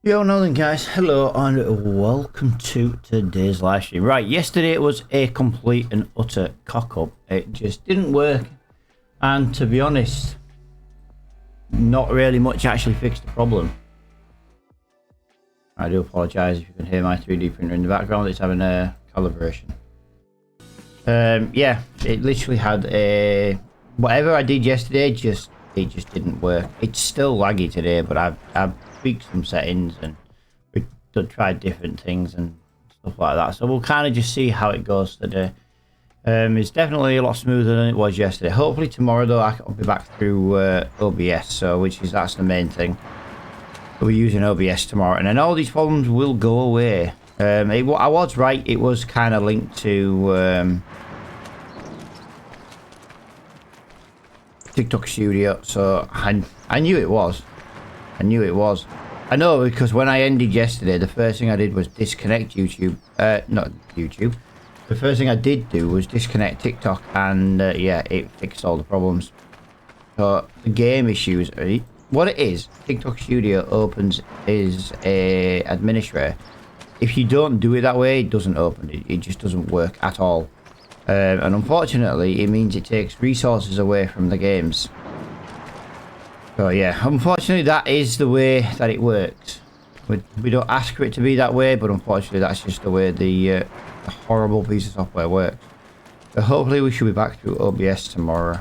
Yo, now then, guys, hello and welcome to today's live stream. Right, yesterday it was a complete and utter cock up. It just didn't work, and to be honest, not really much actually fixed the problem. I do apologise if you can hear my 3D printer in the background. It's having a calibration. Yeah, it literally had a whatever I did yesterday. It just didn't work. It's still laggy today, but I've tweaked some settings and we tried different things and stuff like that. So we'll kind of just see how it goes today. It's definitely a lot smoother than it was yesterday. Hopefully tomorrow though I'll be back through OBS, so that's the main thing. We'll be using OBS tomorrow, and then all these problems will go away. I was right. It was kind of linked to TikTok Studio, so I knew it was. I know, because when I ended yesterday, the first thing I did was disconnect YouTube. Not YouTube. The first thing I did do was disconnect TikTok, and yeah, it fixed all the problems. So the game issues, what it is, TikTok Studio opens is a administrator. If you don't do it that way, it doesn't open. It just doesn't work at all. And unfortunately, it means it takes resources away from the games. So yeah, unfortunately that is the way that it works. We don't ask for it to be that way, but unfortunately that's just the way the horrible piece of software works. So hopefully we should be back through OBS tomorrow.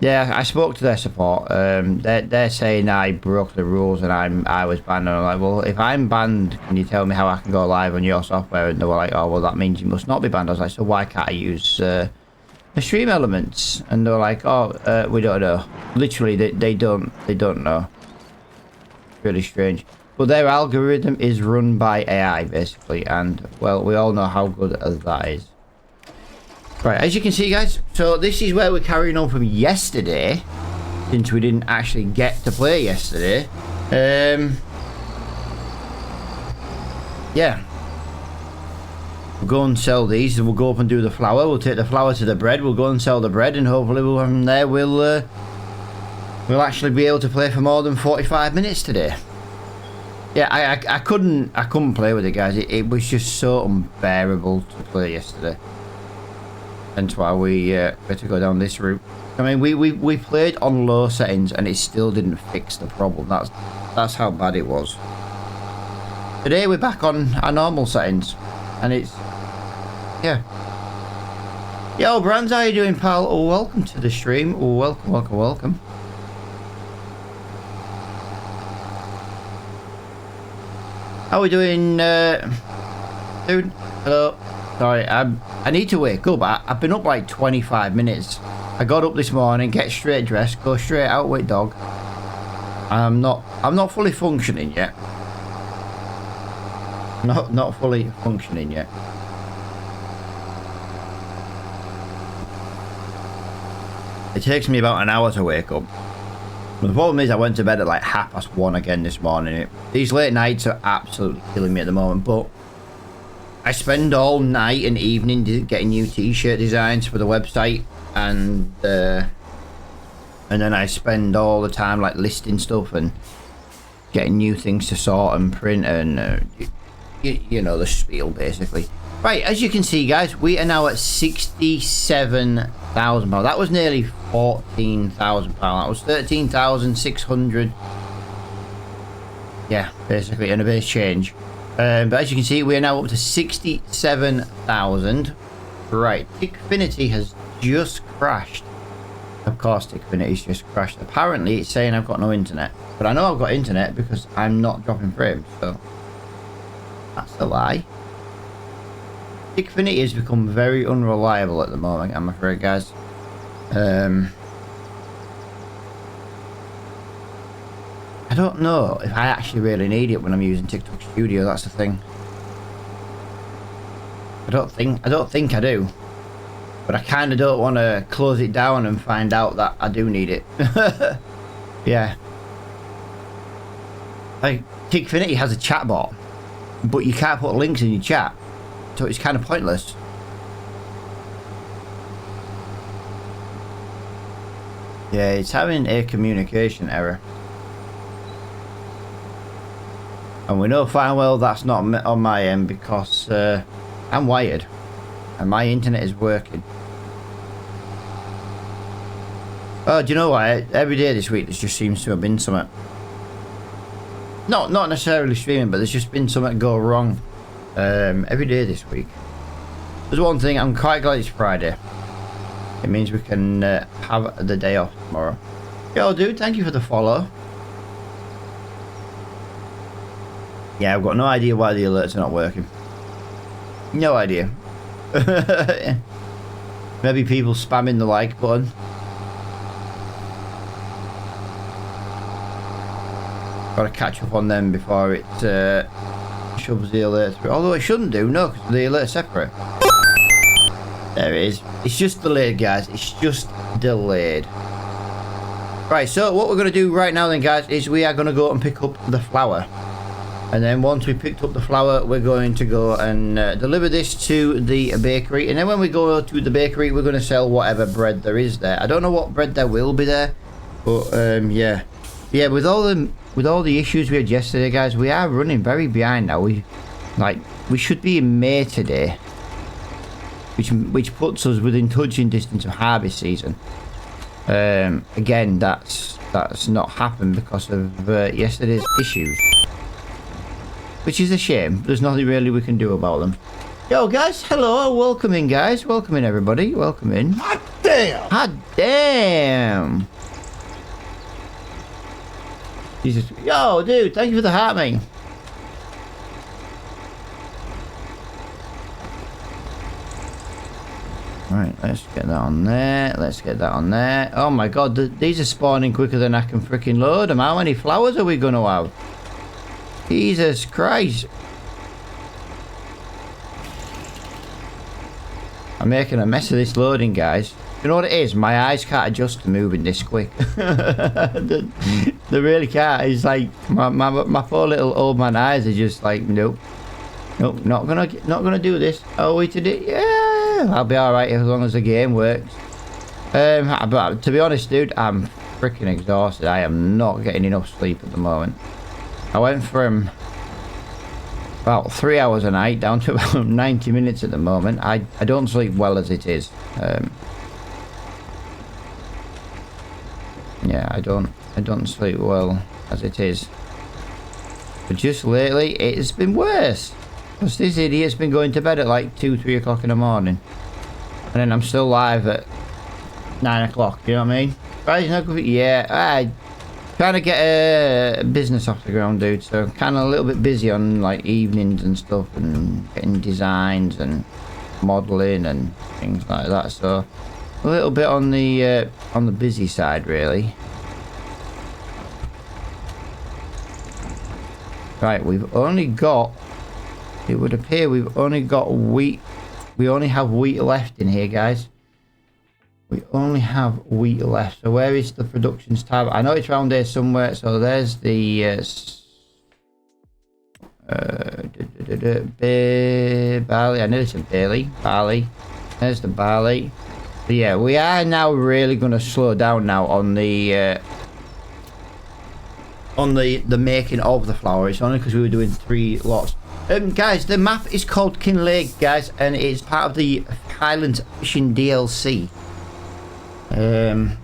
Yeah, I spoke to their support. They're saying I broke the rules and I was banned. And I'm like, well, if I'm banned, can you tell me how I can go live on your software? And they were like, oh, well, that means you must not be banned. I was like, so why can't I use the stream elements? And they're like, oh, we don't know. Literally, they don't know. Really strange. But their algorithm is run by AI basically, and well, we all know how good that is. Right, as you can see, guys, so this is where we're carrying on from yesterday, since we didn't actually get to play yesterday. Yeah. We'll go and sell these, and we'll go up and do the flour. We'll take the flour to the bread. We'll go and sell the bread, and hopefully from there we'll actually be able to play for more than 45 minutes today. Yeah, I couldn't play with it, guys. It was just so unbearable to play yesterday. Hence why we had to go down this route. I mean, we played on low settings and it still didn't fix the problem. That's how bad it was. Today we're back on our normal settings, and it's yeah. Yo, Brands, how you doing, pal? Oh, welcome to the stream. Oh, welcome. How we doing, dude? Hello. Sorry, I need to wake up. I've been up like 25 minutes. I got up this morning, get straight dressed, go straight out with dog. I'm not fully functioning yet. Not fully functioning yet. It takes me about an hour to wake up. But the problem is I went to bed at like 1:30 again this morning. These late nights are absolutely killing me at the moment, but I spend all night and evening getting new t-shirt designs for the website, and then I spend all the time like listing stuff and getting new things to sort and print, and you know the spiel basically. Right, as you can see, guys, we are now at £67,000. That was nearly £14,000. That was 13,600. Yeah, basically, and a bit of change. But as you can see, we are now up to 67,000. Right, Tickfinity has just crashed. Of course, Tickfinity's just crashed. Apparently, it's saying I've got no internet. But I know I've got internet because I'm not dropping frames, so that's a lie. Tickfinity has become very unreliable at the moment, I'm afraid, guys. I don't know if I actually really need it when I'm using TikTok Studio. That's the thing. I don't think I do, but I kind of don't want to close it down and find out that I do need it. Yeah. Like Tickfinity has a chat bot, but you can't put links in your chat, so it's kind of pointless. Yeah, it's having a communication error. And we know fine well that's not on my end because I'm wired. And my internet is working. Oh, do you know what? Every day this week there just seems to have been something. Not necessarily streaming, but there's just been something go wrong. Every day this week. There's one thing, I'm quite glad it's Friday. It means we can have the day off tomorrow. Yo, dude, thank you for the follow. Yeah, I've got no idea why the alerts are not working. No idea. Maybe people spamming the like button. Got to catch up on them before it shoves the alert through. Although it shouldn't do, no, because the alert's separate. There it is. It's just delayed, guys. It's just delayed. Right, so what we're going to do right now then, guys, is we are going to go and pick up the flour. And then once we picked up the flour, we're going to go and deliver this to the bakery. And then when we go to the bakery, we're going to sell whatever bread there is there. I don't know what bread there will be there. But, yeah. Yeah, with all the issues we had yesterday, guys, we are running very behind now. We should be in May today. Which puts us within touching distance of harvest season. Again, that's not happened because of yesterday's issues. Which is a shame. There's nothing really we can do about them. Yo, guys, hello. Welcome in, guys. Welcome in, everybody. Welcome in. Hot damn! Hot damn! Jesus. Yo, dude, thank you for the heart, mate. Right, let's get that on there. Let's get that on there. Oh my god, these are spawning quicker than I can freaking load them. How many flowers are we going to have? Jesus Christ. I'm making a mess of this loading, guys. You know what it is? My eyes can't adjust to moving this quick. They really can't. It's like my poor little old man eyes are just like, nope. Nope, not gonna do this. Oh, we did it. Yeah, I'll be alright as long as the game works. But to be honest, dude, I'm freaking exhausted. I am not getting enough sleep at the moment. I went from about 3 hours a night down to about 90 minutes at the moment. I don't sleep well as it is. Yeah, I don't sleep well as it is. But just lately, it's been worse. Because this idiot's been going to bed at like 2-3 o'clock in the morning. And then I'm still live at 9 o'clock, you know what I mean? Right, not good. Yeah, trying to get a business off the ground, dude. So kind of a little bit busy on like evenings and stuff, and getting designs and modelling and things like that. So a little bit on the busy side, really. Right, we've only got. It would appear we've only got wheat. We only have wheat left in here, guys. We only have wheat left. So where is the productions tab? I know it's around there somewhere. So there's the barley. I nearly said barley. Barley. There's the barley. But yeah, we are now really going to slow down now on the making of the flour. It's only because we were doing 3 lots. Guys, the map is called Kinlaig, guys, and it's part of the Highlands Fishing DLC. How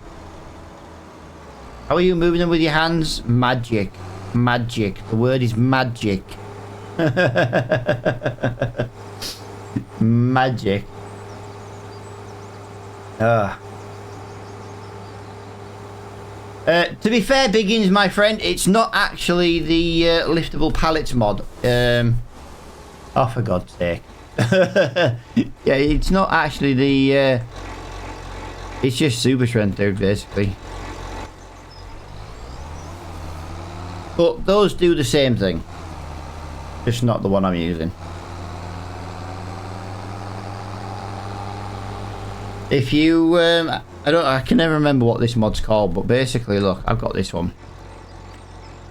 are you moving them with your hands? Magic. Magic. The word is magic. Magic. To be fair, Biggins, my friend, it's not actually the liftable pallets mod. Oh, for God's sake. Yeah, it's not actually the... it's just super strength, dude, basically. But those do the same thing. Just not the one I'm using. If you... I can never remember what this mod's called, but basically, look, I've got this one.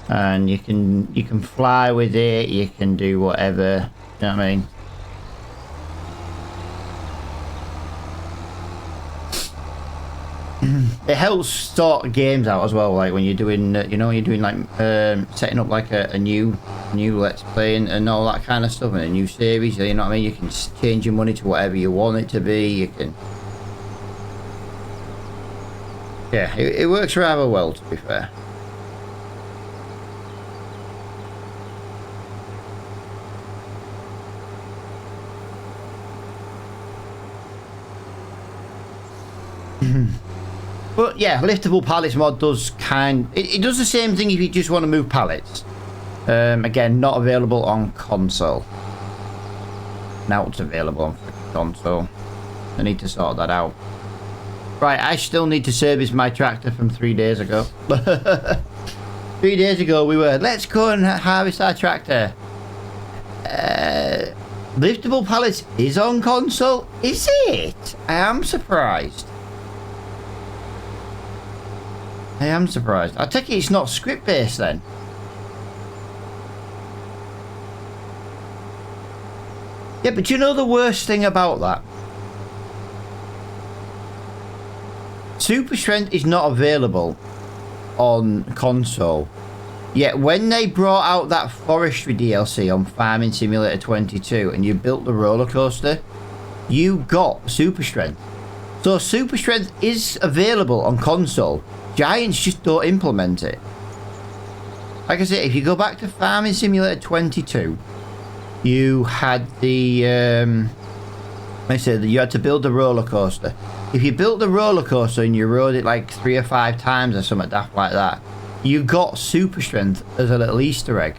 And you can fly with it, you can do whatever, you know what I mean? it helps sort games out as well. Like when you're doing, you know, you're doing like setting up like a new let's play and all that kind of stuff, and a new series. You know what I mean? You can change your money to whatever you want it to be. You can. Yeah, it works rather well, to be fair. But yeah, liftable pallets mod does it does the same thing if you just want to move pallets. Again, not available on console. Now it's available on console. I need to sort that out. Right, I still need to service my tractor from 3 days ago. 3 days ago we were, let's go and harvest our tractor. Liftable pallets is on console? Is it? I am surprised. I am surprised. I take it it's not script based then. Yeah, but do you know the worst thing about that? Super Strength is not available on console. Yet when they brought out that forestry DLC on Farming Simulator 22 and you built the roller coaster, you got Super Strength. So Super Strength is available on console. Giants just don't implement it. Like I said, if you go back to Farming Simulator 22, you had the I said you had to build the roller coaster. If you built the roller coaster and you rode it like 3 or 5 times or something daft like that, you got Super Strength as a little Easter egg.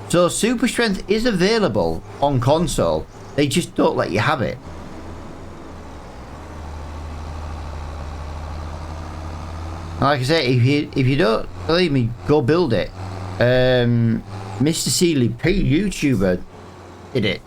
So Super Strength is available on console. They just don't let you have it. Like I say, if you don't believe me, go build it. Mr. Seeley P, YouTuber, did it,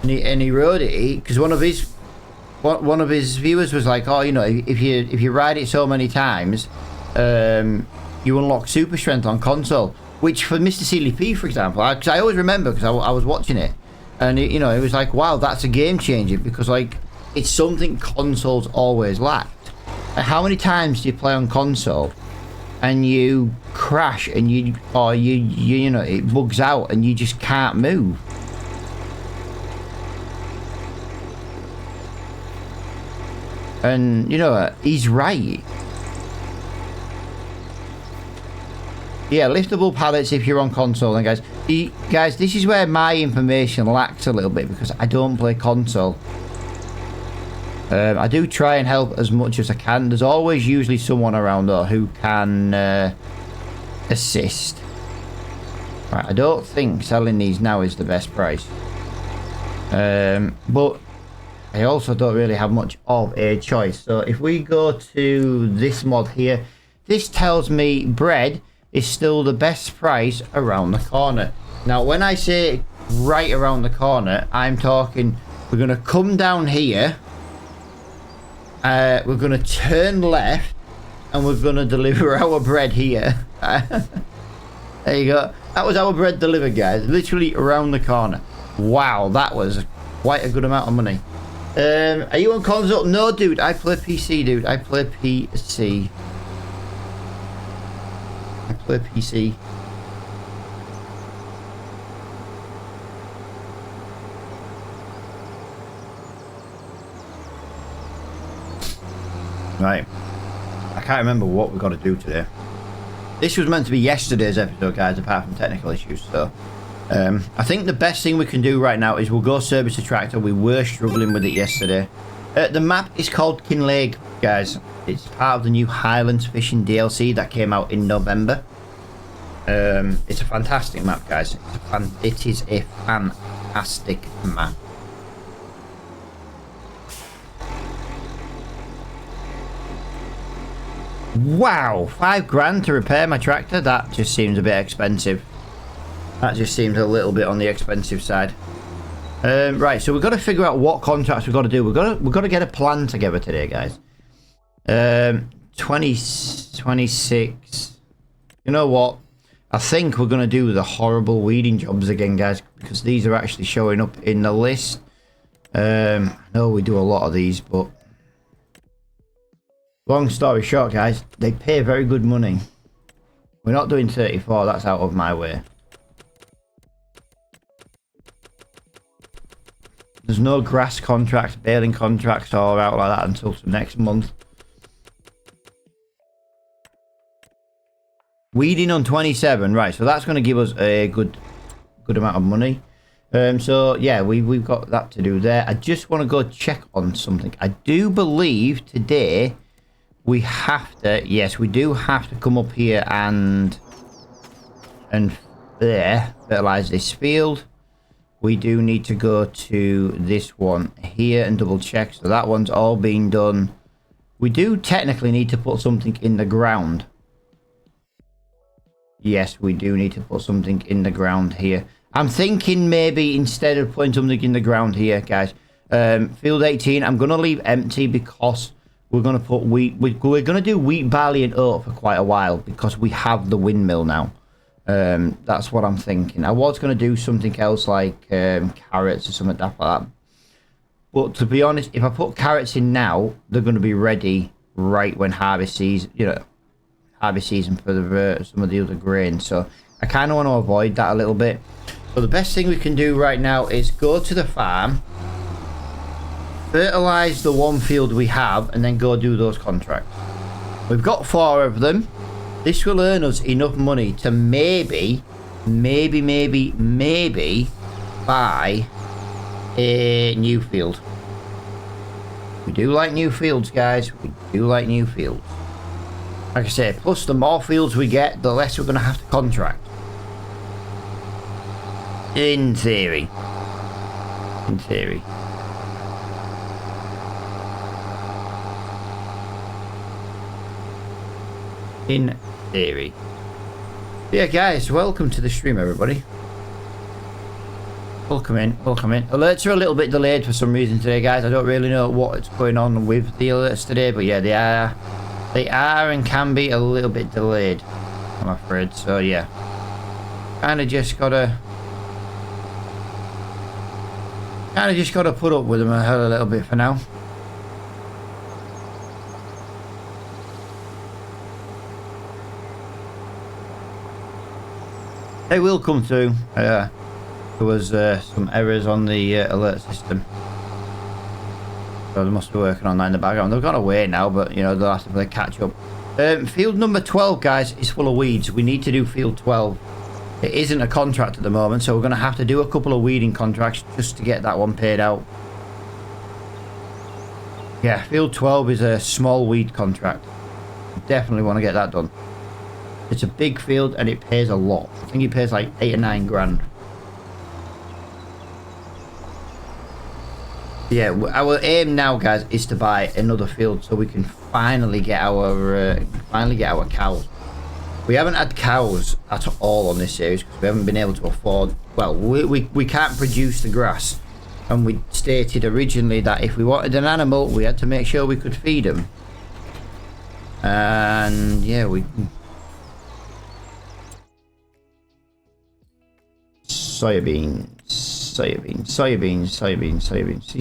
and he rode it because one of his viewers was like, oh, you know, if you ride it so many times, you unlock Super Strength on console. Which for Mr. Seeley P, for example, because I always remember because I was watching it, and it, you know, it was like, wow, that's a game changer because like it's something consoles always lacked. How many times do you play on console and you crash and you know it bugs out and you just can't move? And you know he's right. Yeah, liftable pallets if you're on console. And guys, this is where my information lacks a little bit because I don't play console. I do try and help as much as I can. There's always usually someone around though who can assist. Right, I don't think selling these now is the best price. But I also don't really have much of a choice. So if we go to this mod here, this tells me bread is still the best price around the corner. Now when I say right around the corner, I'm talking we're going to come down here. We're going to turn left and we're going to deliver our bread here. There you go. That was our bread delivered, guys. Literally around the corner. Wow, that was quite a good amount of money. Are you on console? No, dude. I play PC, dude. I play PC. I play PC. Right. I can't remember what we've got to do today. This was meant to be yesterday's episode, guys, apart from technical issues. So, I think the best thing we can do right now is we'll go service the tractor. We were struggling with it yesterday. The map is called Kinlaig, guys. It's part of the new Highlands Fishing DLC that came out in November. It's a fantastic map, guys. It is a fantastic map. Wow, £5 to repair my tractor. That just seems a bit expensive. That just seems a little bit on the expensive side. Right, so we've got to figure out what contracts we've got to do. We've got to get a plan together today, guys. 26. You know what? I think we're going to do the horrible weeding jobs again, guys, because these are actually showing up in the list. I know we do a lot of these, but Long story short, guys, they pay very good money. We're not doing 34, that's out of my way. There's no grass contracts, baling contracts or out like that until next month. Weeding on 27, right, so that's going to give us a good amount of money. So yeah, we've got that to do there. I just want to go check on something. I do believe today we have to, yes, we do have to come up here and there, fertilize this field. We do need to go to this one here and double check. So that one's all been done. We do technically need to put something in the ground. Yes, we do need to put something in the ground here. I'm thinking maybe instead of putting something in the ground here, guys, field 18, I'm going to leave empty because we're going to put wheat. We're going to do wheat, barley and oat for quite a while because we have the windmill now. That's what I'm thinking. I was going to do something else like carrots or something like that. But to be honest, if I put carrots in now, they're going to be ready right when harvest season, harvest season for the some of the other grains. So I kind of want to avoid that a little bit. So the best thing we can do right now is go to the farm, fertilize the one field we have, and then go do those contracts. We've got 4 of them. This will earn us enough money to maybe buy a new field. We do like new fields, guys. We do like new fields. Like I say, plus the more fields we get, the less we're going to have to contract. In theory. In theory. In theory. Yeah, guys, welcome to the stream, everybody. Welcome in, welcome in. Alerts are a little bit delayed for some reason today, guys. I don't really know what's going on with the alerts today, but yeah, they are and can be a little bit delayed, I'm afraid. So yeah, kind of just gotta put up with them a little bit for now. They will come through. There was some errors on the alert system, so they must be working on that in the background. They've gone away now, but you know they'll have to play catch up. Field number 12, guys, is full of weeds. We need to do field 12. It isn't a contract at the moment, so we're going to have to do a couple of weeding contracts just to get that one paid out. Yeah, field 12 is a small weed contract. Definitely want to get that done. It's a big field and it pays a lot. I think it pays like 8 or 9 grand. Yeah, our aim now, guys, is to buy another field so we can finally get our cows. We haven't had cows at all on this series because we haven't been able to afford. Well, we can't produce the grass, and we stated originally that if we wanted an animal, we had to make sure we could feed them. And yeah, soybeans. See,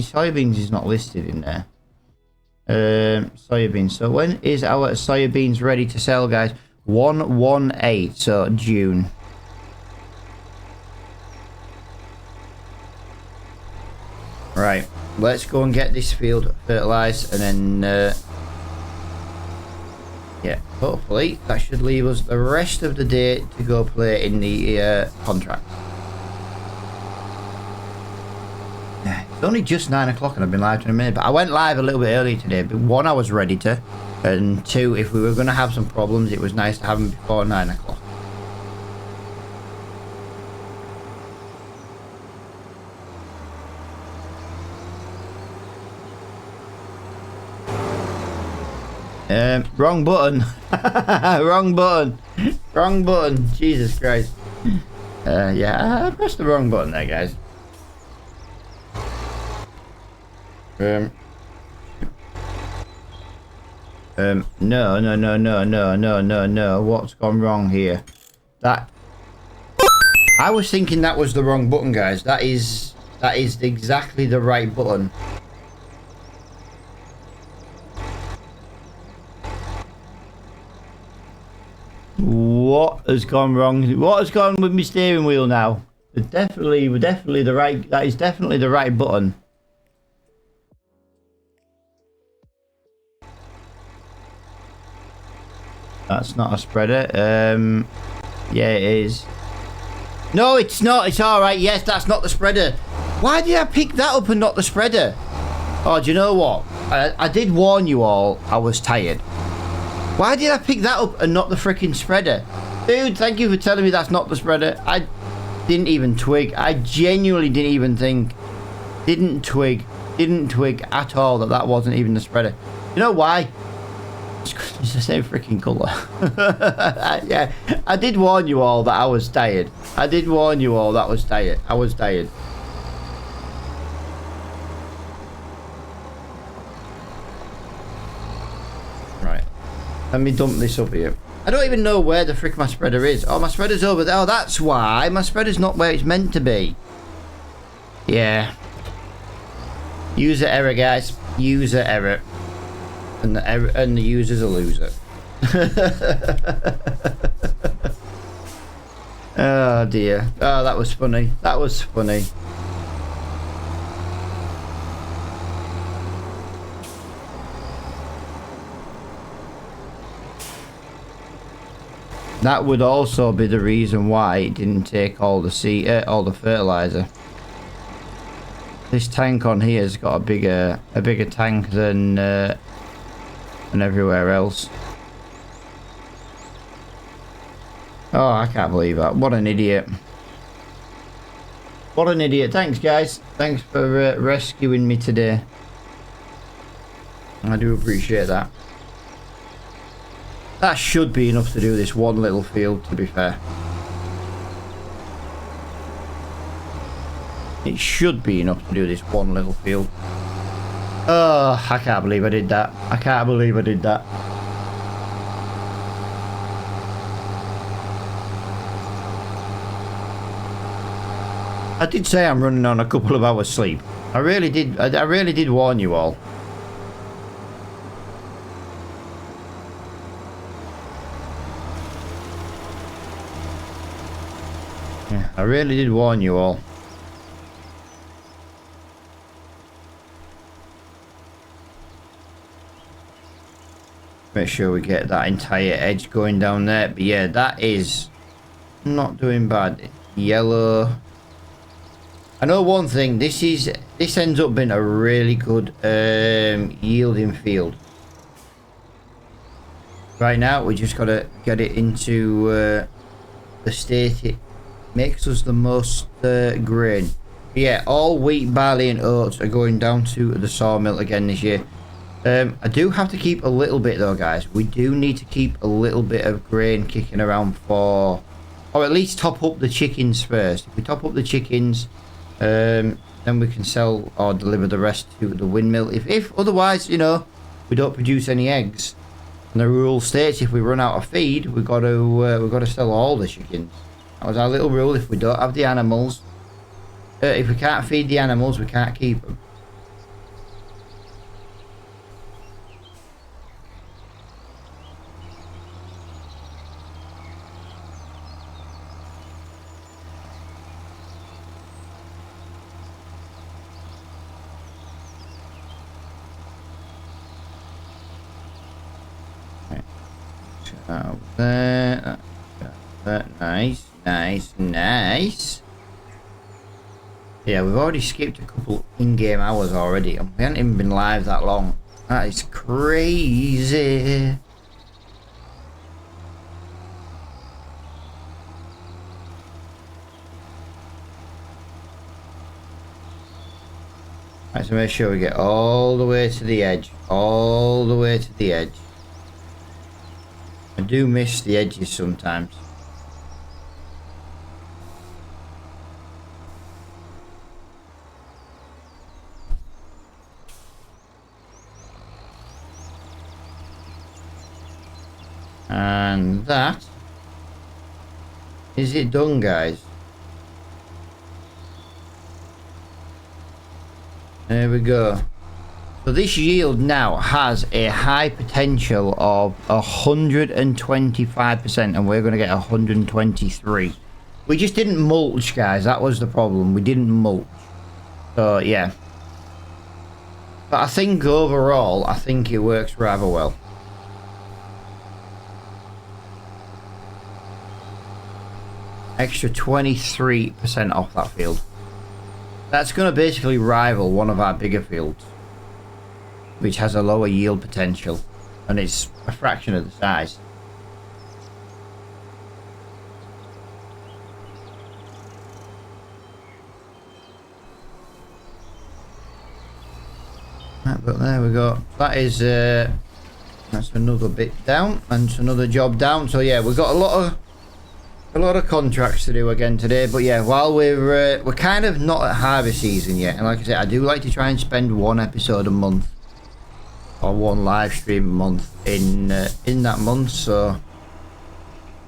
soybeans is not listed in there. Soybeans. So when is our soybeans ready to sell, guys? 118, so June. Right, let's go and get this field fertilized, and then yeah, hopefully that should leave us the rest of the day to go play in the contract. It's only just 9 o'clock and I've been live in a minute, but I went live a little bit earlier today. But 1, I was ready to, and 2, if we were going to have some problems, it was nice to have them before 9 o'clock. Wrong button. Wrong button. Wrong button. Jesus Christ. Yeah, I pressed the wrong button there, guys. No. What's gone wrong here? That I was thinking that was the wrong button, guys. That is exactly the right button. has gone wrong? What has gone with my steering wheel now? It's definitely the right. That is definitely the right button. That's not a spreader. Yeah, it is. No, it's not. It's all right. Yes, that's not the spreader. Why did I pick that up and not the spreader? Oh, do you know what? I did warn you all. I was tired. Why did I pick that up and not the freaking spreader? Dude, thank you for telling me that's not the spreader. I didn't even twig. I genuinely didn't even think. Didn't twig at all that that wasn't even the spreader. You know why? It's the same freaking colour. Yeah, I did warn you all that I was tired. I did warn you all that I was tired. I was tired. Right. Let me dump this up here. I don't even know where the frick my spreader is. Oh, my spreader's over there. Oh, that's why. My spreader's not where it's meant to be. Yeah. User error, guys. User error. And the user's a loser. Oh dear. Oh, that was funny. That was funny. That would also be the reason why it didn't take all the fertilizer. This tank on here has got a bigger tank than everywhere else. Oh, I can't believe that. What an idiot. What an idiot. Thanks, guys. Thanks for rescuing me today. I do appreciate that. That should be enough to do this one little field, to be fair. It should be enough to do this one little field. Oh, I can't believe I did that. I can't believe I did that. I did say I'm running on a couple of hours sleep. I really did. I really did warn you all. Yeah, I really did warn you all. Make sure we get that entire edge going down there. But yeah, that is not doing bad. Yellow. I know one thing. This ends up being a really good yielding field. Right now, we just gotta get it into the state it makes us the most grain. But yeah, all wheat, barley, and oats are going down to the sawmill again this year. I do have to keep a little bit though, guys. We do need to keep a little bit of grain kicking around for, or at least top up the chickens first. If we top up the chickens, then we can sell or deliver the rest to the windmill. If otherwise, you know, we don't produce any eggs. And the rule states if we run out of feed, we've got to sell all the chickens. That was our little rule. If we don't have the animals, if we can't feed the animals, we can't keep them. Nice. Yeah, we've already skipped a couple in-game hours already, and we haven't even been live that long. That is crazy. Right, so make sure we get all the way to the edge. All the way to the edge. I do miss the edges sometimes. And that is it done, guys. There we go. So this yield now has a high potential of 125%, and we're going to get 123. We just didn't mulch, guys. That was the problem. We didn't mulch. So yeah. But I think overall, I think it works rather well. Extra 23% off that field. That's going to basically rival one of our bigger fields, which has a lower yield potential, and it's a fraction of the size. Right, but there we go. That is that's another bit down, and it's another job down. So yeah, we've got a lot of contracts to do again today. But yeah, while we're kind of not at harvest season yet, and like I said, I do like to try and spend one episode a month or one live stream a month in that month. So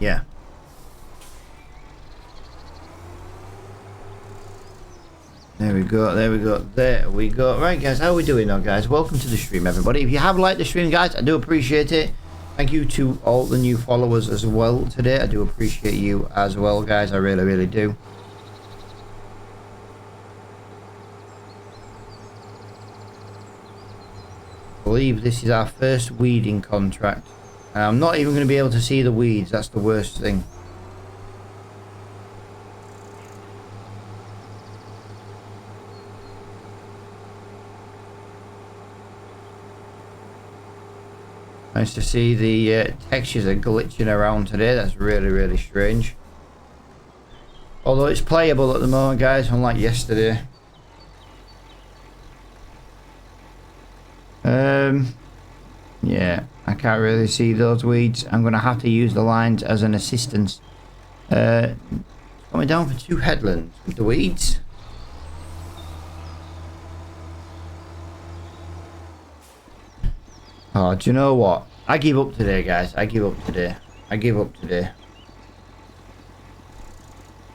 yeah. There we go, there we go, there we go. Right, guys, how are we doing now, guys? Welcome to the stream, everybody. If you have liked the stream, guys, I do appreciate it. Thank you to all the new followers as well today. I do appreciate you as well, guys. I really, really do. I believe this is our first weeding contract. And I'm not even going to be able to see the weeds. That's the worst thing. Nice to see the textures are glitching around today. That's really, really strange. Although it's playable at the moment, guys, unlike yesterday. Yeah, I can't really see those weeds. I'm going to have to use the lines as an assistance. Coming down for 2 headlands with the weeds. Oh, do you know what? I give up today, guys. I give up today. I give up today.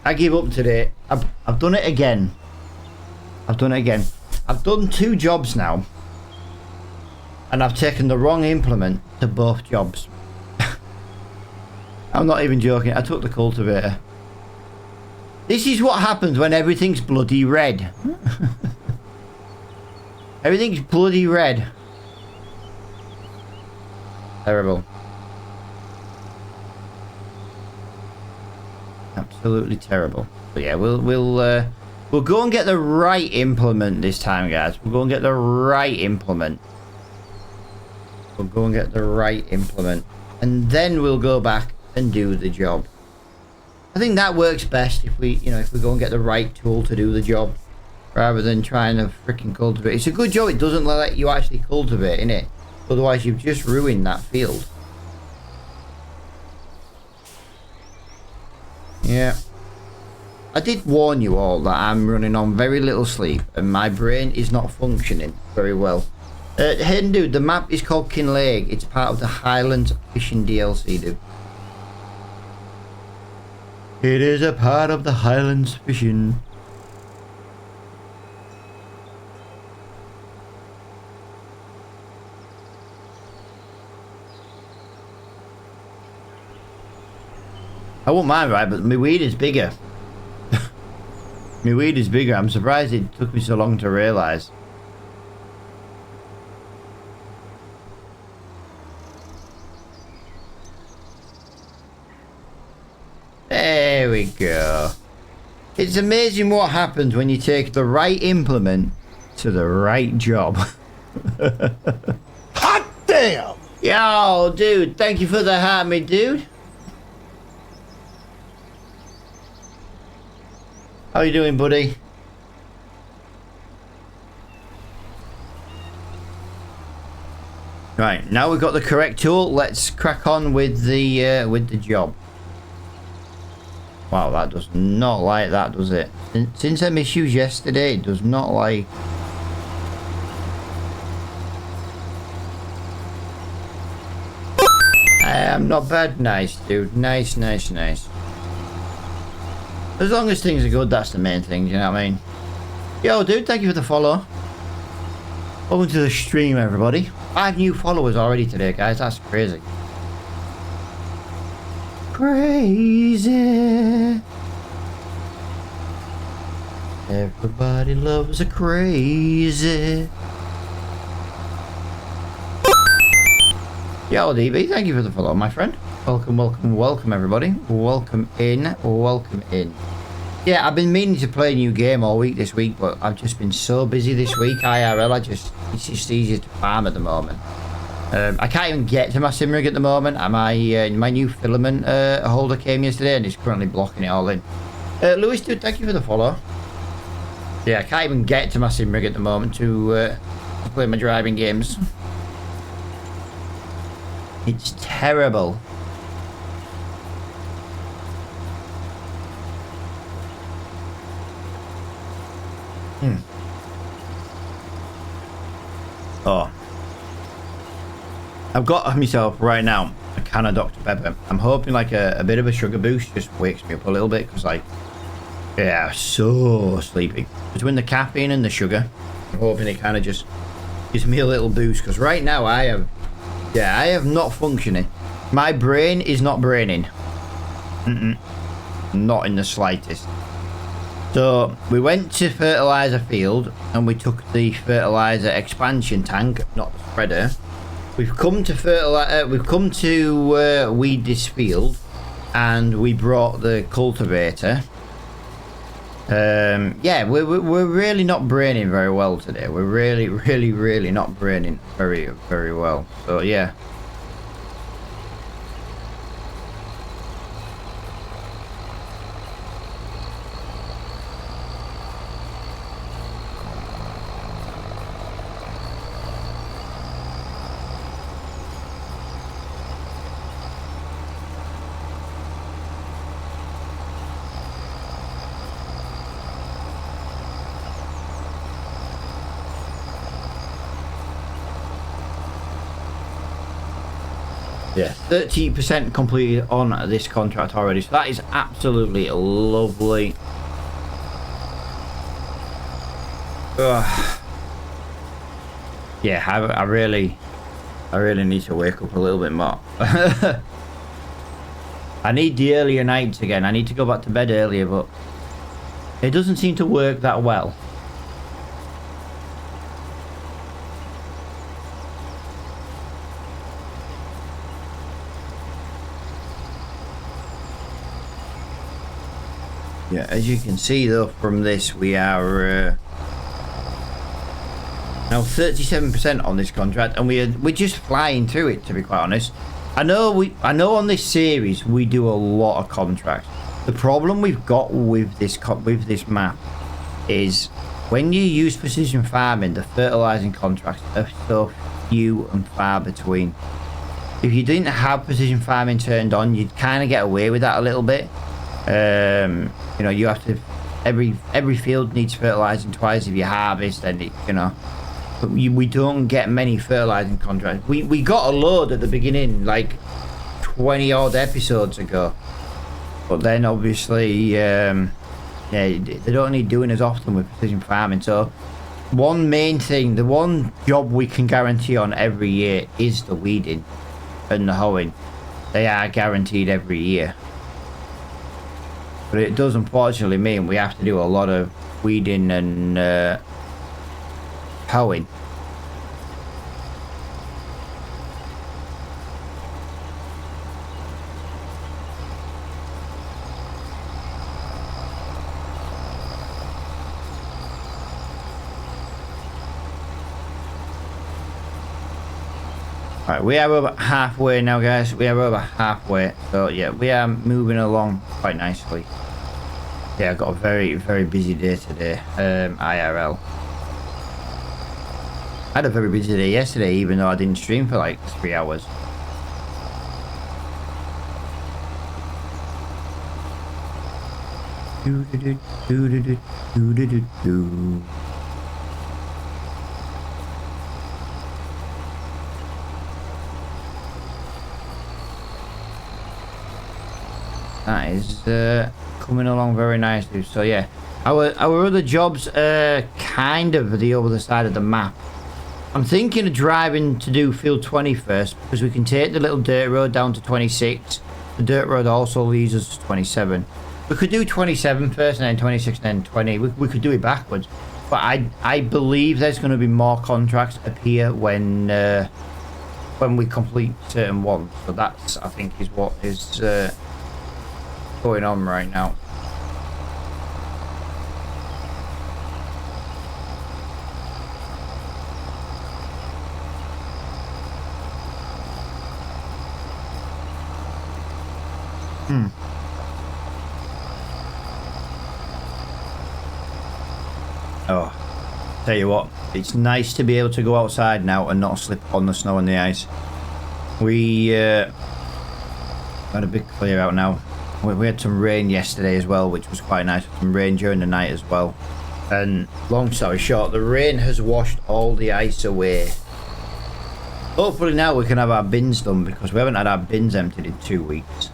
I give up today. I've done it again. I've done it again. I've done 2 jobs now. And I've taken the wrong implement to both jobs. I'm not even joking. I took the cultivator. This is what happens when everything's bloody red. Everything's bloody red. Terrible. Absolutely terrible. But yeah, we'll go and get the right implement this time, guys. We'll go and get the right implement. We'll go and get the right implement, and then we'll go back and do the job. I think that works best if we, if we go and get the right tool to do the job, rather than trying to freaking cultivate. It's a good job it doesn't let you actually cultivate, innit? Otherwise, you've just ruined that field. Yeah. I did warn you all that I'm running on very little sleep and my brain is not functioning very well. Hayden, dude, the map is called Kinlaig. It's part of the Highlands Fishing DLC, dude. It is a part of the Highlands Fishing. I won't mind, right, but my weed is bigger. My weed is bigger. I'm surprised it took me so long to realise. There we go. It's amazing what happens when you take the right implement to the right job. Hot damn! Yo, dude, thank you for the hat, me dude. How you doing, buddy? Right, now we've got the correct tool. Let's crack on with the job. Wow, that does not like that, does it? Since I missed you yesterday, it does not like. I'm not bad, nice, dude. Nice, nice, nice. As long as things are good, that's the main thing, you know what I mean? Yo, dude, thank you for the follow. Welcome to the stream, everybody. 5 new followers already today, guys. That's crazy. Crazy. Everybody loves a crazy. Yo, DB, thank you for the follow, my friend. Welcome, welcome, welcome, everybody. Welcome in, welcome in. Yeah, I've been meaning to play a new game all week this week, but I've just been so busy this week, IRL, it's just easier to farm at the moment. I can't even get to my sim rig at the moment. My new filament holder came yesterday and it's currently blocking it all in. Lewis, dude, thank you for the follow. Yeah, I can't even get to my sim rig at the moment to play my driving games. It's terrible. Oh, I've got myself right now a can of Dr. Pepper. I'm hoping like a bit of a sugar boost just wakes me up a little bit because like, yeah, so sleepy. Between the caffeine and the sugar, I'm hoping it kind of just gives me a little boost because right now I have not functioning. My brain is not braining. Not in the slightest. So we went to fertilizer field and we took the fertilizer expansion tank, not the spreader. We've come to weed this field, and we brought the cultivator. Yeah, we're really not braining very well today. We're really not braining very well. So yeah. Yeah, 30% completed on this contract already, so that is absolutely lovely. Ugh. Yeah, I really need to wake up a little bit more. I need the earlier nights again. I need to go back to bed earlier, but it doesn't seem to work that well. Yeah, as you can see though from this, we are now 37% on this contract, and we're just flying through it, to be quite honest. I know on this series we do a lot of contracts. The problem we've got with this map is when you use precision farming, the fertilizing contracts are so few and far between. If you didn't have precision farming turned on, you'd kind of get away with that a little bit. You know, you have to every field needs fertilizing twice. If you harvest, then it, you know, but we don't get many fertilizing contracts. We got a load at the beginning, like 20 odd episodes ago, but then obviously yeah, they don't need doing as often with precision farming. So one main thing, the one job we can guarantee on every year is the weeding and the hoeing. They are guaranteed every year. But it does unfortunately mean we have to do a lot of weeding and hoeing. Right, we are over halfway now, guys. We are over halfway. So yeah, we are moving along quite nicely. Yeah, I've got a very busy day today. IRL. I had a very busy day yesterday, even though I didn't stream for like 3 hours. That is coming along very nicely. So yeah, our other jobs are kind of the other side of the map. I'm thinking of driving to do field 20 first, because we can take the little dirt road down to 26. The dirt road also leads us to 27. We could do 27 first and then 26 and then 20. We could do it backwards. But I believe there's going to be more contracts appear when we complete certain ones. So that's, I think, is what is going on right now. Oh, tell you what, it's nice to be able to go outside now and not slip on the snow and the ice. We had a big clear out now. We had some rain yesterday as well, which was quite nice. Some rain during the night as well. And long story short, the rain has washed all the ice away. Hopefully now we can have our bins done, because we haven't had our bins emptied in 2 weeks.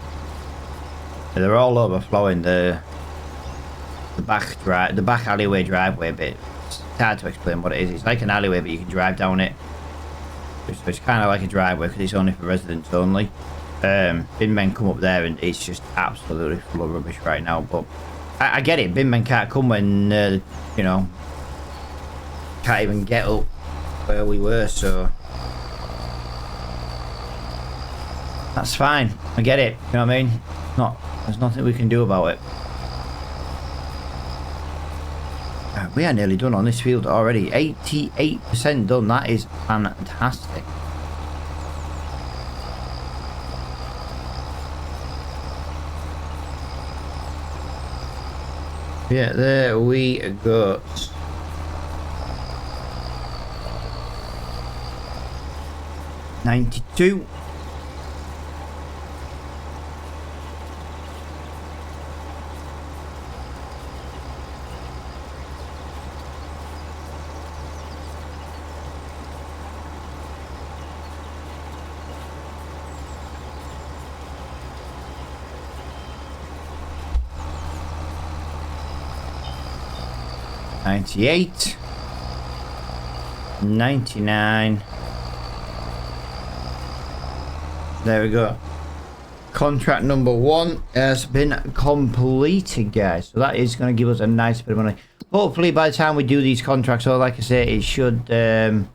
They're all overflowing the back alleyway driveway bit. It's hard to explain what it is. It's like an alleyway, but you can drive down it. It's kind of like a driveway because it's only for residents only. Bin men come up there and it's just absolutely full of rubbish right now. But I get it. Bin men can't come when you know, can't even get up where we were. So that's fine. I get it. You know what I mean? There's nothing we can do about it. We are nearly done on this field already. 88% done. That is fantastic. Yeah, there we go. $92. $98, $99. There we go. Contract number 1 has been completed, guys. So that is going to give us a nice bit of money. Hopefully by the time we do these contracts, or like I say, it should... Oh,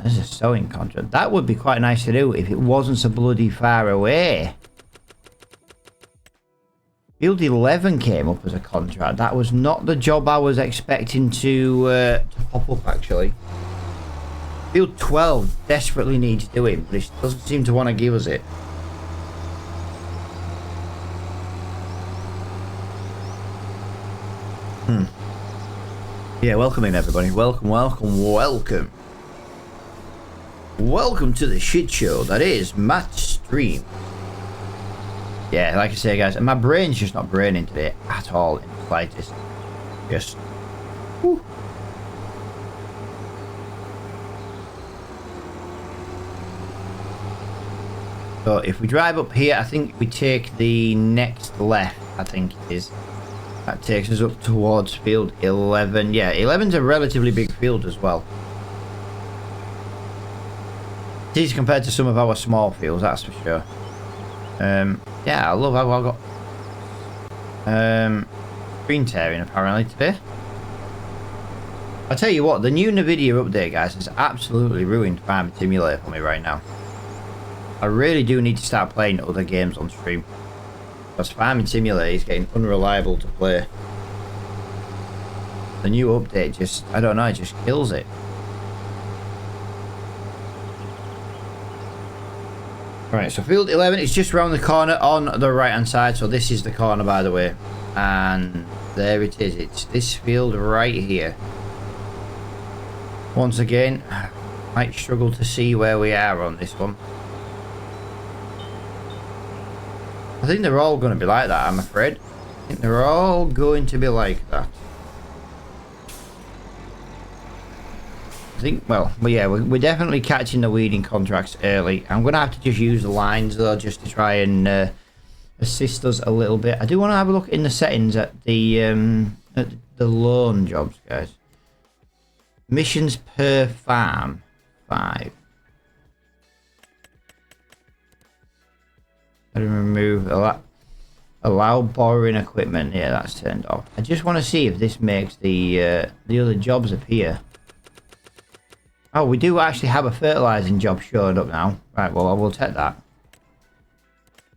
there's a sewing contract. That would be quite nice to do if it wasn't so bloody far away. Field 11 came up as a contract. That was not the job I was expecting to pop up, actually. Field 12 desperately needs doing, but it doesn't seem to want to give us it. Yeah, welcome in, everybody. Welcome, welcome, welcome. Welcome to the shit show that is Matt's stream. Yeah, like I say, guys, my brain's just not braining today at all in the slightest. Just... Whew. So if we drive up here, I think we take the next left, I think it is. That takes us up towards field 11. Yeah, 11's a relatively big field as well. It is compared to some of our small fields, that's for sure. Yeah, I love how I got screen tearing apparently today. I'll tell you what, the new NVIDIA update, guys, has absolutely ruined Farming Simulator for me right now. I really do need to start playing other games on stream, because Farming Simulator is getting unreliable to play. The new update just, I don't know, it just kills it. Right, so field 11 is just around the corner on the right hand side. So this is the corner, by the way, and there it is. It's this field right here. Once again, might struggle to see where we are on this one. I think they're all going to be like that, I'm afraid. I think they're all going to be like that. I think, well, yeah, we're definitely catching the weeding contracts early. I'm going to have to just use the lines, though, just to try and assist us a little bit. I do want to have a look in the settings at the at the loan jobs, guys. Missions per farm, 5. And remove allow borrowing equipment. Yeah, that's turned off. I just want to see if this makes the other jobs appear. Oh, we do actually have a fertilizing job showing up now. Right, well, I will take that.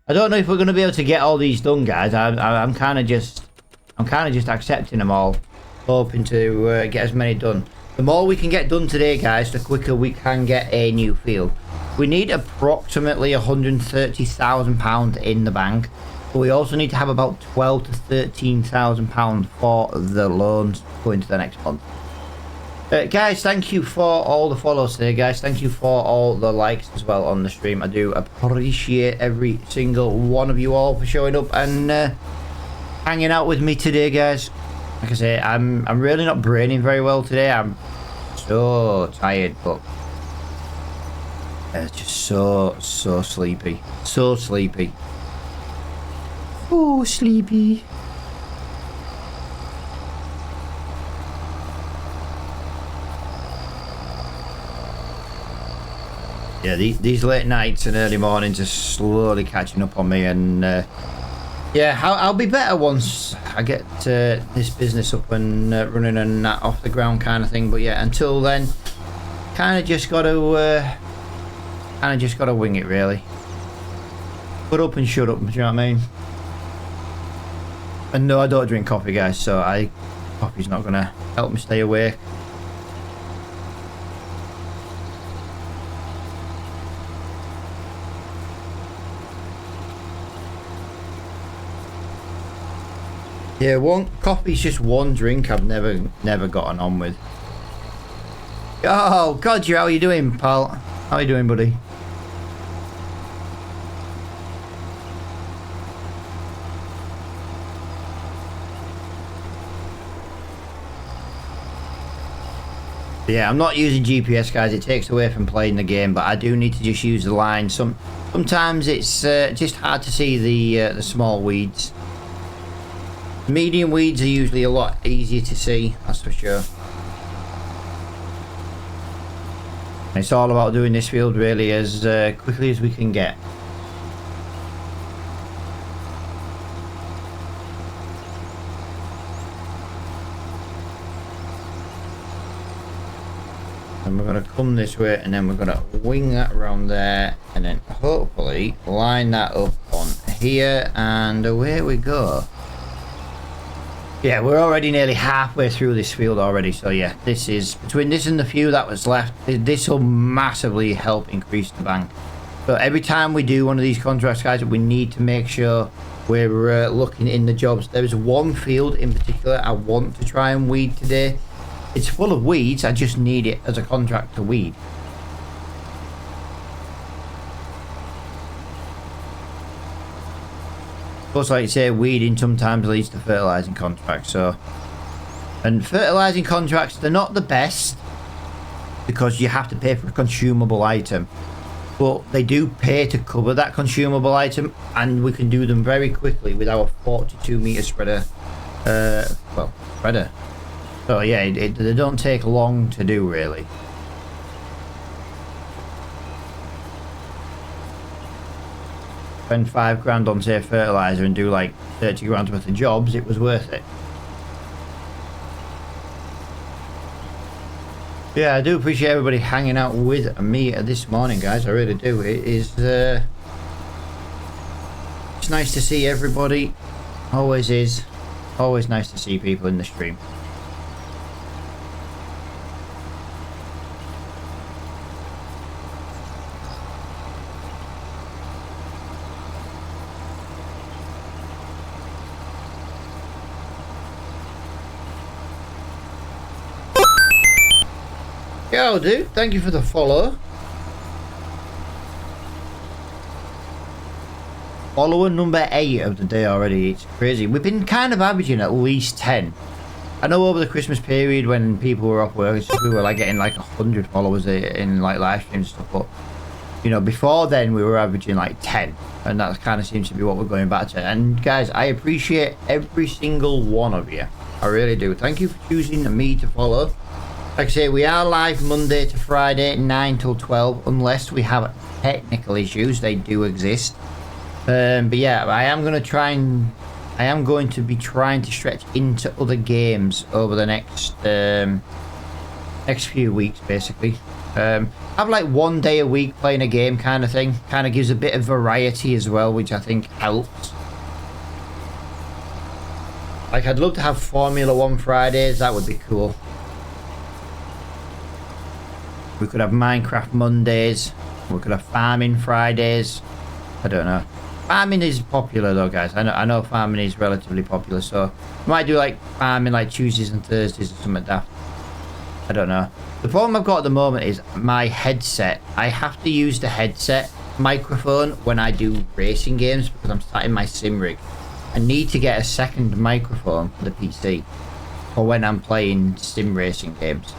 I don't know if we're going to be able to get all these done, guys. I'm kind of just accepting them all, hoping to get as many done. The more we can get done today, guys, the quicker we can get a new field. We need approximately £130,000 in the bank, but we also need to have about £12,000 to £13,000 for the loans going to the next month. Guys, thank you for all the follows today, guys. Thank you for all the likes as well on the stream. I do appreciate every single one of you all for showing up and hanging out with me today, guys. Like I say, I'm really not braining very well today. I'm so tired, but it's just so sleepy. So sleepy. Oh, sleepy. Yeah, these late nights and early mornings are slowly catching up on me, and yeah, I'll be better once I get this business up and running and that off the ground kind of thing. But yeah, until then, kind of just got to wing it really. Put up and shut up. Do you know what I mean? And no, I don't drink coffee, guys. So coffee's not gonna help me stay awake. Yeah, coffee's just one drink I've never gotten on with. Oh God, how are you doing, pal? How are you doing, buddy? Yeah, I'm not using GPS, guys. It takes away from playing the game, but I do need to just use the line. Sometimes it's just hard to see the small weeds. Medium weeds are usually a lot easier to see, that's for sure. And it's all about doing this field really as quickly as we can get. And we're going to come this way, and then we're going to wing that around there, and then hopefully line that up on here, and away we go. Yeah, we're already nearly halfway through this field already, so yeah, this is, between this and the few that was left, this will massively help increase the bank. So every time we do one of these contracts, guys, we need to make sure we're looking in the jobs. There's one field in particular I want to try and weed today. It's full of weeds, I just need it as a contract to weed. Of course, like you say, weeding sometimes leads to fertilizing contracts. So, and fertilizing contracts, they're not the best because you have to pay for a consumable item, but they do pay to cover that consumable item, and we can do them very quickly with our 42-meter spreader. Spreader. So yeah, they don't take long to do really. Spend 5 grand on say fertilizer and do like 30 grand worth of jobs, it was worth it. Yeah, I do appreciate everybody hanging out with me this morning, guys. I really do. It is it's nice to see everybody. Always is. Always nice to see people in the stream. Yo, dude, thank you for the follow. Follower number 8 of the day already. It's crazy. We've been kind of averaging at least 10. I know over the Christmas period when people were off work, we were like getting like 100 followers in like live streams and stuff. But you know, before then we were averaging like 10, and that kind of seems to be what we're going back to. And guys, I appreciate every single one of you. I really do. Thank you for choosing me to follow. Like I say, we are live Monday to Friday, 9 till 12, unless we have technical issues. They do exist. But yeah, I am going to be trying to stretch into other games over the next few weeks, basically. Have like 1 day a week playing a game kind of thing. Kind of gives a bit of variety as well, which I think helps. Like, I'd love to have Formula 1 Fridays. That would be cool. We could have Minecraft Mondays. We could have Farming Fridays. I don't know. Farming is popular though, guys. I know farming is relatively popular, so we might do like farming like Tuesdays and Thursdays or something like that. I don't know. The problem I've got at the moment is my headset. I have to use the headset microphone when I do racing games because I'm sat in my sim rig. I need to get a second microphone for the PC for when I'm playing sim racing games.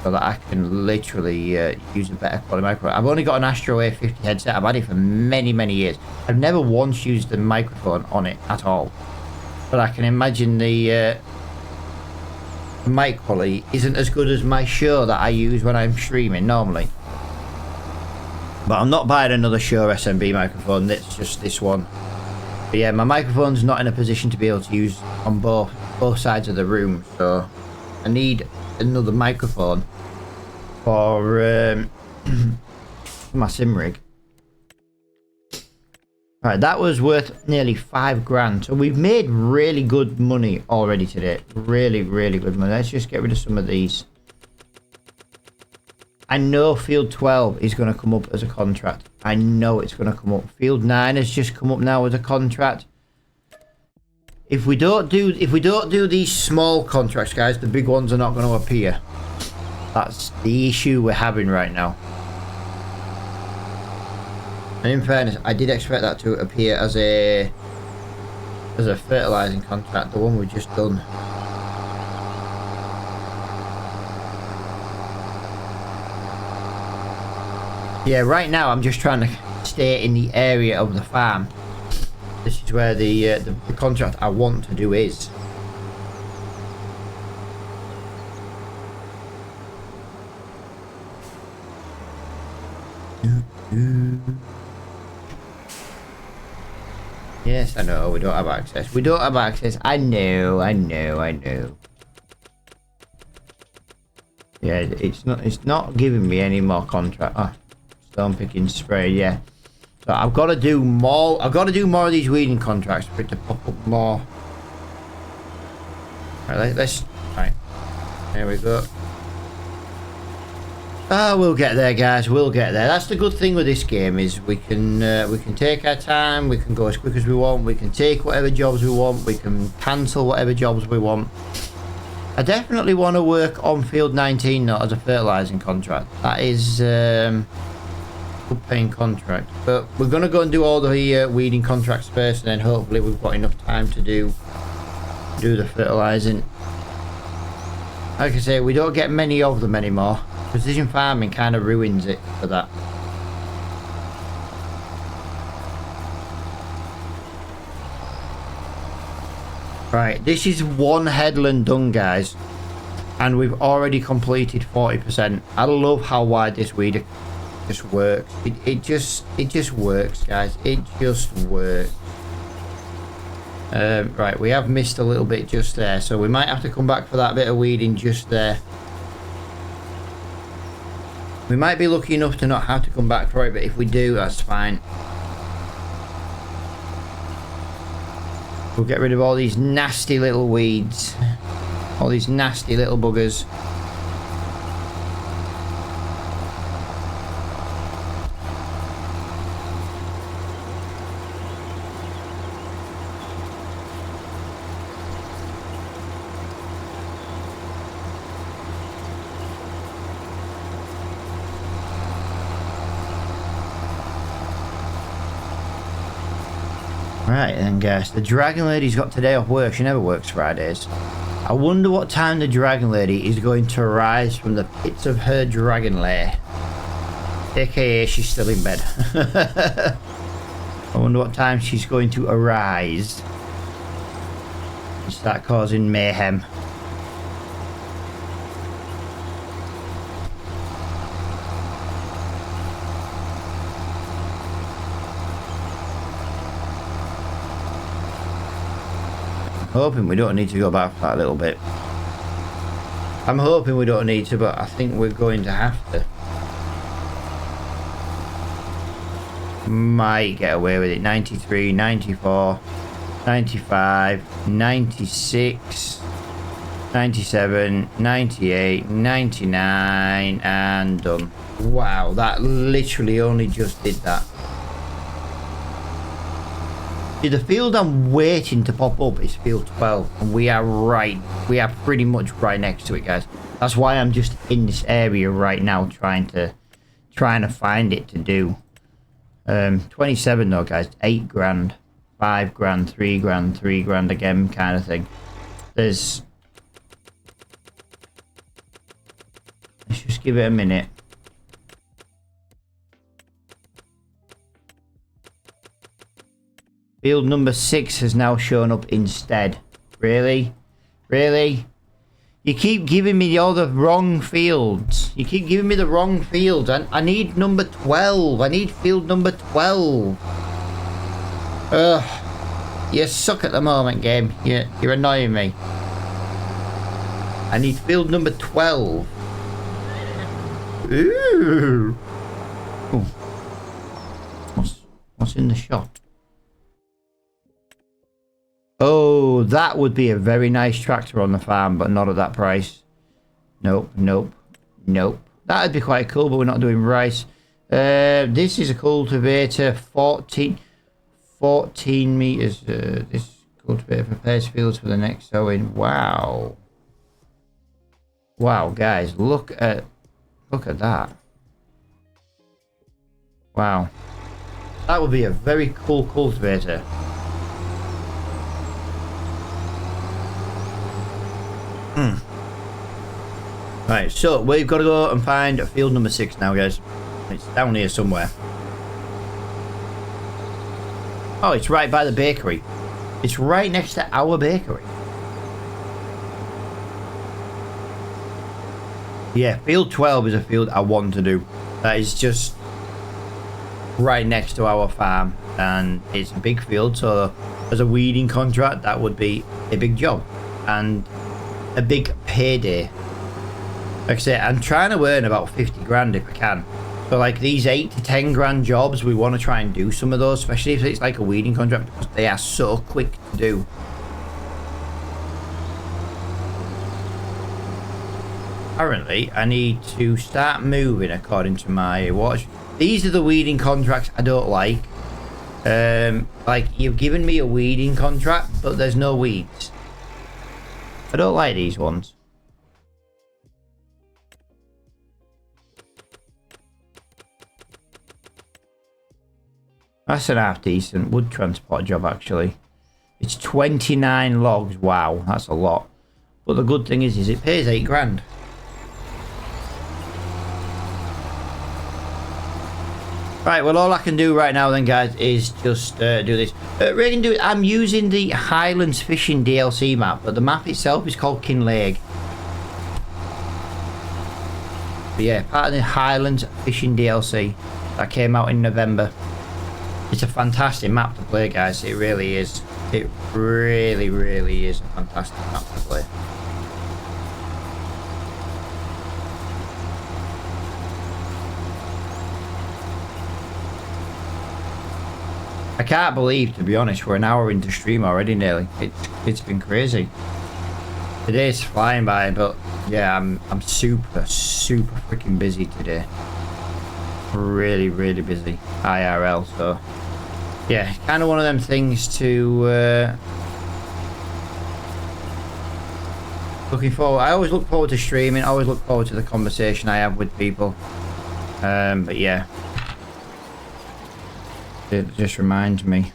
So that I can literally use a better quality microphone. I've only got an Astro A50 headset. I've had it for many, many years. I've never once used the microphone on it at all. But I can imagine the mic quality isn't as good as my Shure that I use when I'm streaming normally. But I'm not buying another Shure SMB microphone. It's just this one. But yeah, my microphone's not in a position to be able to use on both sides of the room. So I need another microphone for my sim rig. Right, that was worth nearly $5,000. So we've made really good money already today. Really, really good money. Let's just get rid of some of these. I know Field 12 is going to come up as a contract. I know it's going to come up. Field 9 has just come up now as a contract. If we don't do these small contracts, guys, the big ones are not going to appear. That's the issue we're having right now. And in fairness, I did expect that to appear as a fertilizing contract, the one we've just done. Yeah, right now I'm just trying to stay in the area of the farm. This is where the contract I want to do is. Yes, I know, we don't have access. We don't have access. I know. Yeah, it's not giving me any more contract. Oh, stone picking spray, yeah. So I've got to do more. I've got to do more of these weeding contracts for it to pop up more. Right, let's. Right, there we go. We'll get there, guys. We'll get there. That's the good thing with this game is we can take our time. We can go as quick as we want. We can take whatever jobs we want. We can cancel whatever jobs we want. I definitely want to work on Field 19 not as a fertilizing contract. That is good paying contract. But we're going to go and do all the weeding contracts first, and then hopefully we've got enough time to do the fertilizing. Like I say, we don't get many of them anymore. Precision farming kind of ruins it for that. Right, this is one headland done, guys, and we've already completed 40%. I love how wide this weeder just works. It just works, guys. It just works. Right, we have missed a little bit just there, so we might have to come back for that bit of weeding just there. We might be lucky enough to not have to come back for it, but if we do, that's fine. We'll get rid of all these nasty little weeds. All these nasty little buggers. Right then, guys, the Dragon Lady's got today off work. She never works Fridays. I wonder what time the Dragon Lady is going to rise from the pits of her dragon lair. AKA she's still in bed. I wonder what time she's going to arise. and start causing mayhem. Hoping we don't need to go back for that a little bit. I'm hoping we don't need to, but I think we're going to have to. Might get away with it. 93, 94, 95, 96, 97, 98, 99, and done. Wow, that literally only just did that. See, the field I'm waiting to pop up is field 12, and we are pretty much right next to it, guys. That's why I'm just in this area right now trying to find it to do. 27 though, guys. 8 grand, 5 grand, 3 grand, 3 grand again kind of thing. Let's just give it a minute. Field number 6 has now shown up instead. Really? Really? You keep giving me all the wrong fields. You keep giving me the wrong fields. I need number 12. I need field number 12. Ugh. You suck at the moment, game. You're annoying me. I need field number 12. Ooh. Ooh. What's in the shop? Oh, that would be a very nice tractor on the farm, but not at that price. Nope, nope, nope. That'd be quite cool, but we're not doing rice. This is a cultivator, 14 meters. This cultivator prepares fields for the next sowing. Wow. Wow, guys, look at that. Wow. That would be a very cool cultivator. Right, so we've got to go and find field number 6 now, guys. It's down here somewhere. Oh, it's right by the bakery. It's right next to our bakery. Yeah, field 12 is a field I want to do. That is just right next to our farm, and it's a big field, so as a weeding contract that would be a big job and a big payday. Like I say, I'm trying to earn about 50 grand if I can. So like these 8 to 10 grand jobs, we want to try and do some of those, especially if it's like a weeding contract, because they are so quick to do. Apparently, I need to start moving according to my watch. These are the weeding contracts I don't like. Like you've given me a weeding contract, but there's no weeds. I don't like these ones. That's an half decent wood transport job, actually. It's 29 logs. Wow, that's a lot. But the good thing is it pays 8 grand. Right, well, all I can do right now then, guys, is just do this. I'm using the Highlands Fishing DLC map, but the map itself is called Kinlaig. But yeah, part of the Highlands Fishing DLC that came out in November. It's a fantastic map to play, guys. It really is. It really, really is a fantastic map to play. I can't believe, to be honest, we're an hour into stream already nearly. It's been crazy. Today's flying by, but yeah, I'm super freaking busy today. Really, really busy IRL, so yeah, kind of one of them things to looking forward. I always look forward to streaming. I always look forward to the conversation I have with people. But yeah, it just reminds me.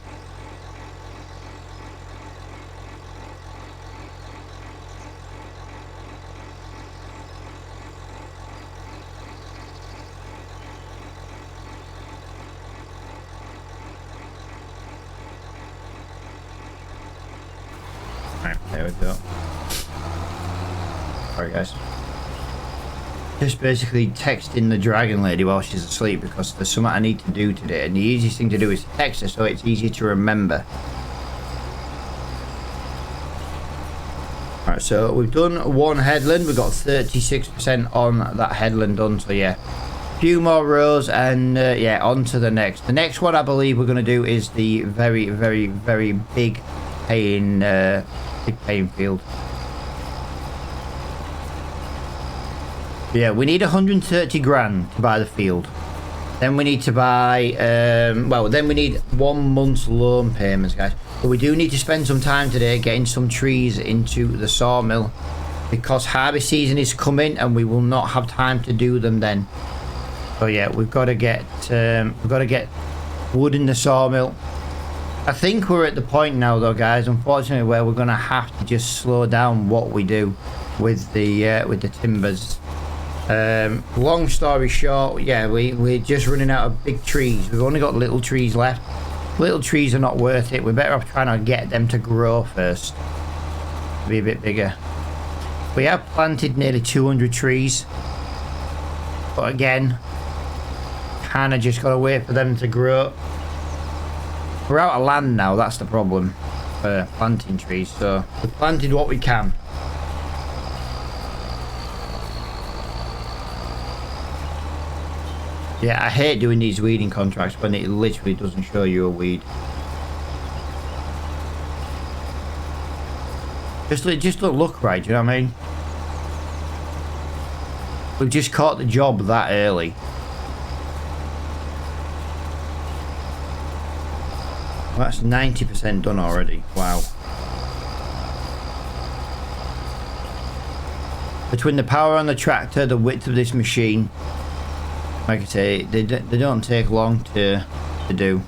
Sorry guys. Just basically texting the dragon lady while she's asleep because there's something I need to do today, and the easiest thing to do is text her so it's easy to remember. Alright, so we've done one headland. We've got 36% on that headland done, so yeah. A few more rows and yeah, on to the next. The next one I believe we're going to do is the very, very, very big paying field. Yeah, we need 130 grand to buy the field. Then we need to buy, well, then we need 1 month's loan payments, guys. But we do need to spend some time today getting some trees into the sawmill because harvest season is coming and we will not have time to do them then. So yeah, we've got to get wood in the sawmill. I think we're at the point now, though, guys, unfortunately, where we're going to have to just slow down what we do with the timbers. Long story short, yeah, we're just running out of big trees. We've only got little trees left. Little trees are not worth it. We're better off trying to get them to grow first, to be a bit bigger. We have planted nearly 200 trees, but again, kind of just got to wait for them to grow. We're out of land now, that's the problem for planting trees, so we've planted what we can. Yeah, I hate doing these weeding contracts when it literally doesn't show you a weed. Just look right, do you know what I mean? We've just caught the job that early. Well, that's 90% done already. Wow. Between the power on the tractor, the width of this machine, like I say, they don't take long to do.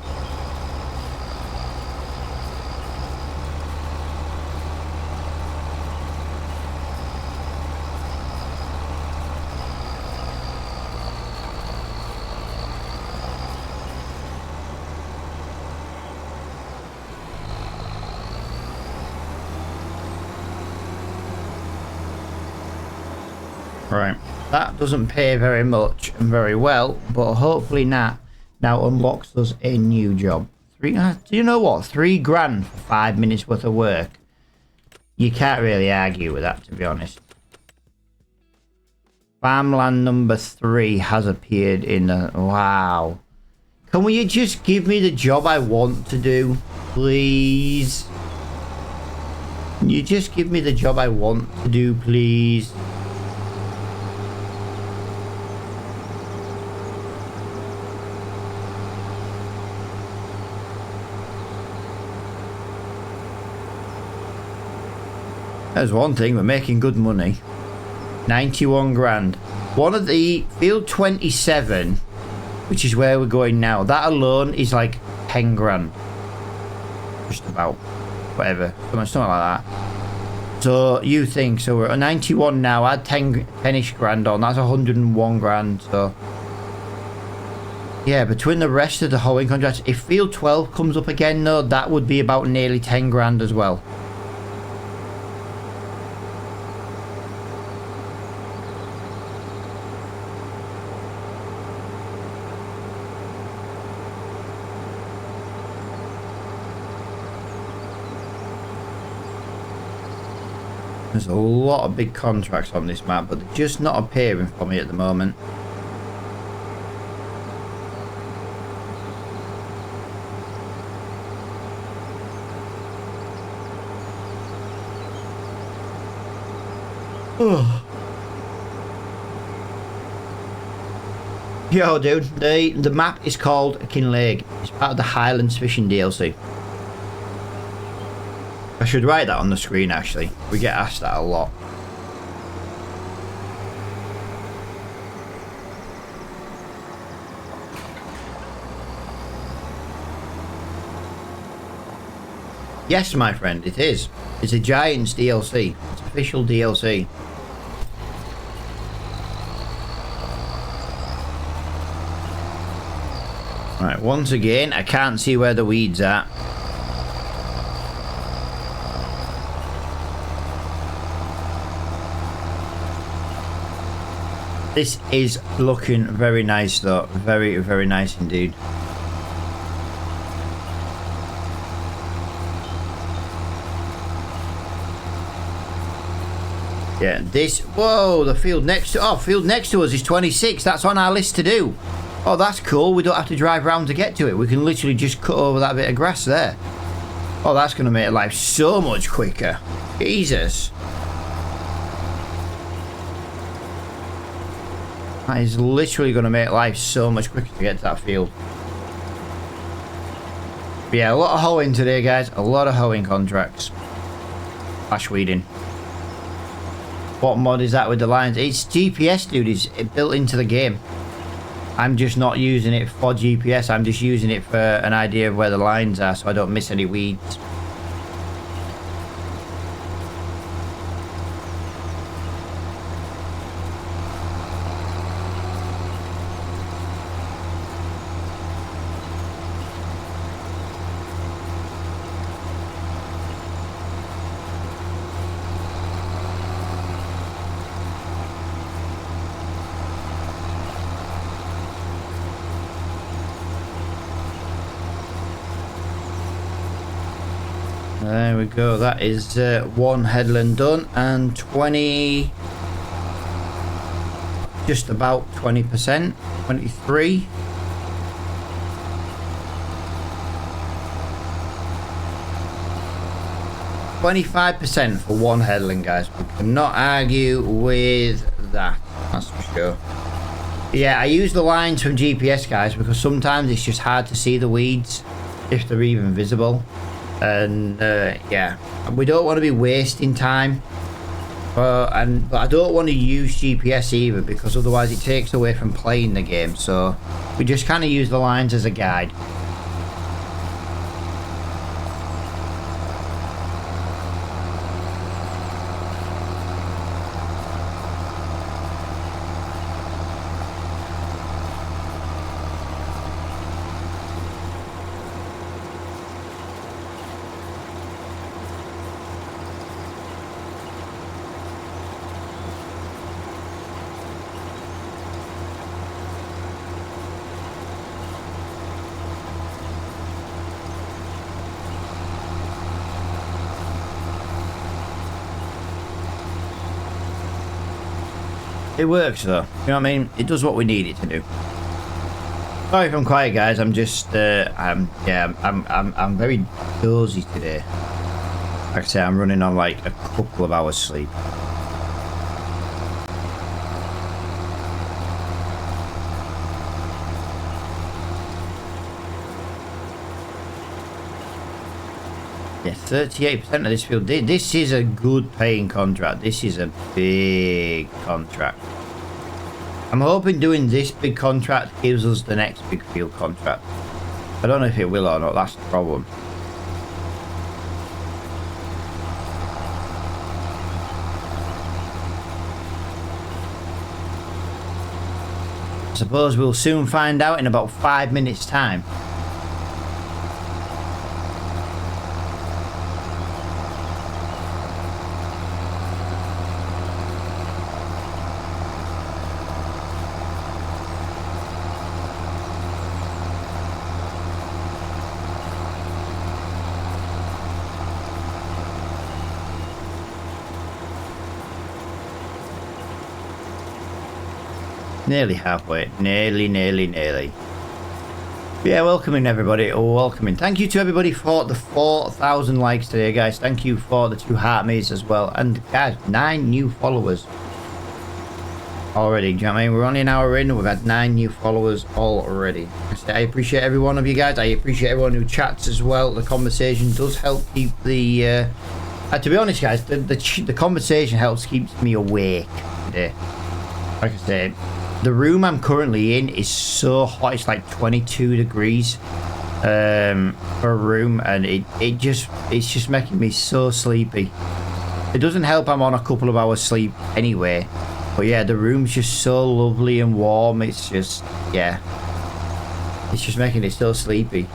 Right, that doesn't pay very much and very well, but hopefully now unlocks us a new job. Do you know what? 3 grand for 5 minutes worth of work. You can't really argue with that, to be honest. Farmland number 3 has appeared in the... Wow. Can you just give me the job I want to do, please? Can you just give me the job I want to do, please? There's one thing, we're making good money. 91 grand. One of the field 27, which is where we're going now, that alone is like 10 grand. Just about. Whatever. Something like that. So you think, so we're at 91 now, add 10-ish grand on, that's 101 grand, so. Yeah, between the rest of the hoeing contracts, if field 12 comes up again though, that would be about nearly 10 grand as well. There's a lot of big contracts on this map, but they're just not appearing for me at the moment. Yo, dude, the map is called Kinlaig. It's part of the Highlands Fishing DLC. I should write that on the screen, actually. We get asked that a lot. Yes, my friend, it is. It's a Giants DLC. It's official DLC. Right, once again, I can't see where the weeds are. This is looking very nice though. Very, very nice indeed. Yeah, this... Whoa, the field next to... Oh, field next to us is 26. That's on our list to do. Oh, that's cool. We don't have to drive around to get to it. We can literally just cut over that bit of grass there. Oh, that's going to make life so much quicker. Jesus. That is literally going to make life so much quicker to get to that field. But yeah, a lot of hoeing today, guys. A lot of hoeing contracts. Slash weeding. What mod is that with the lines? It's GPS, dude. It's built into the game. I'm just not using it for GPS. I'm just using it for an idea of where the lines are so I don't miss any weeds. There we go. That is one headland done and 20, just about 20%, 23. %, for one headland, guys. We cannot argue with that. That's for sure. Yeah, I use the lines from GPS, guys, because sometimes it's just hard to see the weeds if they're even visible. And yeah, we don't want to be wasting time, but I don't want to use GPS either, because otherwise it takes away from playing the game. So we just kind of use the lines as a guide. It works though, you know what I mean? It does what we need it to do. Sorry if I'm quiet, guys. I'm just I'm very dozy today. Like I say, I'm running on like a couple of hours sleep. Yeah, 38% of this field. This is a good paying contract. This is a big contract. I'm hoping doing this big contract gives us the next big field contract. I don't know if it will or not. That's the problem. I suppose we'll soon find out in about 5 minutes' time. Nearly halfway. Nearly. Yeah, welcoming everybody. Welcoming. Thank you to everybody for the 4,000 likes today, guys. Thank you for the 2 heart me's as well. And guys, 9 new followers already. Do you know what I mean? We're only an hour in and we've had 9 new followers already. I appreciate every one of you guys. I appreciate everyone who chats as well. The conversation does help keep the... to be honest, guys, the conversation helps keep me awake today. Like I said, the room I'm currently in is so hot. It's like 22 degrees for a room, and it's just making me so sleepy. It doesn't help I'm on a couple of hours sleep anyway, but yeah, the room's just so lovely and warm. It's just, yeah, it's just making it so sleepy.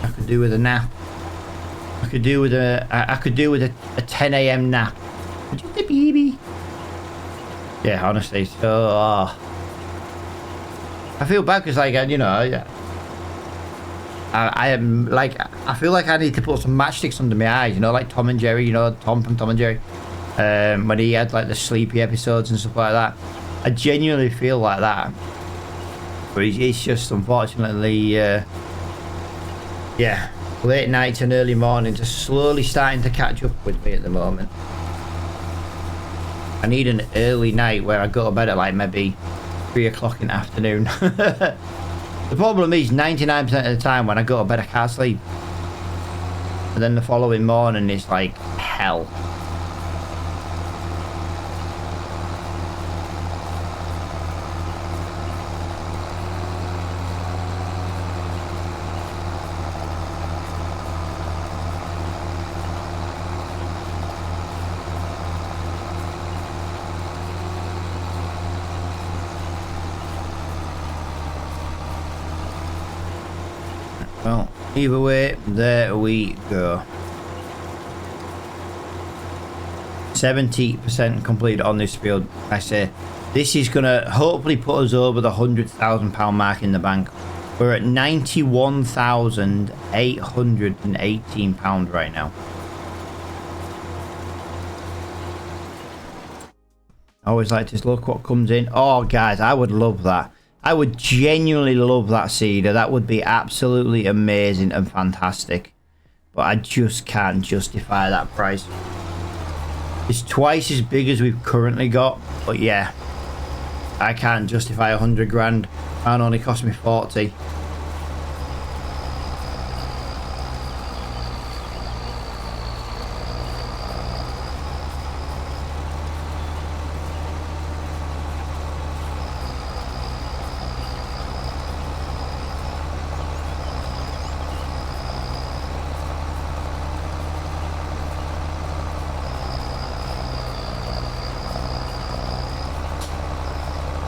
I could do with a nap. I could do with a 10 a.m. nap. Just a baby. Yeah, honestly. So I feel bad because, like, you know, I am like, I feel like I need to put some matchsticks under my eyes, you know, like Tom and Jerry, you know, Tom from Tom and Jerry, when he had like the sleepy episodes and stuff like that. I genuinely feel like that, but it's just unfortunately, yeah, late nights and early mornings are slowly starting to catch up with me at the moment. I need an early night where I go to bed at like maybe 3 o'clock in the afternoon. The problem is 99% of the time when I go to bed I can't sleep. And then the following morning is like hell. Well, either way, there we go. 70% completed on this field. I say this is gonna hopefully put us over the £100,000 mark in the bank. We're at £91,818 right now. I always like to look what comes in. Oh, guys, I would love that. I would genuinely love that seeder. That would be absolutely amazing and fantastic. But I just can't justify that price. It's twice as big as we've currently got. But yeah, I can't justify 100 grand. And only cost me 40.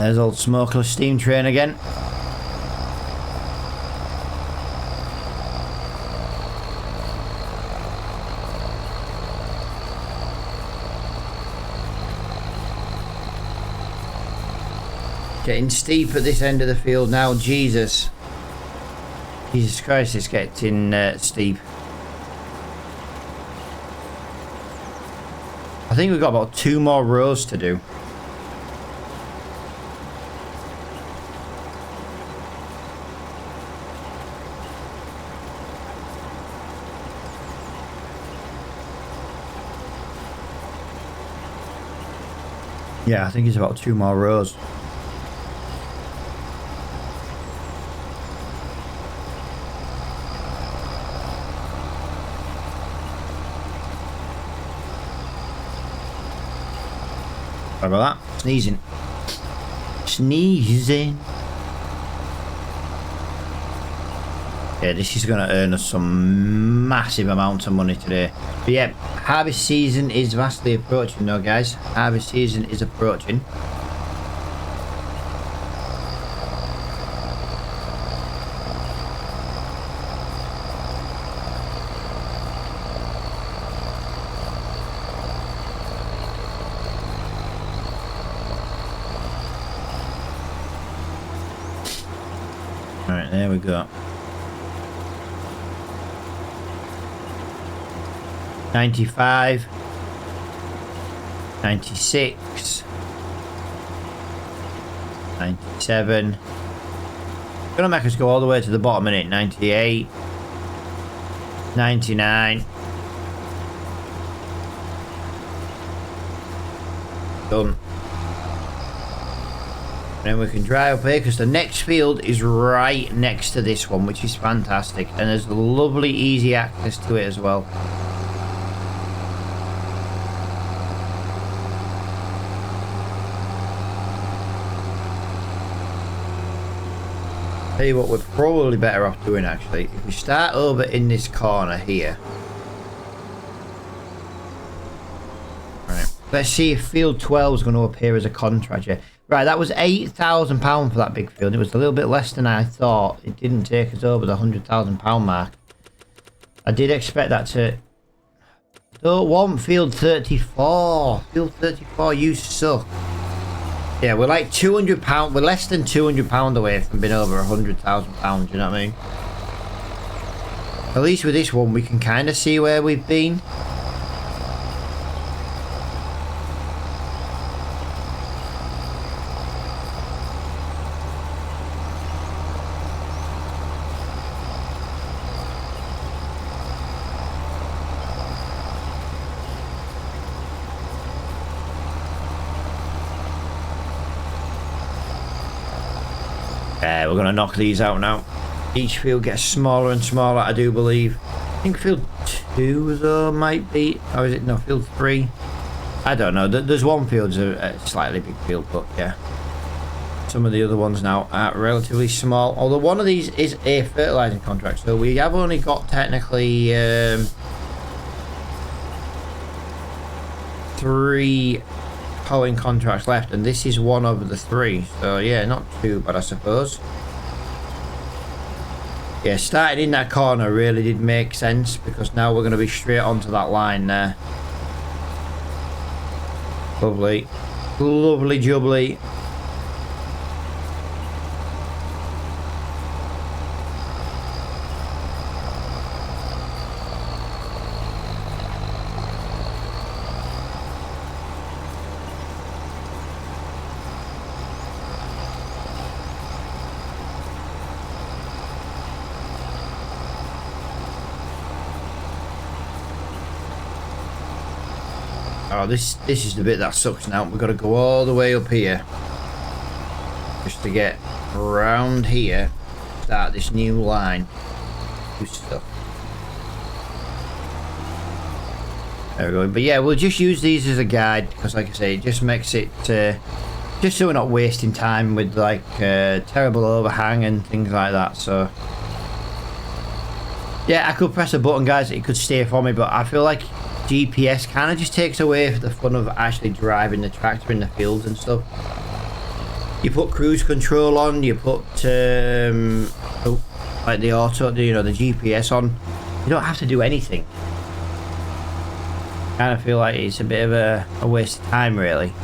There's old smokeless steam train again. Getting steep at this end of the field now. Jesus Christ, it's getting steep. I think we've got about 2 more rows to do. Yeah, I think it's about 2 more rows. Sorry about that. Sneezing. Sneezing. Yeah, this is going to earn us some massive amounts of money today. But yeah, harvest season is vastly approaching though, guys. Harvest season is approaching. Alright, there we go. 95, 96, 97. Gonna make us go all the way to the bottom in it. 98, 99. Done. And then we can drive up here because the next field is right next to this one, which is fantastic, and there's lovely easy access to it as well. Tell you what, we're probably better off doing actually. If we start over in this corner here. Right. Let's see if field 12 is going to appear as a contract here. Right, that was £8,000 for that big field. It was a little bit less than I thought. It didn't take us over the £100,000 mark. I did expect that to... Don't want field 34. Field 34, you suck. Yeah, we're like £200. We're less than £200 away from being over £100,000. You know what I mean? At least with this one, we can kind of see where we've been. Yeah, we're going to knock these out now. Each field gets smaller and smaller, I do believe. I think field 2 though might be, or is it, no, field 3? I don't know. There's one field's a slightly big field, but yeah. Some of the other ones now are relatively small. Although one of these is a fertilising contract, so we have only got technically 3 hoeing contracts left, and this is one of the 3. So yeah, not too bad, I suppose. Yeah, starting in that corner really did make sense, because now we're going to be straight onto that line there. Lovely. Lovely jubbly. Oh, this is the bit that sucks now. We've got to go all the way up here just to get around here, start this new line. Do stuff. There we go. But yeah, we'll just use these as a guide, because like I say, it just makes it just so we're not wasting time with like terrible overhang and things like that. So yeah, I could press a button, guys, it could steer for me, but I feel like GPS kind of just takes away the fun of actually driving the tractor in the fields and stuff. You put cruise control on, you put like the auto, you know, the GPS on. You don't have to do anything. Kind of feel like it's a bit of a waste of time, really.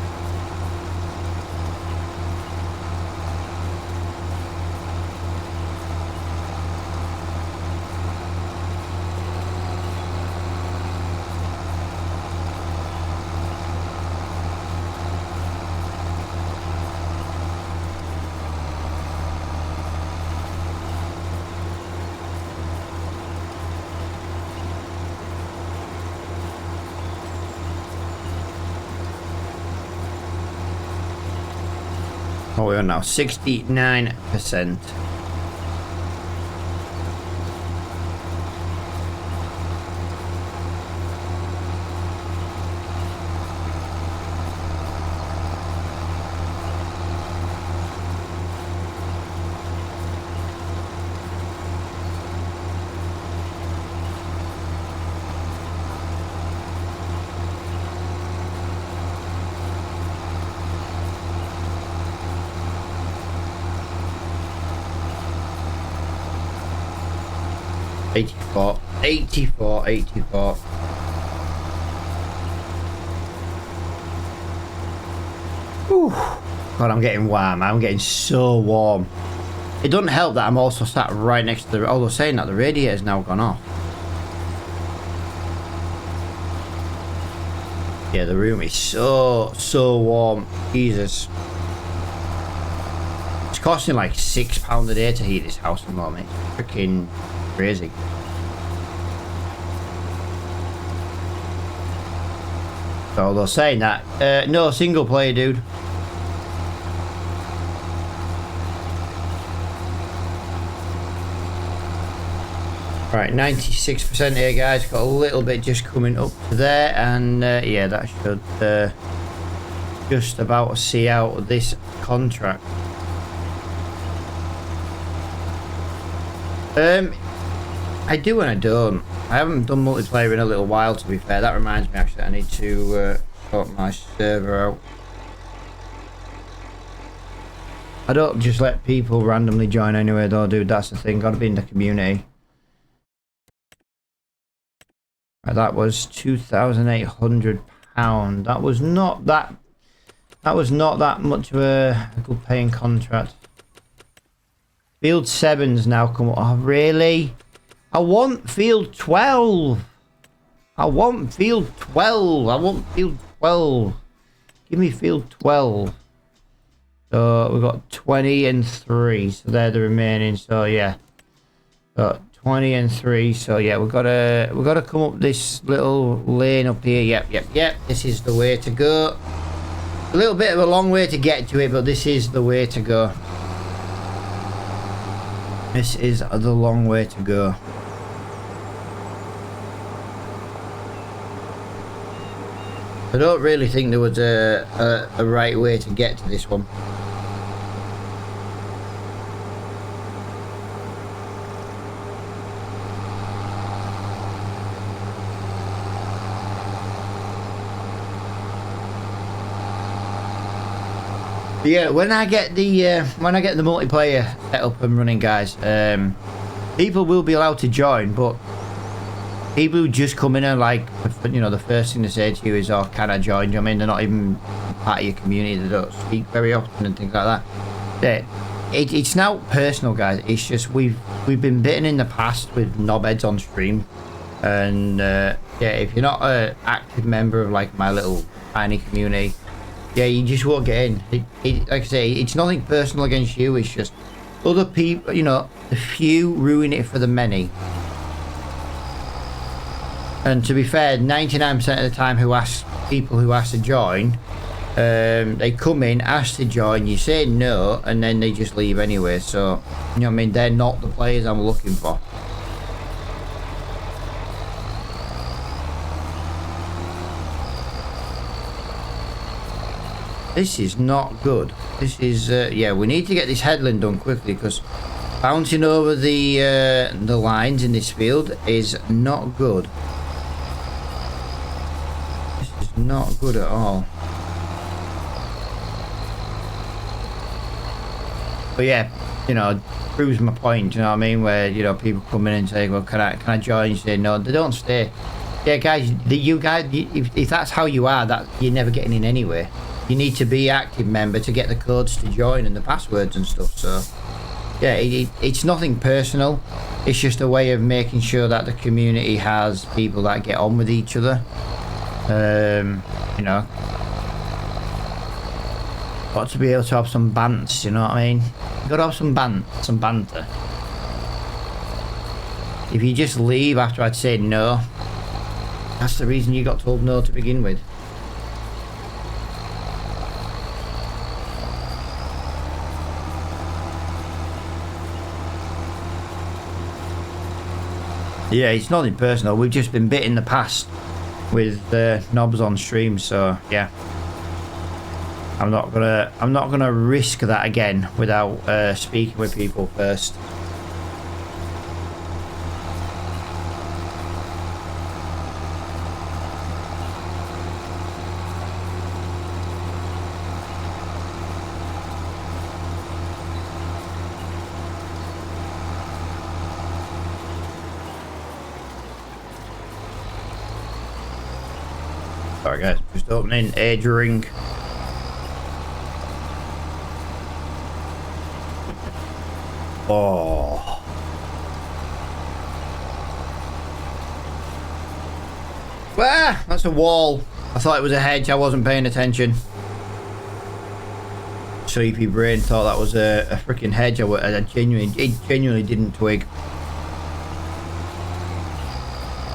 Oh, we are now 69%. $84. Whew. God, I'm getting warm. I'm getting so warm. It doesn't help that I'm also sat right next to the... Although saying that, the radiator's now gone off. Yeah, the room is so warm. Jesus. It's costing like £6 a day to heat this house at the moment. It's freaking crazy. So they're saying that no single player, dude. Right, 96% here, guys. Got a little bit just coming up to there, and yeah, that should just about see out this contract. I do and I don't. I haven't done multiplayer in a little while, to be fair. That reminds me, actually, I need to sort my server out. I don't just let people randomly join anyway, though, dude. That's the thing. Gotta be in the community. Right, that was £2,800. That was not that That was not that much of a good paying contract. Field 7's now come up. Oh, really? I want field 12. I want field 12. I want field 12. Give me field 12. So we've got 20 and 3. So they're the remaining. So yeah. Got 20 and 3. So yeah, we've got to come up this little lane up here. Yep. This is the way to go. A little bit of a long way to get to it, but this is the way to go. This is the long way to go. I don't really think there was a right way to get to this one. Yeah, when I get the multiplayer set up and running, guys, people will be allowed to join, but people who just come in and like, you know, the first thing they say to you is, "Oh, can I join?" I mean, they're not even part of your community. They don't speak very often and things like that. It's now personal, guys. It's just we've been bitten in the past with knobheads on stream, and yeah, if you're not an active member of like my little tiny community. Yeah, you just won't get in. Like I say, it's nothing personal against you. It's just other people, you know, the few ruin it for the many. And to be fair, 99% of the time people who ask to join, they come in, ask to join, you say no, and then they just leave anyway. So, you know what I mean? They're not the players I'm looking for. This is not good. This is, yeah, we need to get this headland done quickly because bouncing over the lines in this field is not good. This is not good at all. But yeah, you know, proves my point, you know what I mean? Where, you know, people come in and say, well, can I join? You say no, they don't stay. Yeah, guys, if that's how you are, that you're never getting in anyway. You need to be active member to get the codes to join and the passwords and stuff. So yeah, it's nothing personal. It's just a way of making sure that the community has people that get on with each other. You know, got to be able to have some bants, you know what I mean? You got to have some banter. If you just leave after I'd say no, that's the reason you got told no to begin with. Yeah, it's nothing personal. We've just been bit in the past with knobs on stream, so yeah. I'm not gonna risk that again without speaking with people first. Sorry guys, just opening a drink. Oh. Ah, that's a wall. I thought it was a hedge, I wasn't paying attention. Sleepy brain thought that was a freaking hedge. I genuinely didn't twig.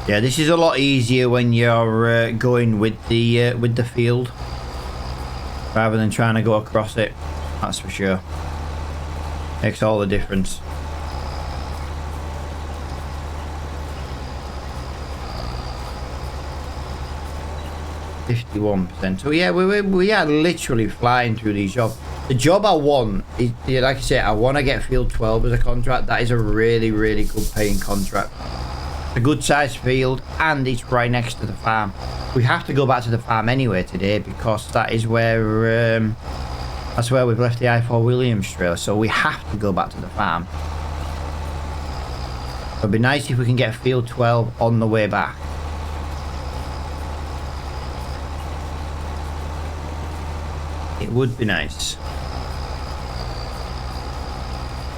Yeah, this is a lot easier when you're going with the field rather than trying to go across it. That's for sure. Makes all the difference. %. So yeah, we are literally flying through these jobs. The job I want is, like I said, I want to get field 12 as a contract. That is a really good paying contract. A good sized field, and it's right next to the farm. We have to go back to the farm anyway today because that is where that's where we've left the I-4 Williams trail, so we have to go back to the farm. It'd be nice if we can get field 12 on the way back. It would be nice.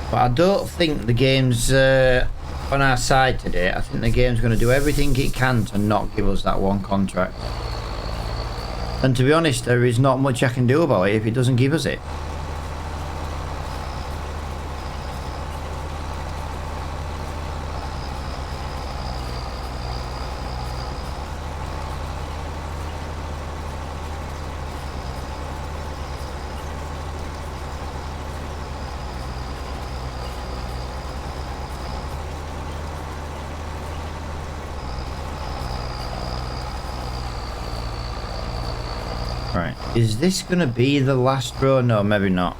But I don't think the game's on our side today. I think the game's going to do everything it can to not give us that one contract. And to be honest, there is not much I can do about it if it doesn't give us it. Right, is this going to be the last row? No, maybe not.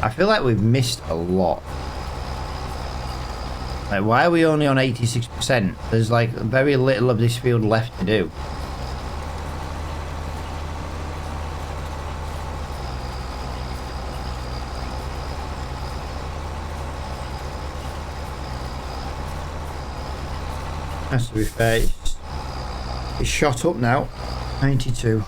I feel like we've missed a lot. Like, why are we only on 86%? There's like very little of this field left to do. Has to be fair. It's shot up now. 92.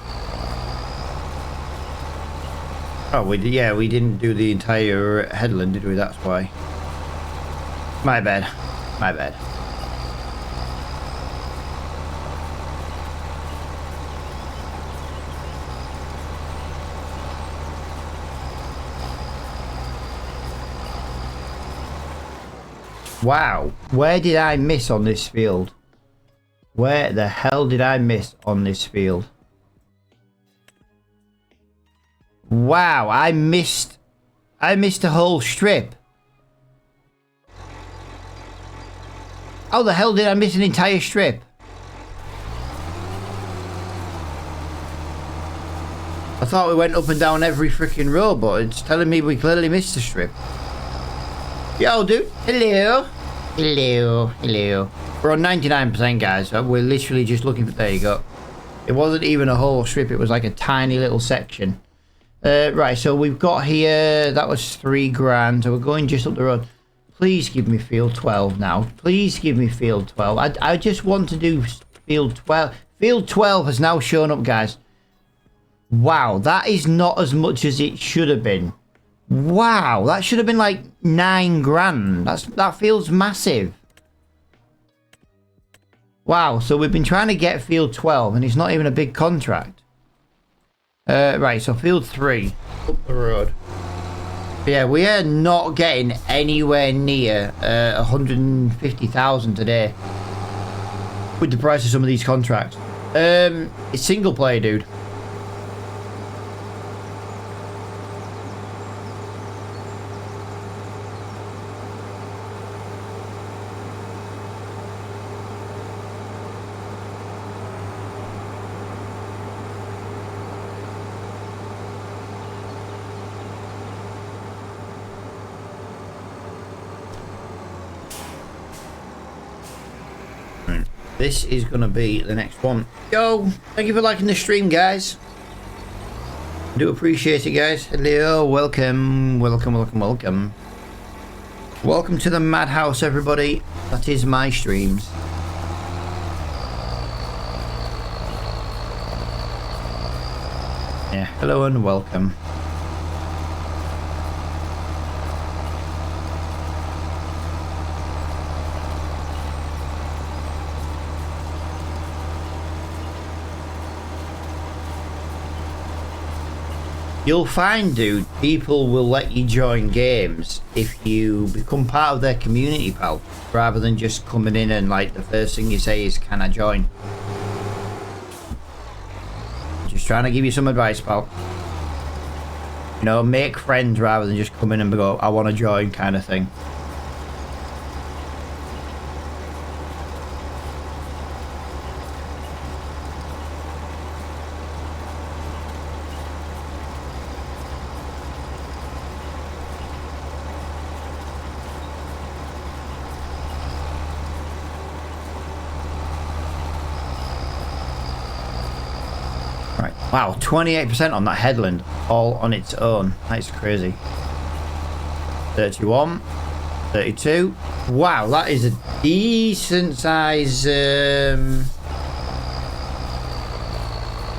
Oh, we didn't do the entire headland, did we? That's why. My bad. My bad. Wow. Where did I miss on this field? Where the hell did I miss on this field? Wow, I missed a whole strip. How the hell did I miss an entire strip? I thought we went up and down every freaking row, but it's telling me we clearly missed a strip. Yo, dude. Hello. Hello. Hello. We're on 99%, guys. So we're literally just looking for... There you go. It wasn't even a whole strip. It was like a tiny little section. Right, so we've got here... That was 3 grand. So we're going just up the road. Please give me field 12 now. Please give me field 12. I just want to do field 12. Field 12 has now shown up, guys. Wow, that is not as much as it should have been. Wow, that should have been like 9 grand. That feels massive. Wow, so we've been trying to get field 12 and it's not even a big contract. Right, so field 3 up the road. Yeah, we are not getting anywhere near 150,000 today with the price of some of these contracts. It's single player, dude. This is going to be the next one. Yo, thank you for liking the stream, guys. I do appreciate it, guys. Hello, welcome, welcome, welcome, welcome. Welcome to the madhouse, everybody. That is my streams. Yeah, hello and welcome. You'll find, dude, people will let you join games if you become part of their community, pal, rather than just coming in and like the first thing you say is, can I join? Just trying to give you some advice, pal. You know, make friends rather than just come in and go, I want to join kind of thing. Wow, 28% on that headland, all on its own. That's crazy. 31, 32. Wow, that is a decent size.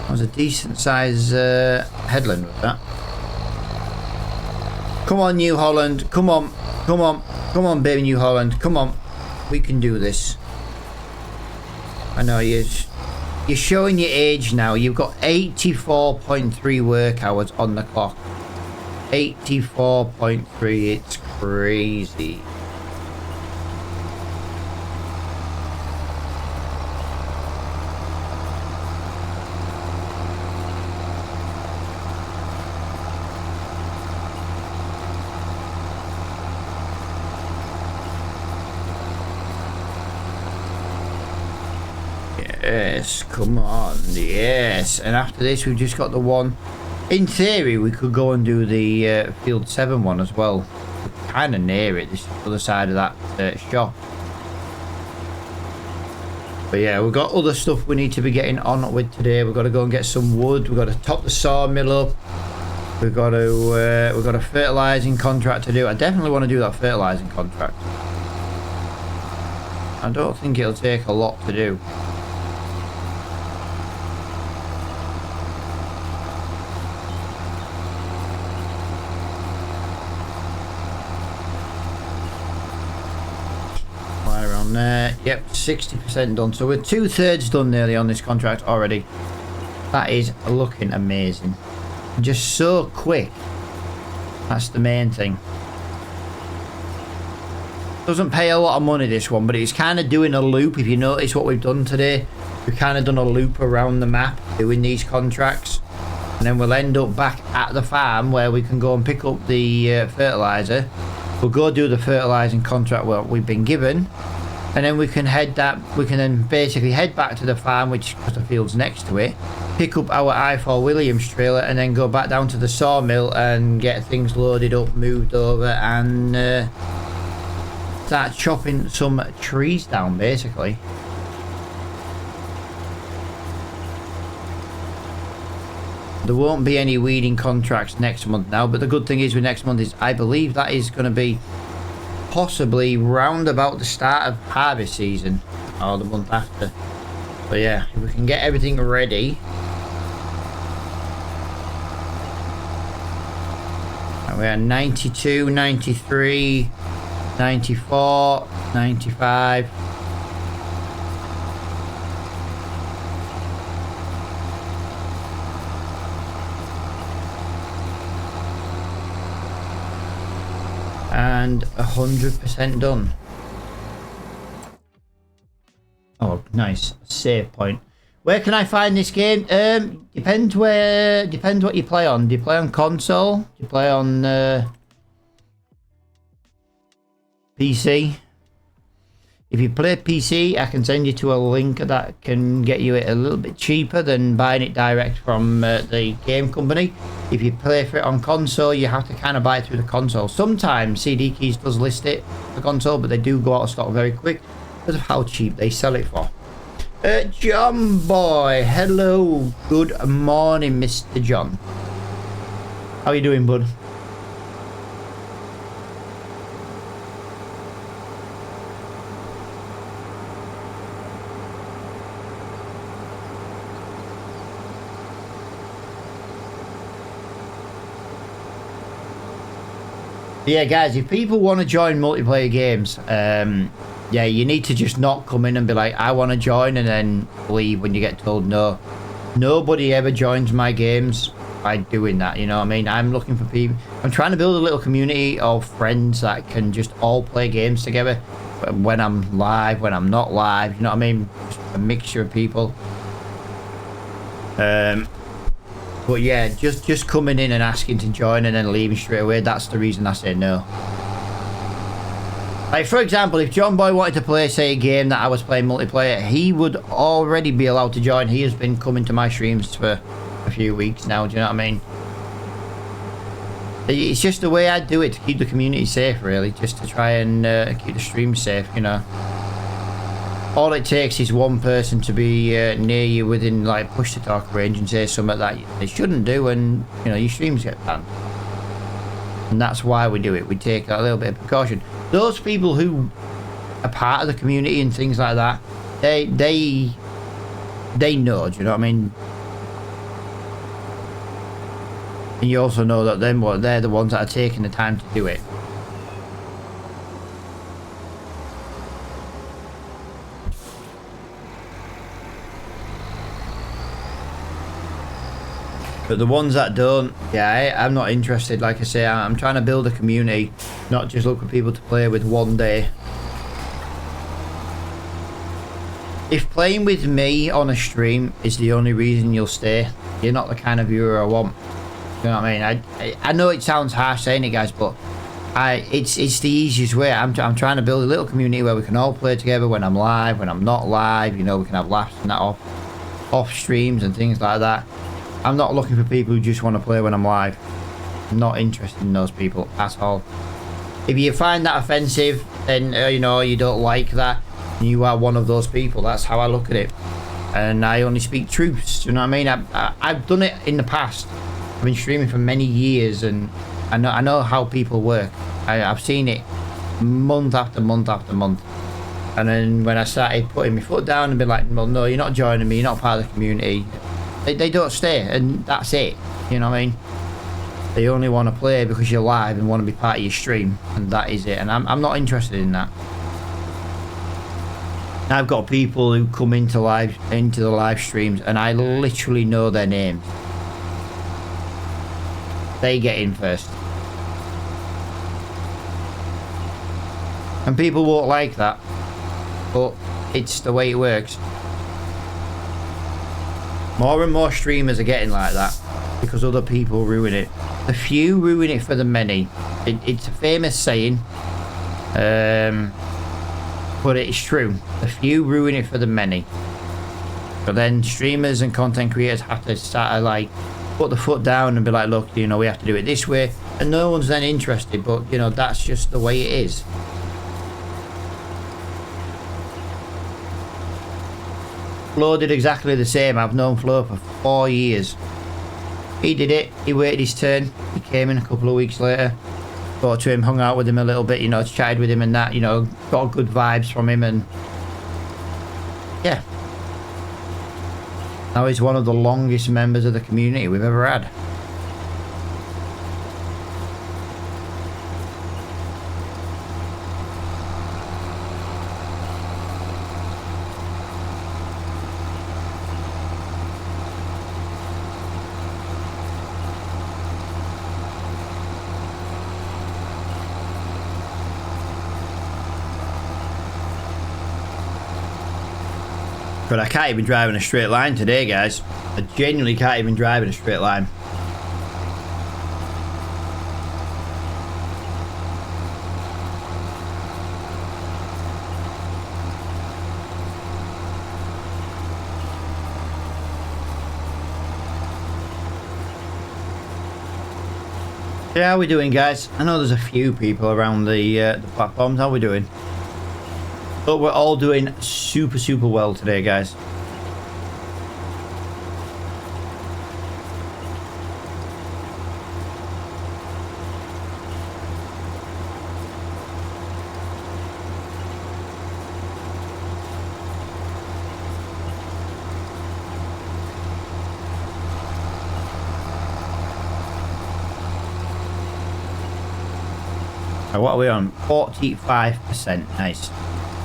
That was a decent size headland with that. Come on, New Holland. Come on. Come on. Come on, baby New Holland. Come on. We can do this. I know you're showing your age now. You've got 84.3 work hours on the clock. 84.3. It's crazy. Yes, come on, yes. And after this, we've just got the one. In theory, we could go and do the Field 7 one as well. Kind of near it, this other side of that shop. But yeah, we've got other stuff we need to be getting on with today. We've got to go and get some wood. We've got to top the sawmill up. We've got a fertilizing contract to do. I definitely want to do that fertilizing contract. I don't think it'll take a lot to do. Yep, 60% done. So we're 2/3 done nearly on this contract already. That is looking amazing. Just so quick. That's the main thing. Doesn't pay a lot of money, this one, but it's kind of doing a loop. If you notice what we've done today, we've kind of done a loop around the map doing these contracts. And then we'll end up back at the farm where we can go and pick up the fertilizer. We'll go do the fertilizing contract what we've been given. And then we can then basically head back to the farm, which because the field's next to it, pick up our I4 Williams trailer and then go back down to the sawmill and get things loaded up, moved over, and start chopping some trees down basically. There won't be any weeding contracts next month now, but the good thing is with next month is I believe that is going to be possibly round about the start of harvest season or the month after. But yeah, if we can get everything ready. And we are 92, 93, 94, 95. And 100% done. Oh, nice. Save point. Where can I find this game? Depends what you play on. Do you play on console? Do you play on PC? If you play PC, I can send you to a link that can get you it a little bit cheaper than buying it direct from the game company. If you play for it on console, you have to kind of buy it through the console. Sometimes CD Keys does list it for the console, but they do go out of stock very quick because of how cheap they sell it for. John boy, hello, good morning, Mr. John. How are you doing, bud? Yeah, guys, if people want to join multiplayer games, yeah, you need to just not come in and be like, I want to join, and then leave when you get told no. Nobody ever joins my games by doing that, you know what I mean? I'm looking for people. I'm trying to build a little community of friends that can just all play games together when I'm live, when I'm not live, you know what I mean? Just a mixture of people. But yeah, just coming in and asking to join and then leaving straight away, that's the reason I say no. Like, for example, if John Boy wanted to play, say, a game that I was playing multiplayer, he would already be allowed to join. He has been coming to my streams for a few weeks now, do you know what I mean? It's just the way I do it to keep the community safe, really, just to try and keep the stream safe, you know. All it takes is one person to be near you within like push to talk range and say something that they shouldn't do, and you know your streams get banned. And that's why we do it. We take a little bit of precaution. Those people who are part of the community and things like that, they know. Do you know what I mean? And you also know that they're the ones that are taking the time to do it. But the ones that don't, yeah, I'm not interested. Like I say, I'm trying to build a community, not just look for people to play with one day. If playing with me on a stream is the only reason you'll stay, you're not the kind of viewer I want. You know what I mean? I know it sounds harsh saying it, guys, but it's the easiest way. I'm trying to build a little community where we can all play together when I'm live, when I'm not live. You know, we can have laughs and that off streams and things like that. I'm not looking for people who just want to play when I'm live. I'm not interested in those people at all. If you find that offensive, then you know, you don't like that, you are one of those people. That's how I look at it. And I only speak truths. You know what I mean? I've done it in the past. I've been streaming for many years, and I know how people work. I've seen it month after month after month. And then when I started putting my foot down and be like, well, no, you're not joining me, you're not part of the community. They don't stay, and that's it. You know what I mean? They only want to play because you're live and want to be part of your stream, and that is it. And I'm not interested in that. I've got people who come into the live streams, and I literally know their names. They get in first, and people won't like that, but it's the way it works. More and more streamers are getting like that because other people ruin it. The few ruin it for the many. It's a famous saying, but it's true. The few ruin it for the many. But then streamers and content creators have to start to like put the foot down and be like, look, you know, we have to do it this way, and no one's then interested. But you know, that's just the way it is. Flo did exactly the same. I've known Flo for 4 years. He did it. He waited his turn. He came in a couple of weeks later. Spoke to him, hung out with him a little bit, you know, chatted with him and that, you know, got good vibes from him, and yeah. Now he's one of the longest members of the community we've ever had. But I can't even drive in a straight line today, guys. I genuinely can't even drive in a straight line. Yeah, how are we doing, guys? I know there's a few people around the platforms. How are we doing? But we're all doing super, super well today, guys. What are we on? 45%. Nice.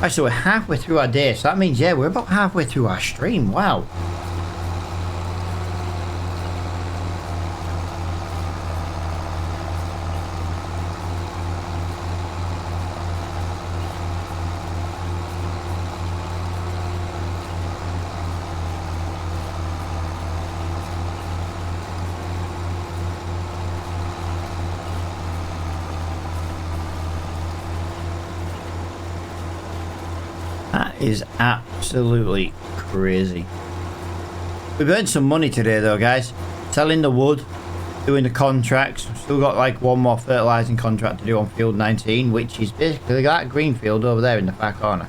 Right, so we're halfway through our day, so that means, yeah, we're about halfway through our stream. Wow. Is absolutely crazy. We've earned some money today though, guys. Selling the wood, doing the contracts. Still got like one more fertilizing contract to do on field 19, which is basically that green field over there in the far corner.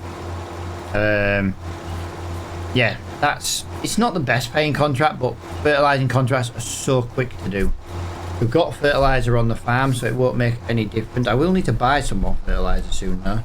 Yeah, it's not the best paying contract, but fertilizing contracts are so quick to do. We've got fertilizer on the farm, so it won't make any difference. I will need to buy some more fertilizer soon though.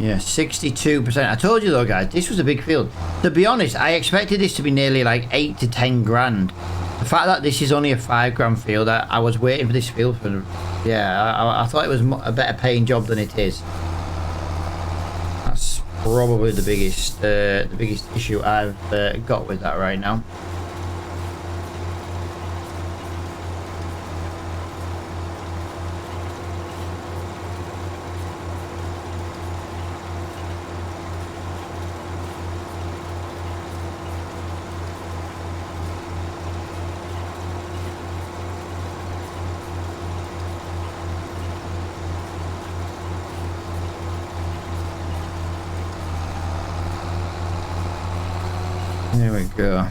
Yeah, 62%. I told you though, guys, this was a big field. To be honest, I expected this to be nearly like 8 to 10 grand. The fact that this is only a 5 grand field, I was waiting for this field for... Yeah, I thought it was a better paying job than it is. That's probably the biggest issue I've got with that right now. There we go.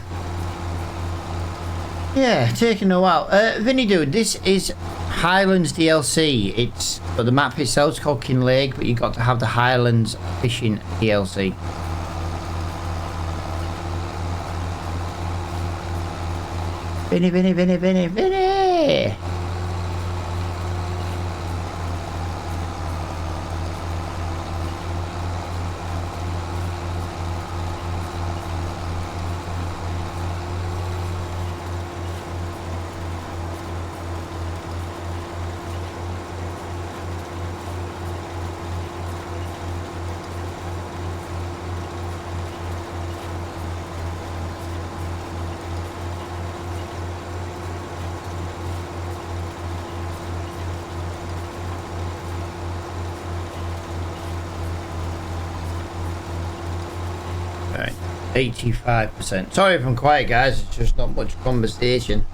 Yeah, taking a while. Vinny dude, this is Highlands DLC. But the map itself is called Kinlaig, but you got to have the Highlands Fishing DLC. Vinny! Right, 85%. Sorry if I'm quiet, guys. It's just not much conversation.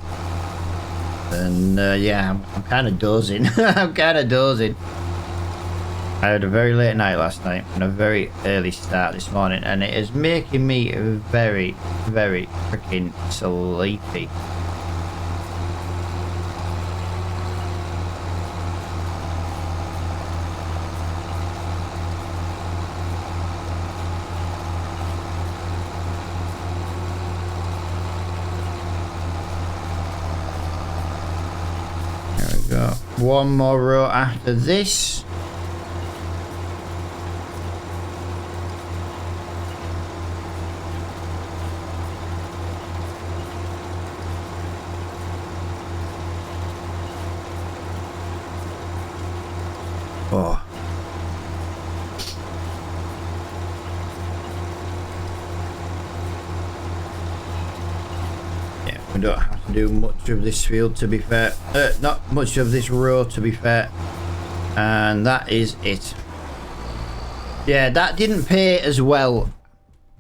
And yeah, I'm kind of dozing. I'm kind of dozing. I had a very late night last night and a very early start this morning, and it is making me very, very freaking sleepy. Got one more row after this. Oh. Yeah, we don't have to do much of this field, to be fair. Not much of this row, to be fair. And that is it. Yeah, that didn't pay as well.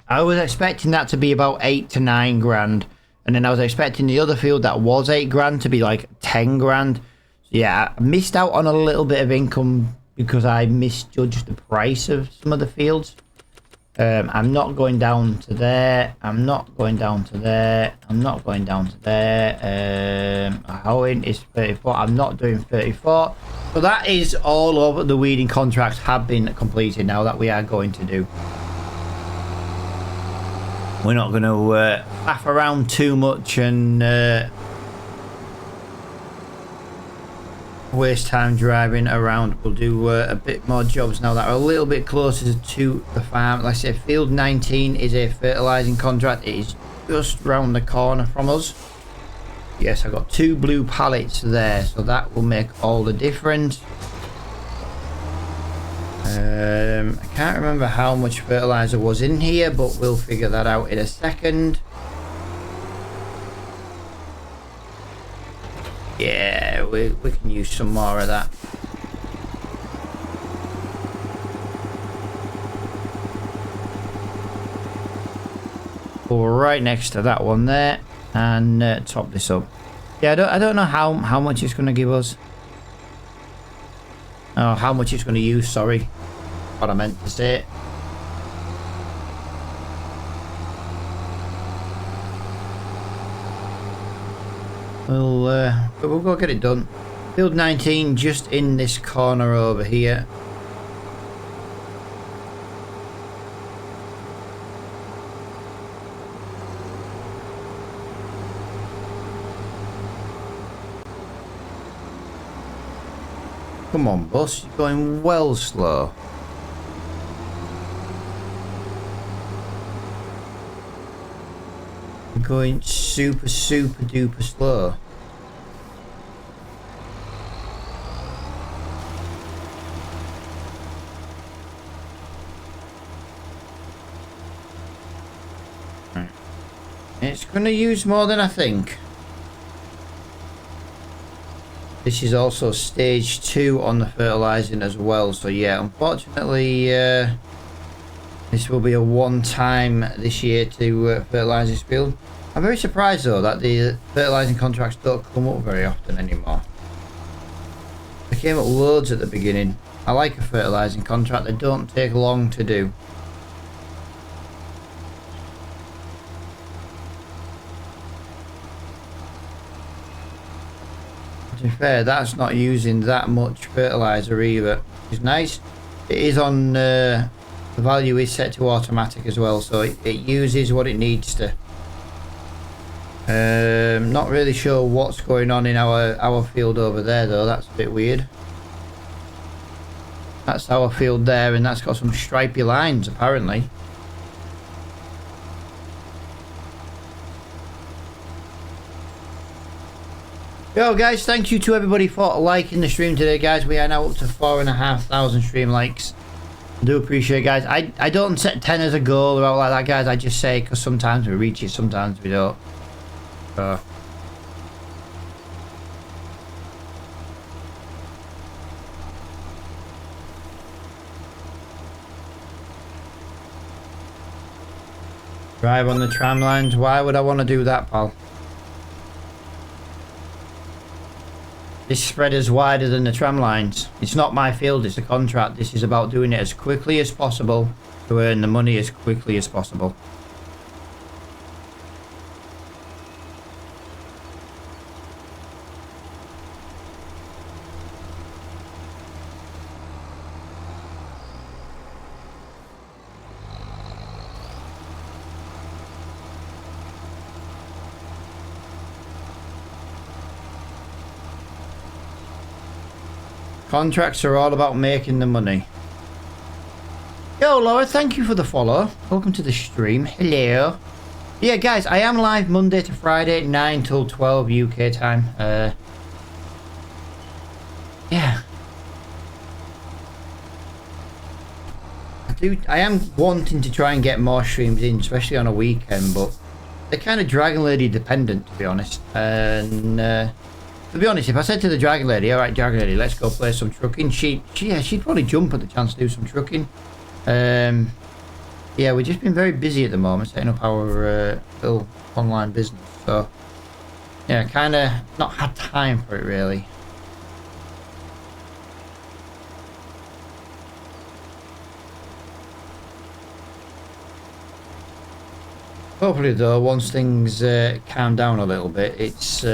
I was expecting that to be about 8 to 9 grand. And then I was expecting the other field that was 8 grand to be like 10 grand. So yeah, I missed out on a little bit of income because I misjudged the price of some of the fields. I'm not going down to there. I'm not going down to there. I'm not going down to there. Hoeing is 34. I'm not doing 34. So that is all of the weeding contracts have been completed now that we are going to do. We're not going to faff around too much and waste time driving around. We'll do a bit more jobs now that are a little bit closer to the farm. Like I said, field 19 is a fertilizing contract. It is just round the corner from us. Yes, I got 2 blue pallets there, so that will make all the difference. I can't remember how much fertilizer was in here, but we'll figure that out in a second. Yeah, we can use some more of that. Go right next to that one there and top this up. Yeah, I don't know how much it's going to give us. Oh, how much it's going to use, sorry. What I meant to say. But we'll go get it done. Field 19 just in this corner over here. Come on, boss, you're going well slow. I'm going super duper slow. It's going to use more than I think. This is also stage 2 on the fertilizing as well. So yeah, unfortunately, this will be a one-time this year to fertilize this field. I'm very surprised though that the fertilizing contracts don't come up very often anymore. They came up loads at the beginning. I like a fertilizing contract. They don't take long to do. To be fair, that's not using that much fertilizer either, which is nice. It is on the value is set to automatic as well, so it uses what it needs to. Not really sure what's going on in our field over there though. That's a bit weird. That's our field there, and that's got some stripy lines apparently. Yo guys, thank you to everybody for liking the stream today, guys. We are now up to 4,500 stream likes. I do appreciate it, guys. I don't set 10 as a goal or all like that, guys. I just say because sometimes we reach it, sometimes we don't. So drive on the tram lines. Why would I want to do that, pal? This spread is wider than the tram lines. It's not my field, it's a contract. This is about doing it as quickly as possible to earn the money as quickly as possible. Contracts are all about making the money. Yo, Laura, thank you for the follow. Welcome to the stream. Hello. Yeah, guys, I am live Monday to Friday, 9 till 12 UK time. Yeah. I am wanting to try and get more streams in, especially on a weekend, but they're kind of Dragon Lady dependent, to be honest. And to be honest, if I said to the Dragon Lady, alright Dragon Lady, let's go play some trucking, she'd probably jump at the chance to do some trucking. Yeah, we've just been very busy at the moment setting up our little online business, so yeah, kind of not had time for it really. Hopefully though, once things calm down a little bit, it's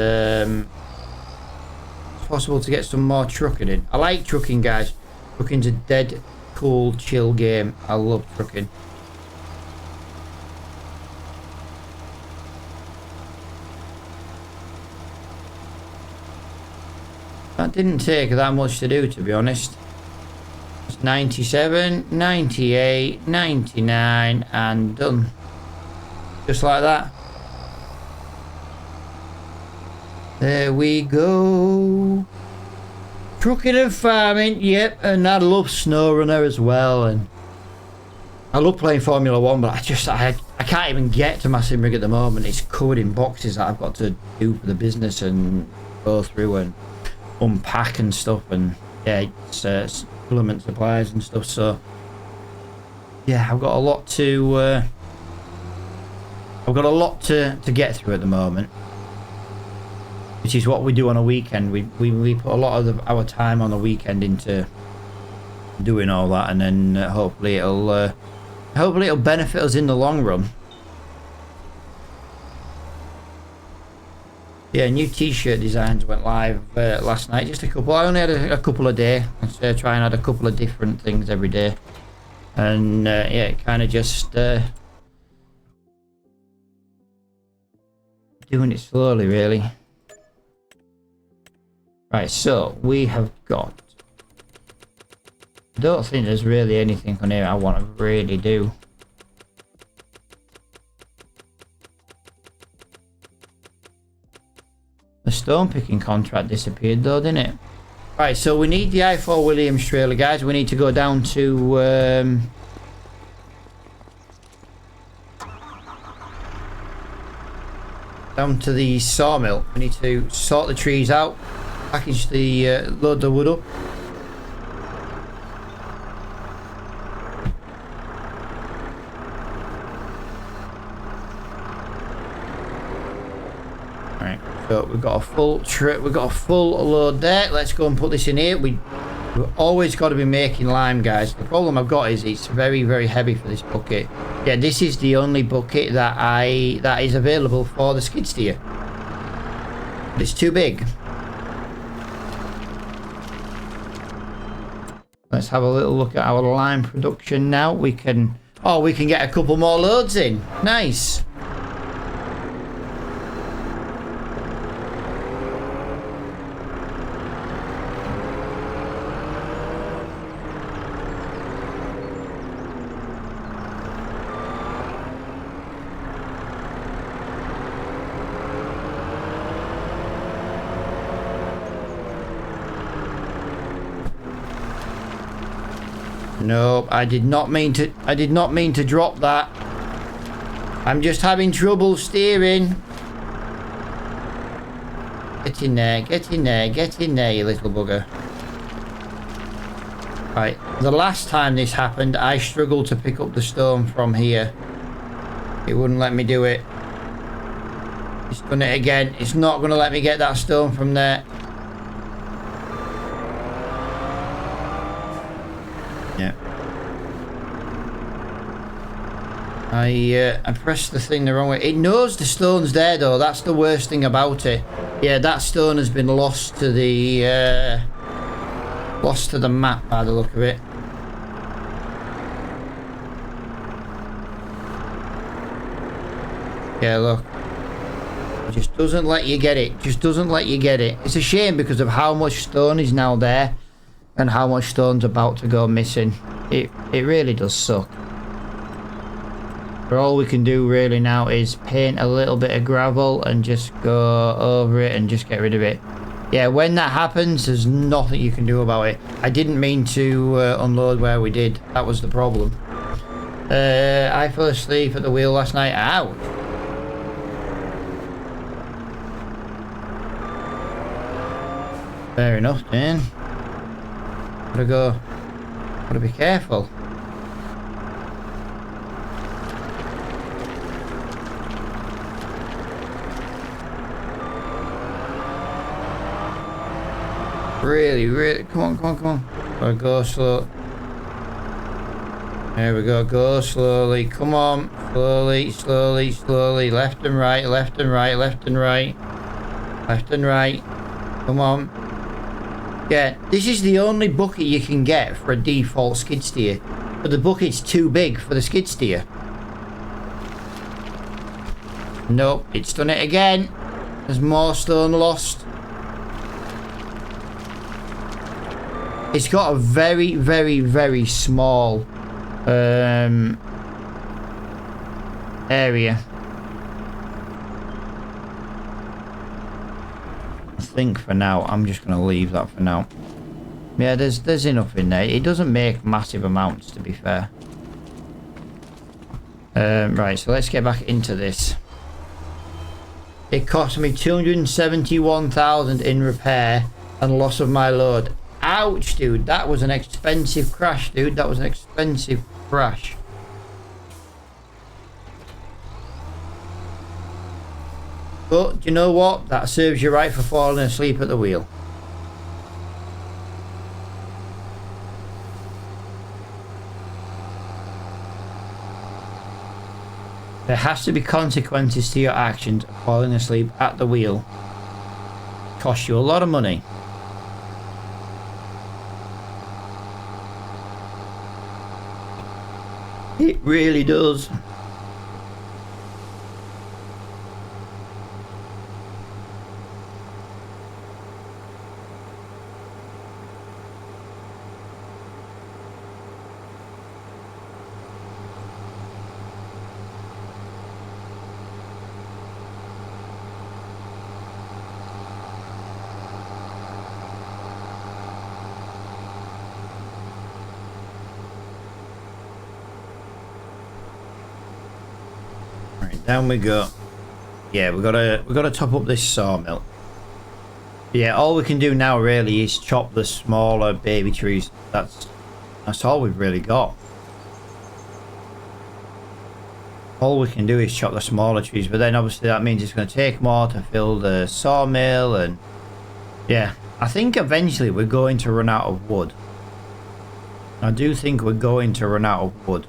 possible to get some more trucking in. I like trucking, guys. Trucking's a dead cool chill game. I love trucking. That didn't take that much to do, to be honest. It's 97, 98, 99 and done. Just like that. There we go. Trucking and farming, yep, and I love SnowRunner as well, and I love playing Formula 1, but I can't even get to my sim rig at the moment. It's covered in boxes that I've got to do for the business and go through and unpack and stuff, and yeah, it's supplement supplies and stuff, so yeah, I've got a lot to get through at the moment. Which is what we do on a weekend. We put a lot of our time on the weekend into doing all that, and then hopefully it'll benefit us in the long run. Yeah, new t-shirt designs went live last night. Just a couple. I only had a couple a day. I try and add a couple of different things every day, and yeah, it kind of just doing it slowly, really. Right, so we have got... I don't think there's really anything on here I want to really do. The stone picking contract disappeared though, didn't it? Right, so we need the I-4 Williams trailer, guys. We need to go down to... down to the sawmill. We need to sort the trees out, package the load the wood up. Right, so we've got a full trip. We've got a full load there. Let's go and put this in here. We've always got to be making lime, guys. The problem I've got is it's very, very heavy for this bucket. Yeah, this is the only bucket that is available for the skid steer. But it's too big. Let's have a little look at our lime production now. We can get a couple more loads in. Nice. Nope, I did not mean to drop that. I'm just having trouble steering. Get in there, get in there, get in there, you little bugger. Right, the last time this happened, I struggled to pick up the stone from here. It wouldn't let me do it. It's done it again. It's not going to let me get that stone from there. Yeah. I pressed the thing the wrong way. It knows the stone's there though. That's the worst thing about it. Yeah, that stone has been lost to the map by the look of it. Yeah, look. It just doesn't let you get it. Just doesn't let you get it. It's a shame because of how much stone is now there. And how much stone's about to go missing. It really does suck. But all we can do really now is paint a little bit of gravel and just go over it and just get rid of it. Yeah, when that happens, there's nothing you can do about it. I didn't mean to unload where we did. That was the problem. I fell asleep at the wheel last night. Ouch. Fair enough, Dan. Gotta be careful. Really, come on. Gotta go slow. There we go, go slowly, come on. Slowly, left and right. Come on. Yeah, this is the only bucket you can get for a default skid steer. But the bucket's too big for the skid steer. Nope, it's done it again. There's more stone lost. It's got a very, very, very small area. I think for now, I'm just going to leave that for now. Yeah, there's enough in there. It doesn't make massive amounts, to be fair. Right, so let's get back into this. It cost me 271,000 in repair and loss of my load. Ouch, dude. That was an expensive crash, dude. That was an expensive crash. But, do you know what? That serves you right for falling asleep at the wheel. There has to be consequences to your actions of falling asleep at the wheel. It costs you a lot of money. It really does. Down we go. Yeah, we gotta top up this sawmill. Yeah, all we can do now really is chop the smaller baby trees. That's all we've really got. All we can do is chop the smaller trees, but then obviously that means it's going to take more to fill the sawmill, and yeah, I think eventually we're going to run out of wood. I do think we're going to run out of wood.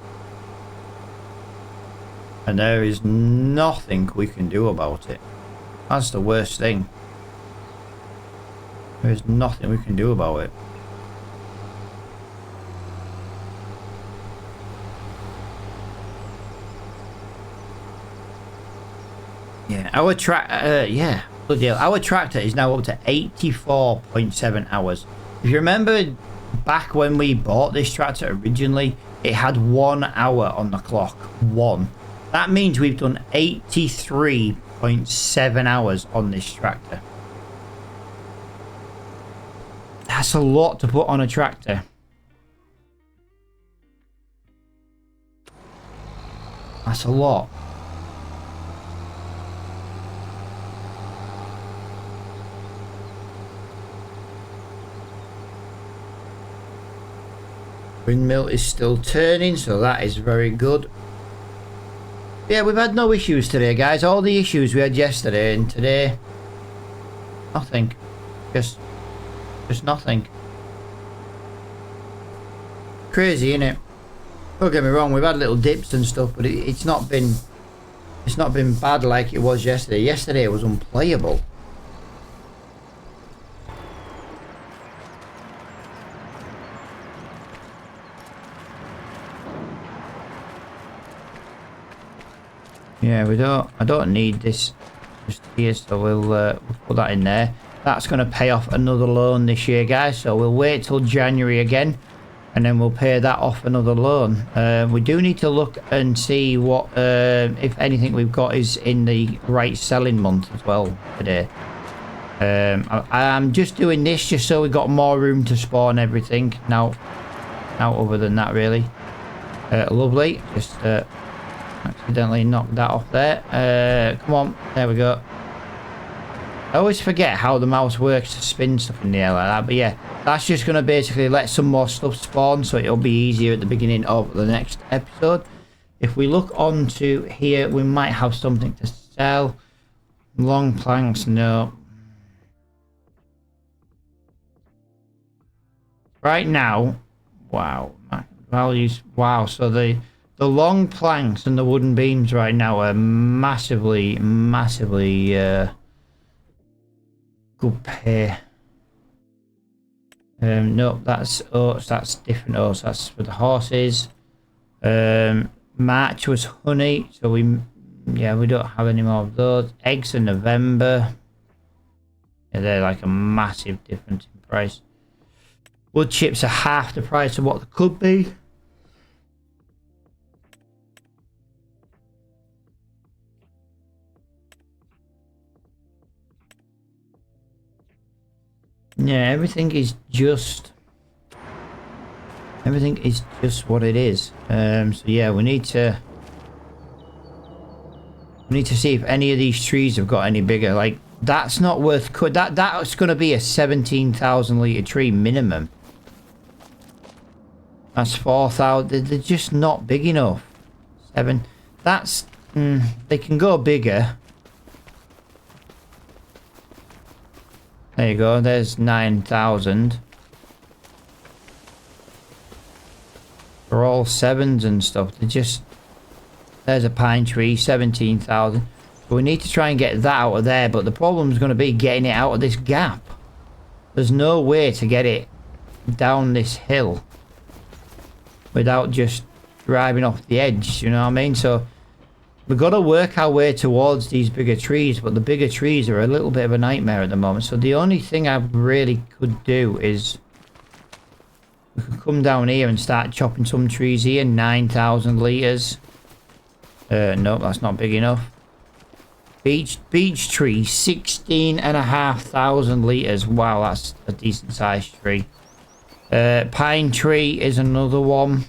And there is nothing we can do about it. That's the worst thing. There's nothing we can do about it. Yeah, our our tractor is now up to 84.7 hours. If you remember back when we bought this tractor originally, it had 1 hour on the clock. One. That means we've done 83.7 hours on this tractor. That's a lot to put on a tractor. That's a lot. Windmill is still turning, so that is very good. Yeah, we've had no issues today, guys. All the issues we had yesterday and today, nothing. Just nothing. Crazy, innit? Don't get me wrong, we've had little dips and stuff, but it's not been bad like it was yesterday. Yesterday it was unplayable. Yeah, I don't need this just here, so we'll put that in there. That's going to pay off another loan this year, guys, so we'll wait till January again, and then we'll pay that off another loan. We do need to look and see what, if anything we've got is in the right selling month as well today. I'm just doing this just so we've got more room to spawn everything. Now other than that, really. Lovely. Just accidentally knocked that off there. Come on, there we go. I always forget how the mouse works to spin stuff in the air like that, but yeah, that's just going to basically let some more stuff spawn, so it'll be easier at the beginning of the next episode. If we look onto here, we might have something to sell. Long planks, no. Right now, wow, values, wow, so the long planks and the wooden beams right now are massively good pay. No, that's oats, that's different oats, that's for the horses. March was honey, so we don't have any more of those. Eggs in November. Yeah, they're like a massive difference in price. Wood chips are half the price of what they could be. Yeah, everything is just what it is. So yeah, we need to see if any of these trees have got any bigger. Like, that's not worth cut. That's going to be a 17,000 litre tree minimum. That's 4,000. They're just not big enough. That's they can go bigger. There you go, there's 9,000. They're all 7s and stuff. There's a pine tree, 17,000. So we need to try and get that out of there, but the problem is going to be getting it out of this gap. There's no way to get it down this hill without just driving off the edge, you know what I mean? So we've got to work our way towards these bigger trees, but the bigger trees are a little bit of a nightmare at the moment. So the only thing I really could do is we could come down here and start chopping some trees here. 9,000 litres. Nope, that's not big enough. Beech tree, 16,500 litres. Wow, that's a decent sized tree. Pine tree is another one.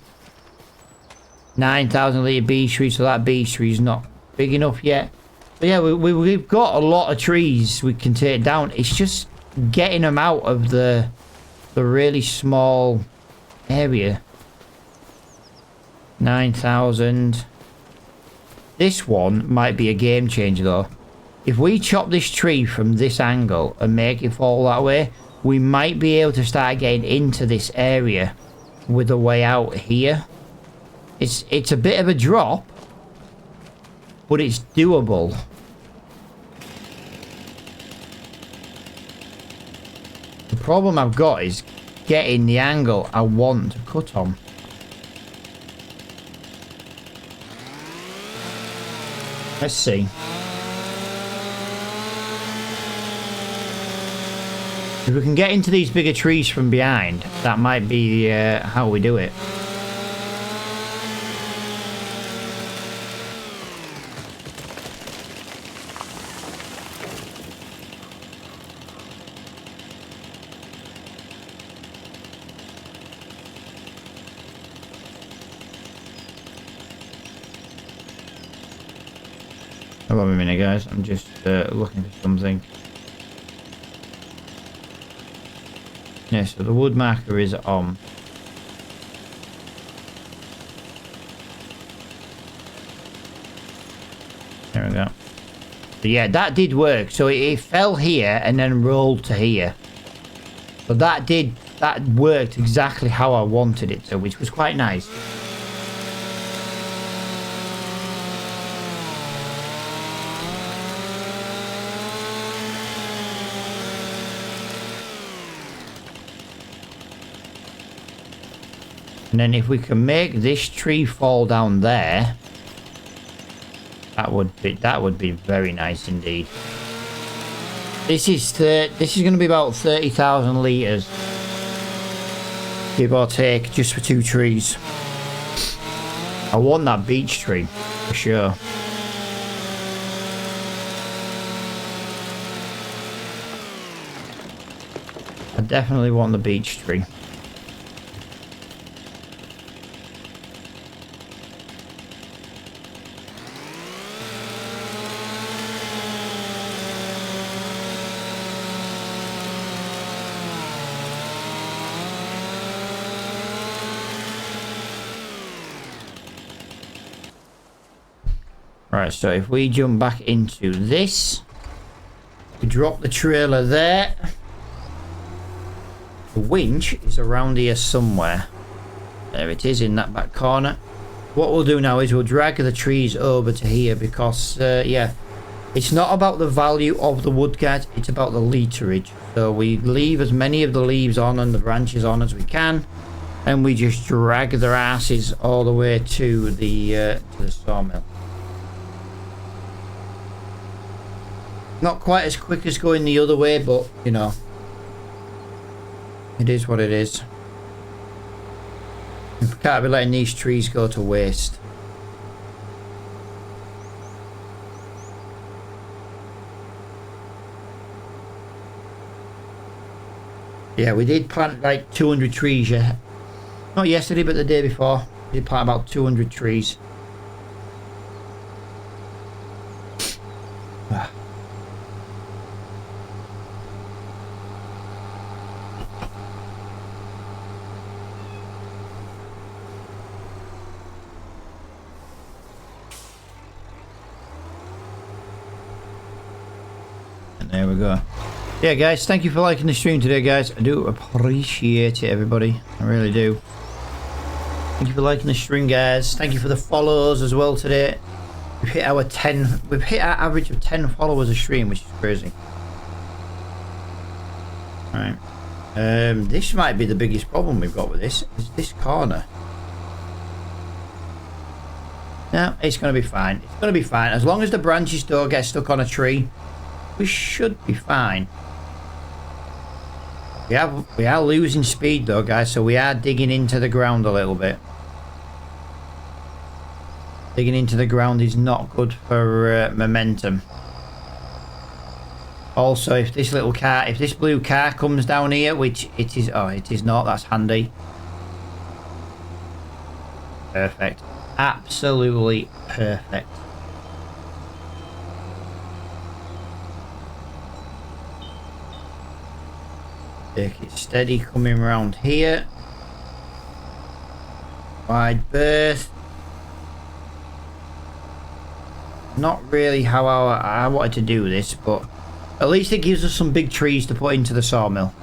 9,000 litre beech tree, so that beech tree is not big enough yet. But yeah, we've got a lot of trees we can take down. It's just getting them out of the really small area. 9,000. This one might be a game changer though. If we chop this tree from this angle and make it fall that way, we might be able to start getting into this area with a way out here. It's a bit of a drop, but it's doable. The problem I've got is getting the angle I want to cut on. Let's see. If we can get into these bigger trees from behind, that might be how we do it. Hold on a minute, guys. I'm just looking for something. Yeah, so the wood marker is on. There we go. So yeah, that did work. So it fell here and then rolled to here. So that worked exactly how I wanted it to, which was quite nice. And then if we can make this tree fall down there, that would be very nice indeed. This is going to be about 30,000 litres, give or take, just for 2 trees. I want that beech tree for sure. I definitely want the beech tree. Right, so if we jump back into this, we drop the trailer there. The winch is around here somewhere. There it is in that back corner. What we'll do now is we'll drag the trees over to here because, yeah, it's not about the value of the wood, guys, it's about the literage. So we leave as many of the leaves on and the branches on as we can, and we just drag their asses all the way to the sawmill. Not quite as quick as going the other way, but, you know, it is what it is. We can't be letting these trees go to waste. Yeah, we did plant like 200 trees, yeah. Not yesterday, but the day before. We did plant about 200 trees. There we go. Yeah, guys, thank you for liking the stream today, guys. I do appreciate it, everybody. I really do. Thank you for liking the stream, guys. Thank you for the follows as well today. We've hit our average of 10 followers a stream, which is crazy. Right. This might be the biggest problem we've got with this, is this corner. No, it's going to be fine. It's going to be fine. As long as the branches don't get stuck on a tree, we should be fine. We are losing speed though, guys, so we are digging into the ground a little bit. Digging into the ground is not good for momentum. Also, if this blue car comes down here, which it is, oh, it is not, that's handy. Perfect. Absolutely perfect. Take it steady coming round here. Wide berth. Not really how I wanted to do this, but at least it gives us some big trees to put into the sawmill.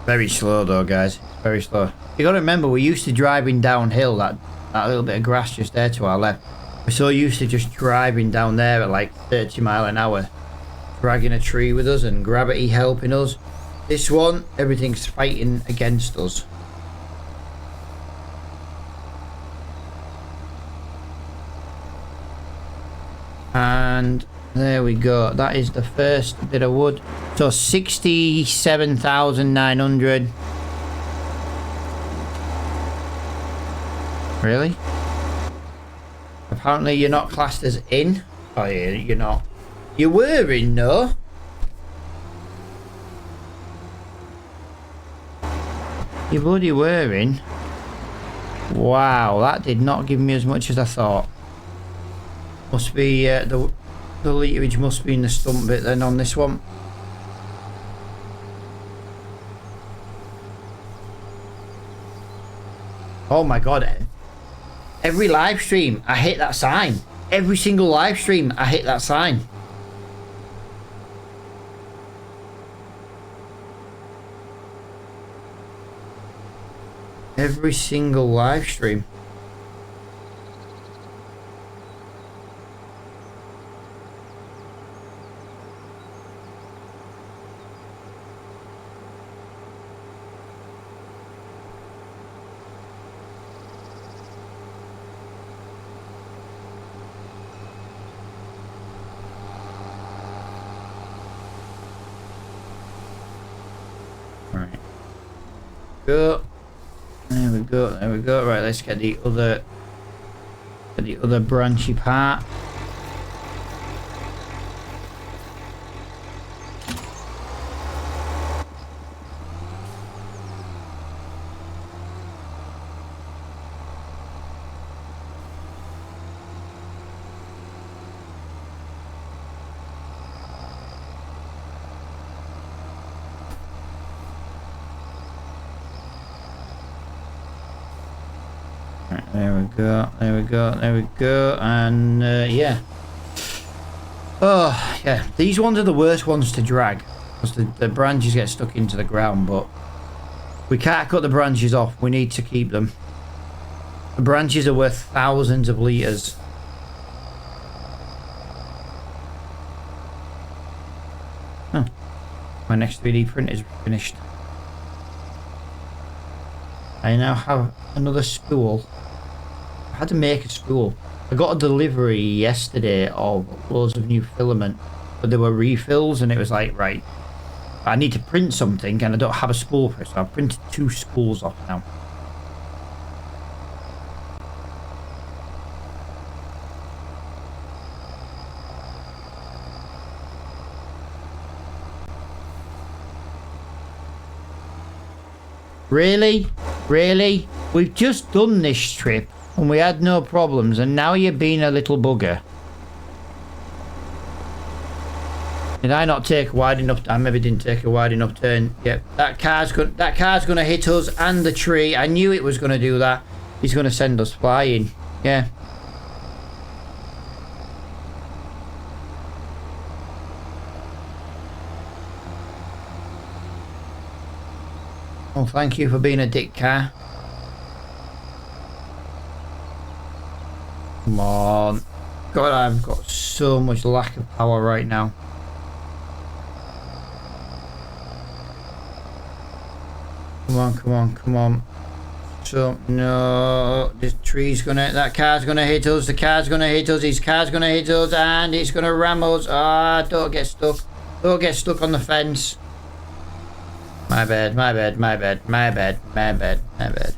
Very slow though, guys. Very slow. You got to remember, we're used to driving downhill. That little bit of grass just there to our left. We're so used to just driving down there at like 30 miles an hour, dragging a tree with us and gravity helping us. This one, everything's fighting against us. And there we go. That is the first bit of wood. So 67,900. Really? Apparently you're not classed as in. Oh yeah, you're not. You were in, no? You bloody were in. Wow, that did not give me as much as I thought. Must be the literage must be in the stump bit then on this one. Oh my god. Every live stream I hit that sign. Every single live stream I hit that sign. Every single live stream. Right. Go. There we go, there we go. Right, let's get the other branchy part. There we go, there we go, there we go, and yeah. Oh, yeah, these ones are the worst ones to drag, because the branches get stuck into the ground, but we can't cut the branches off, we need to keep them. The branches are worth thousands of litres. Oh, my next 3D print is finished. I now have another spool. I had to make a spool. I got a delivery yesterday of loads of new filament, but there were refills and it was like, right, I need to print something and I don't have a spool for it, so I've printed 2 spools off now. Really? Really? We've just done this trip and we had no problems, and now you're being a little bugger. Did I not take a wide enough? I maybe didn't take a wide enough turn. Yep, that car's gonna hit us and the tree. I knew it was gonna do that. He's gonna send us flying. Yeah. Oh, thank you for being a dick car. Come on. God, I've got so much lack of power right now. Come on, come on, come on. So, no. This tree's gonna... That car's gonna hit us. The car's gonna hit us. His car's gonna hit us. And it's gonna ram us. Ah, don't get stuck. Don't get stuck on the fence. My bad, my bad, my bad, my bad, my bad, my bad.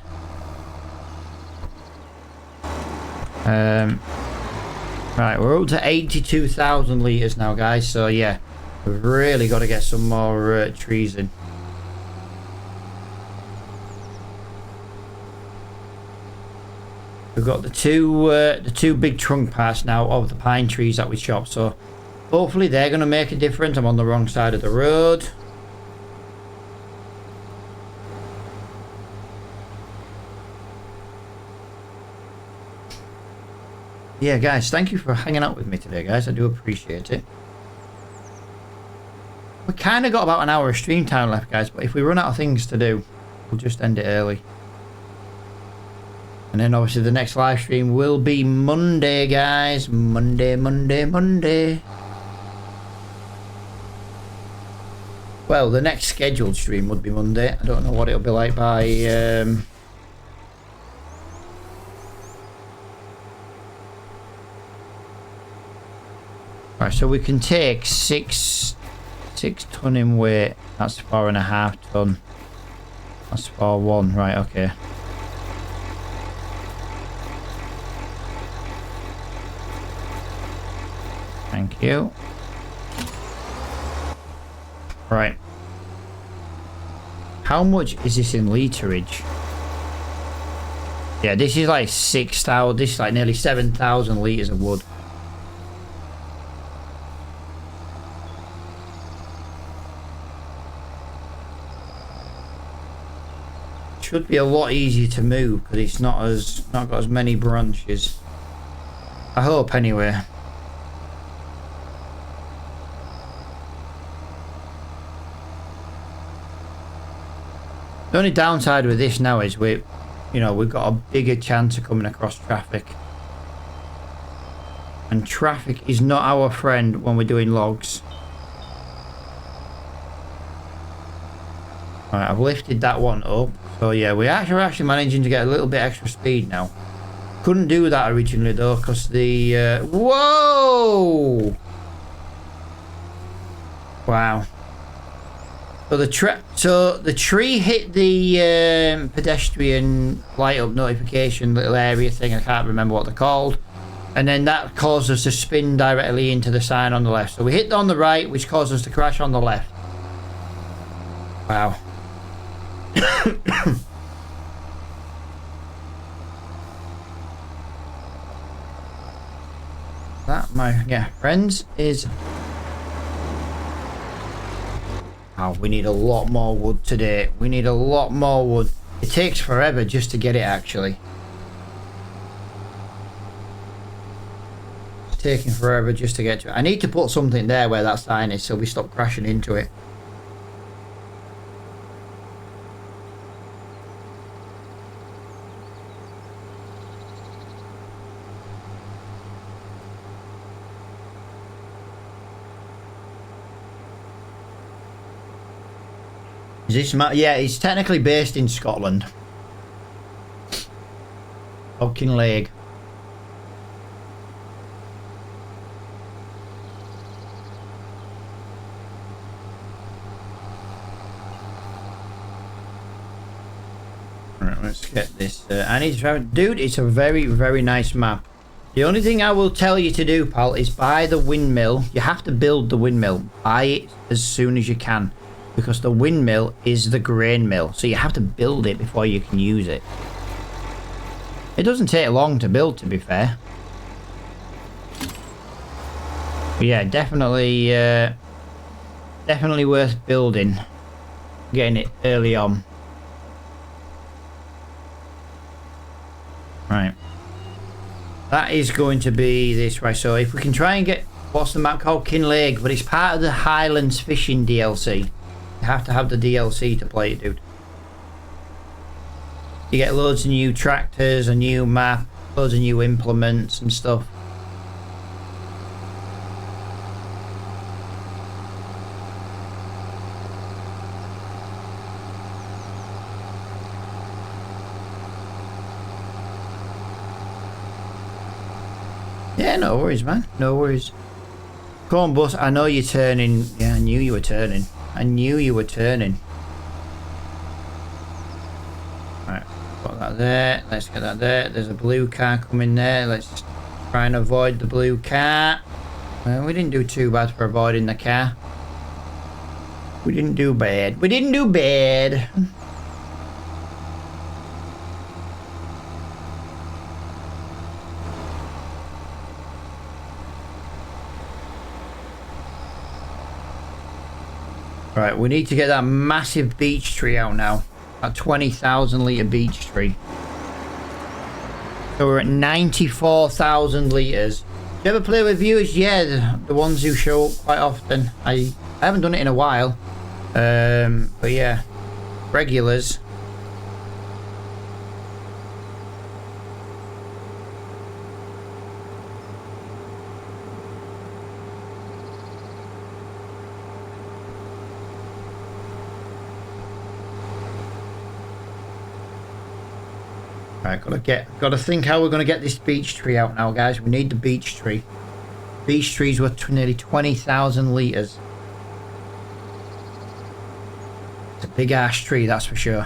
Right, we're up to 82,000 litres now, guys, so yeah, we've really got to get some more trees in. We've got the two big trunk parts now of the pine trees that we chopped, so hopefully they're going to make a difference. I'm on the wrong side of the road. Yeah, guys, thank you for hanging out with me today, guys. I do appreciate it. We kind of got about an hour of stream time left, guys, but if we run out of things to do, we'll just end it early. And then obviously the next live stream will be Monday, guys. Monday. Well, the next scheduled stream would be Monday. I don't know what it'll be like by... Right, so we can take 6 ton in weight. That's 4.5 ton. That's 4.1. Right, okay. Thank you. Right. How much is this in literage? Yeah, this is like 6,000. This is like nearly 7,000 litres of wood. Should be a lot easier to move because it's not got as many branches. I hope anyway. The only downside with this now is we've got a bigger chance of coming across traffic. And traffic is not our friend when we're doing logs. Right, I've lifted that one up. So yeah, we're actually managing to get a little bit extra speed now. Couldn't do that originally though, because the... Whoa! Wow. So the tree hit the pedestrian light up notification little area thing. I can't remember what they're called. And then that caused us to spin directly into the sign on the left. So we hit on the right, which caused us to crash on the left. Wow. That, my friends, is... Oh, we need a lot more wood today. We need a lot more wood. It takes forever just to get it, actually. It's taking forever just to get to it. I need to put something there where that sign is so we stop crashing into it. Is this map? Yeah, it's technically based in Scotland. Oh, Kinlaig. Right, let's get this. I need to try. Dude, it's a very, very nice map. The only thing I will tell you to do, pal, is buy the windmill. You have to build the windmill. Buy it as soon as you can. Because the windmill is the grain mill. So you have to build it before you can use it. It doesn't take long to build, to be fair. But yeah, definitely worth building. Getting it early on. Right. That is going to be this way. So if we can try and get... What's the map called? Kinlaig. But it's part of the Highlands Fishing DLC. You have to have the DLC to play it, dude. You get loads of new tractors, a new map, loads of new implements and stuff. Yeah, no worries, man. No worries. Come on, boss. I know you're turning. Yeah, I knew you were turning. I knew you were turning. Right, put that there. Let's get that there. There's a blue car coming there. Let's try and avoid the blue car. We didn't do too bad for avoiding the car. We didn't do bad. We didn't do bad. Right, we need to get that massive beech tree out now. That 20,000 litre beech tree. So we're at 94,000 litres. Do you ever play with viewers? Yeah, the ones who show up quite often. I haven't done it in a while. But yeah, regulars. Right, gotta think how we're gonna get this beech tree out now, guys. We need the beech tree. Beech trees were nearly 20,000 litres. It's a big ass tree, that's for sure.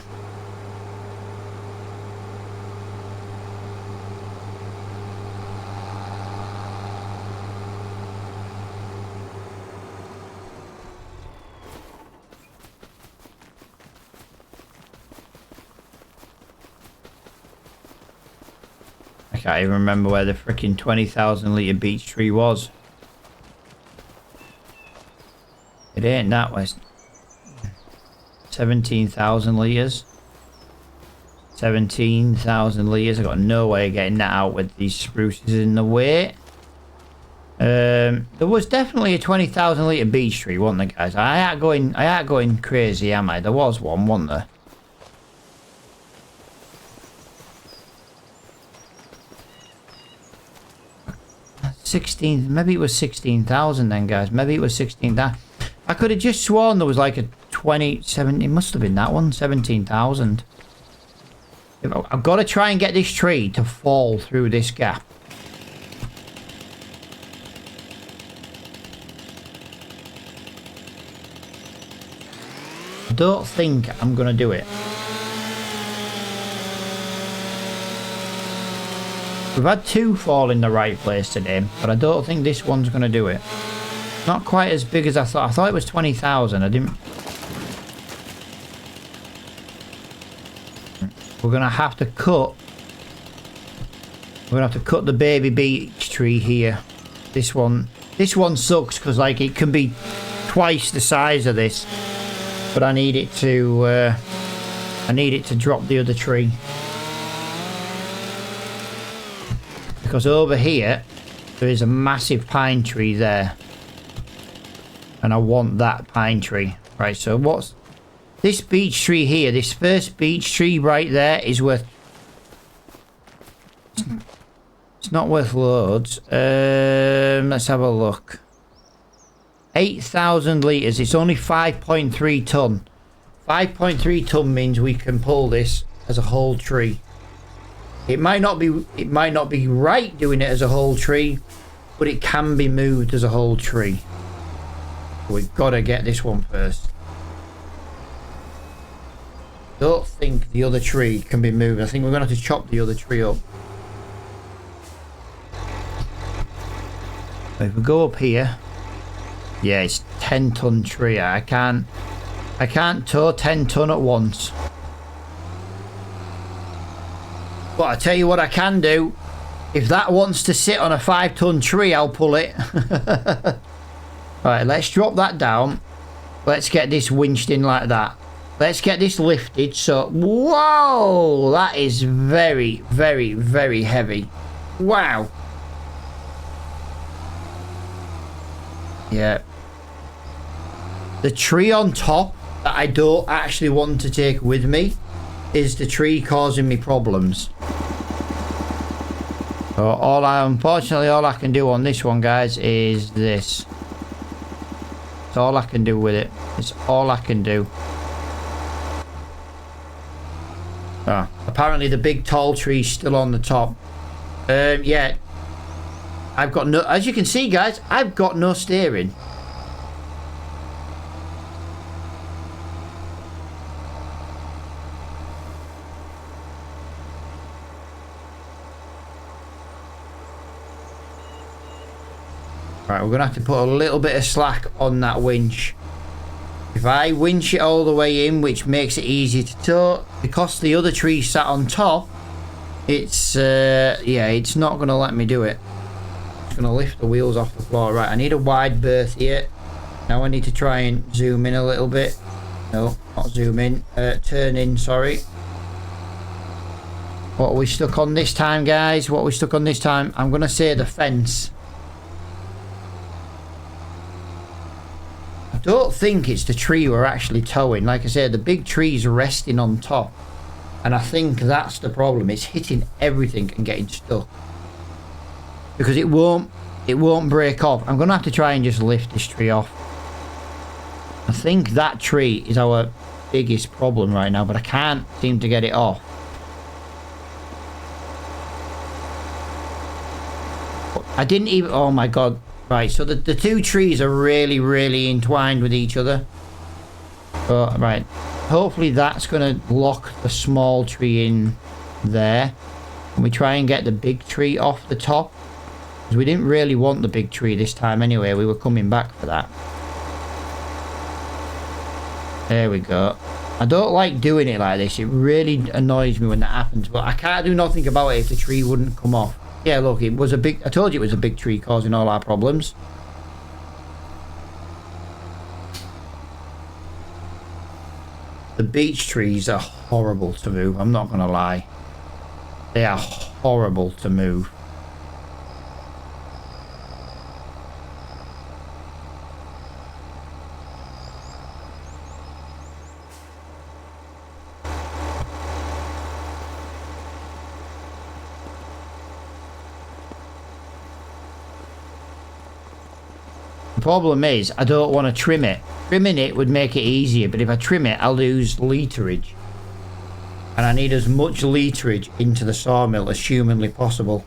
I can't even remember where the freaking 20,000 litre beech tree was. It ain't that way. 17,000 litres. 17,000 litres. I've got no way of getting that out with these spruces in the way. There was definitely a 20,000 litre beech tree, wasn't there, guys? I ain't going crazy, am I? There was one, wasn't there? Maybe it was 16,000 then, guys. Maybe it was 16,000. I could have just sworn there was like a 27. It must have been that one. 17,000. I've got to try and get this tree to fall through this gap. I don't think I'm going to do it. We've had two fall in the right place today, but I don't think this one's going to do it. Not quite as big as I thought. I thought it was 20,000. I didn't... We're going to have to cut... We're going to have to cut the baby beech tree here. This one sucks because, like, it can be twice the size of this. But I need it to... I need it to drop the other tree. Because over here, there is a massive pine tree there. And I want that pine tree. Right, so what's... This beech tree here, this first beech tree right there is worth... It's not worth loads. Let's have a look. 8,000 litres. It's only 5.3 ton. 5.3 ton means we can pull this as a whole tree. It might not be right doing it as a whole tree, but it can be moved as a whole tree. We've got to get this one first. Don't think the other tree can be moved. I think we're going to have to chop the other tree up. If we go up here, yeah, it's 10 ton tree. I can't tow 10 ton at once. But I tell you what I can do. If that wants to sit on a 5 ton tree, I'll pull it. Right, let's drop that down. Let's get this winched in like that. Let's get this lifted. So, whoa, that is very, very, very heavy. Wow. Yeah. The tree on top that I don't actually want to take with me is the tree causing me problems. So unfortunately all I can do on this one, guys, is this. That's all I can do with it. It's all I can do. Ah, apparently the big tall tree's still on the top. Yeah. I've got no, as you can see, guys, I've got no steering. Right, we're going to have to put a little bit of slack on that winch. If I winch it all the way in, which makes it easier to tow, because the other tree sat on top, it's, yeah, it's not going to let me do it. It's going to lift the wheels off the floor. Right, I need a wide berth here. Now I need to try and zoom in a little bit. No, not zoom in. Turn in, sorry. What are we stuck on this time, guys? What are we stuck on this time? I'm going to say the fence. I don't think it's the tree we're actually towing. Like I said, the big tree's resting on top. And I think that's the problem. It's hitting everything and getting stuck. Because it won't break off. I'm going to have to try and just lift this tree off. I think that tree is our biggest problem right now, but I can't seem to get it off. I didn't even... Oh my god. Right, so the two trees are really, really entwined with each other. But, right. Hopefully that's going to lock the small tree in there. And we try and get the big tree off the top. Because we didn't really want the big tree this time anyway. We were coming back for that. There we go. I don't like doing it like this. It really annoys me when that happens. But I can't do nothing about it if the tree wouldn't come off. Yeah, look, it was a big... I told you it was a big tree causing all our problems. The beech trees are horrible to move. I'm not going to lie. They are horrible to move. The problem is, I don't want to trim it. Trimming it would make it easier, but if I trim it, I'll lose literage. And I need as much literage into the sawmill as humanly possible.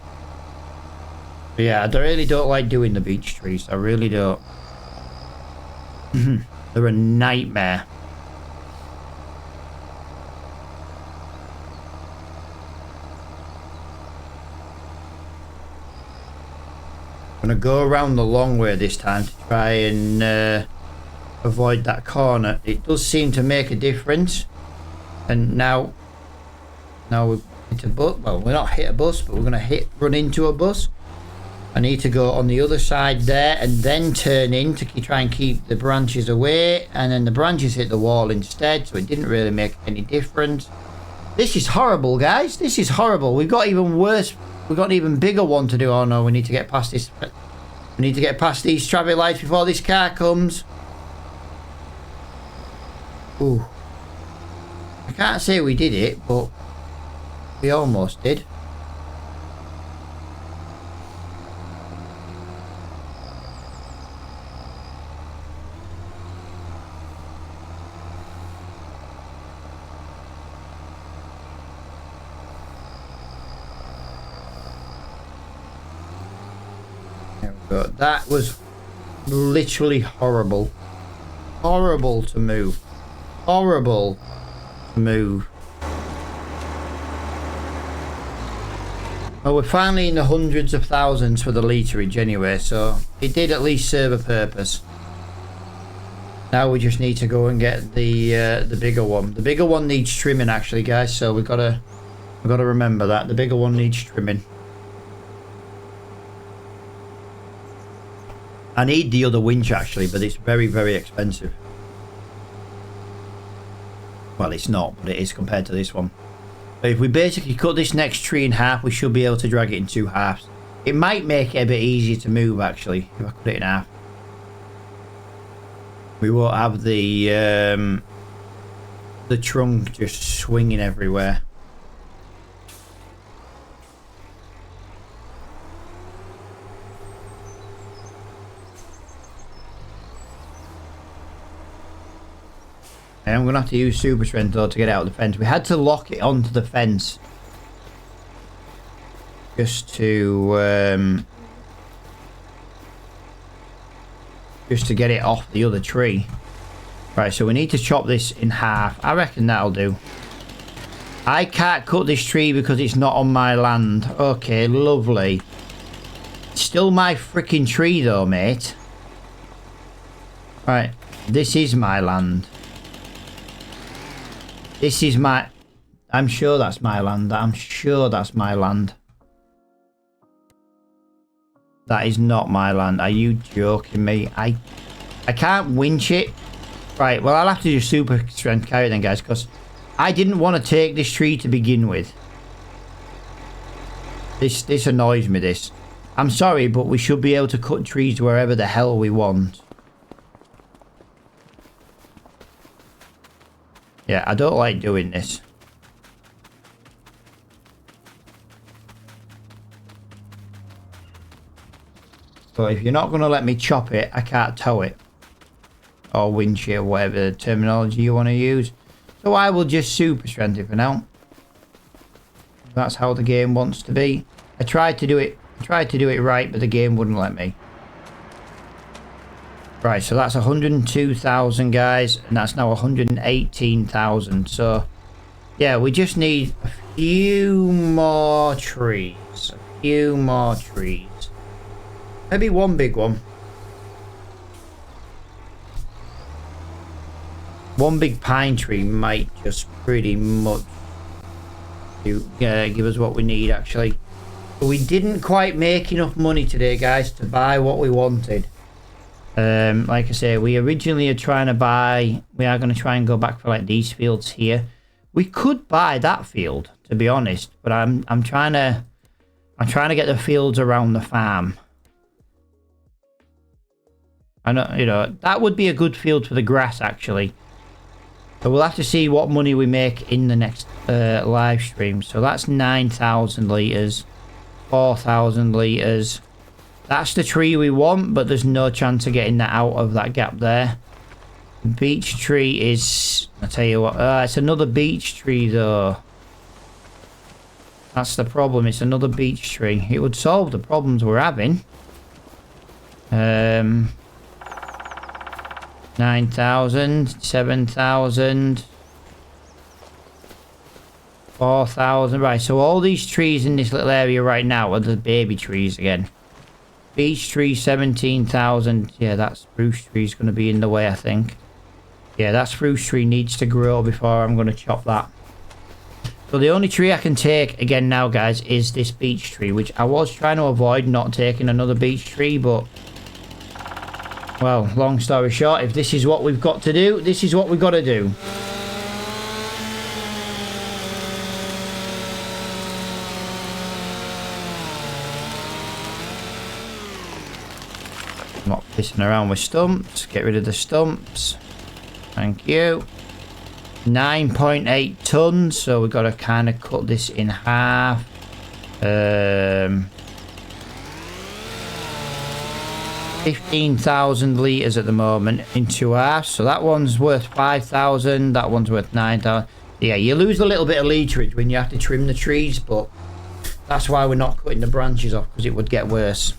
But yeah, I really don't like doing the beech trees. I really don't. They're a nightmare. I'm going to go around the long way this time to try and avoid that corner. It does seem to make a difference. And now we've hit a bus. Well, we're not hit a bus, but we're going to run into a bus. I need to go on the other side there and then turn in to try and keep the branches away. And then the branches hit the wall instead, so it didn't really make any difference. This is horrible, guys. This is horrible. We've got even worse. We've got an even bigger one to do. Oh no, we need to get past this. We need to get past these traffic lights before this car comes. Ooh. I can't say we did it, but we almost did. But that was literally horrible. Horrible to move. Horrible to move. Well, we're finally in the hundreds of thousands for the literage anyway, so it did at least serve a purpose. Now we just need to go and get the bigger one. The bigger one needs trimming actually, guys, so we've got to remember that. The bigger one needs trimming. I need the other winch actually, but it's very, very expensive. Well, it's not, but it is compared to this one. But if we basically cut this next tree in half, we should be able to drag it in two halves. It might make it a bit easier to move actually, if I cut it in half. We won't have the trunk just swinging everywhere. I'm going to have to use super strength though to get out of the fence. We had to lock it onto the fence. Just to get it off the other tree. Right, so we need to chop this in half. I reckon that'll do. I can't cut this tree because it's not on my land. Okay, lovely. Still my freaking tree though, mate. Right, this is my land. This is my... I'm sure that's my land. I'm sure that's my land. That is not my land. Are you joking me? I can't winch it. Right, well, I'll have to do super strength carry then, guys, because I didn't want to take this tree to begin with. This annoys me, this. I'm sorry, but we should be able to cut trees wherever the hell we want. Yeah, I don't like doing this. But if you're not going to let me chop it, I can't tow it. Or winch it, or whatever terminology you want to use. So I will just super strength it for now. That's how the game wants to be. I tried to do it right, but the game wouldn't let me. Right, so that's 102,000, guys, and that's now 118,000. So yeah, we just need a few more trees. A few more trees. Maybe one big one. One big pine tree might just pretty much give us what we need, actually. But we didn't quite make enough money today, guys, to buy what we wanted. Like I say, we originally are trying to buy... We are going to try and go back for like these fields here. We could buy that field, to be honest, but I'm trying to get the fields around the farm. I know, you know, that would be a good field for the grass, actually. So we'll have to see what money we make in the next live stream. So that's 9,000 litres. 4,000 litres. That's the tree we want, but there's no chance of getting that out of that gap there. Beech tree is... I'll tell you what. It's another beech tree, though. That's the problem. It's another beech tree. It would solve the problems we're having. 9,000, 7,000, 4,000. Right, so all these trees in this little area right now are the baby trees again. Beech tree, 17,000. Yeah, that spruce tree is going to be in the way, I think. Yeah, that spruce tree needs to grow before I'm going to chop that. So the only tree I can take again now, guys, is this beech tree, which I was trying to avoid not taking another beech tree, but... Well, long story short, if this is what we've got to do, this is what we've got to do. I'm not pissing around with stumps. Get rid of the stumps. Thank you. 9.8 tons, so we've got to kind of cut this in half. 15,000 litres at the moment in 2 halves. So that one's worth 5,000. That one's worth 9,000. Yeah, you lose a little bit of literage when you have to trim the trees, but that's why we're not cutting the branches off, because it would get worse.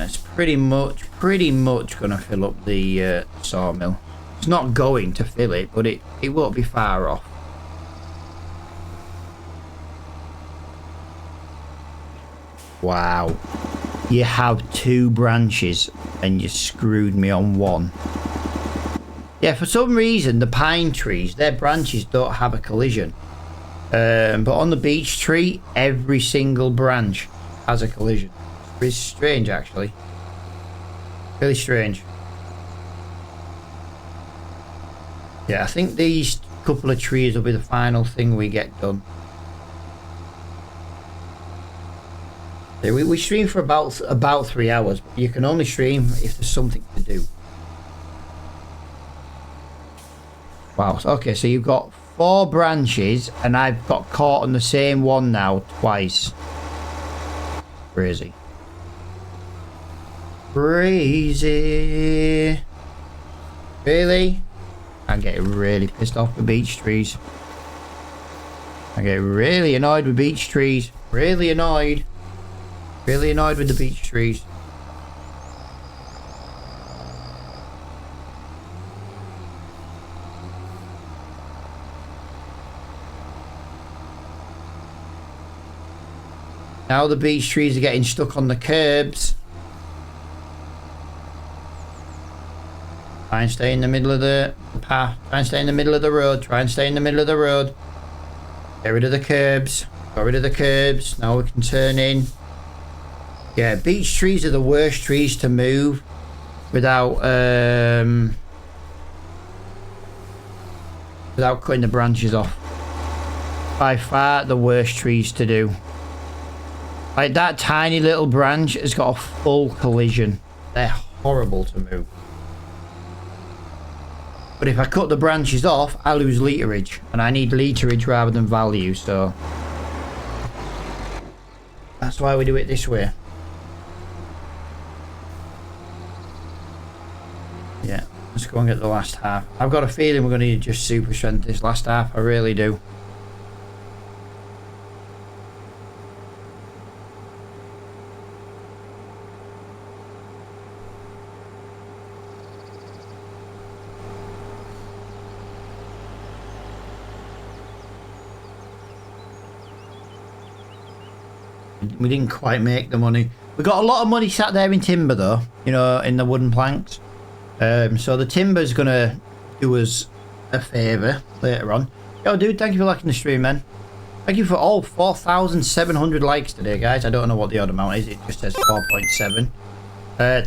It's pretty much gonna fill up the sawmill. It's not going to fill it, but it won't be far off. Wow, you have 2 branches and you screwed me on 1. Yeah, for some reason the pine trees, their branches don't have a collision, but on the beech tree every single branch has a collision. It's strange, actually. Really strange. Yeah, I think these couple of trees will be the final thing we get done. Yeah, we stream for about 3 hours, but you can only stream if there's something to do. Wow, okay, so you've got 4 branches, and I've got caught on the same one now twice. Crazy. Crazy. Really? I get really pissed off with beech trees. I get really annoyed with beech trees. Really annoyed. Really annoyed with the beech trees. Now the beech trees are getting stuck on the curbs. Try and stay in the middle of the path. Try and stay in the middle of the road. Try and stay in the middle of the road. Get rid of the curbs. Got rid of the curbs. Now we can turn in. Yeah, beech trees are the worst trees to move without without cutting the branches off. By far the worst trees to do. Like that tiny little branch has got a full collision. They're horrible to move. But if I cut the branches off, I lose literage. And I need literage rather than value, so that's why we do it this way. Yeah, let's go and get the last half. I've got a feeling we're going to need just super strength this last half. I really do. We didn't quite make the money. We got a lot of money sat there in timber though, you know, in the wooden planks. So the timber's gonna do us a favour later on. Yo dude, thank you for liking the stream, man. Thank you for all 4,700 likes today, guys. I don't know what the odd amount is, it just says 4.7.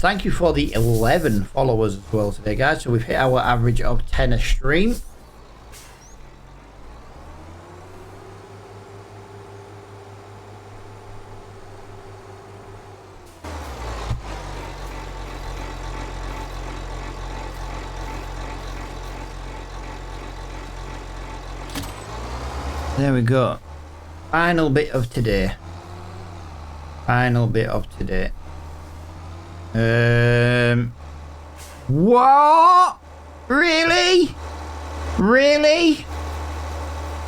Thank you for the 11 followers as well today, guys. So we've hit our average of 10 a stream. There we go. Final bit of today. Final bit of today. What? Really? Really?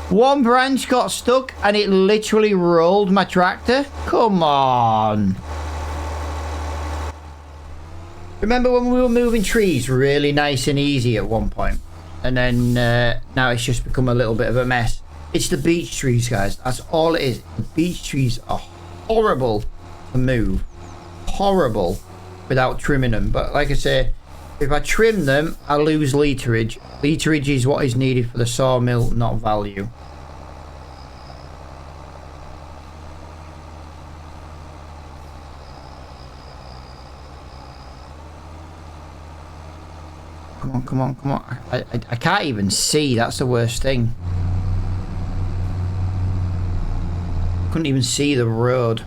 One branch got stuck and it literally rolled my tractor? Come on. Remember when we were moving trees really nice and easy at one point? And then now it's just become a little bit of a mess. It's the beech trees, guys. That's all it is. The beech trees are horrible to move. Horrible without trimming them. But like I say, if I trim them, I lose literage. Literage is what is needed for the sawmill, not value. Come on, come on, come on. I can't even see. That's the worst thing. Couldn't even see the road.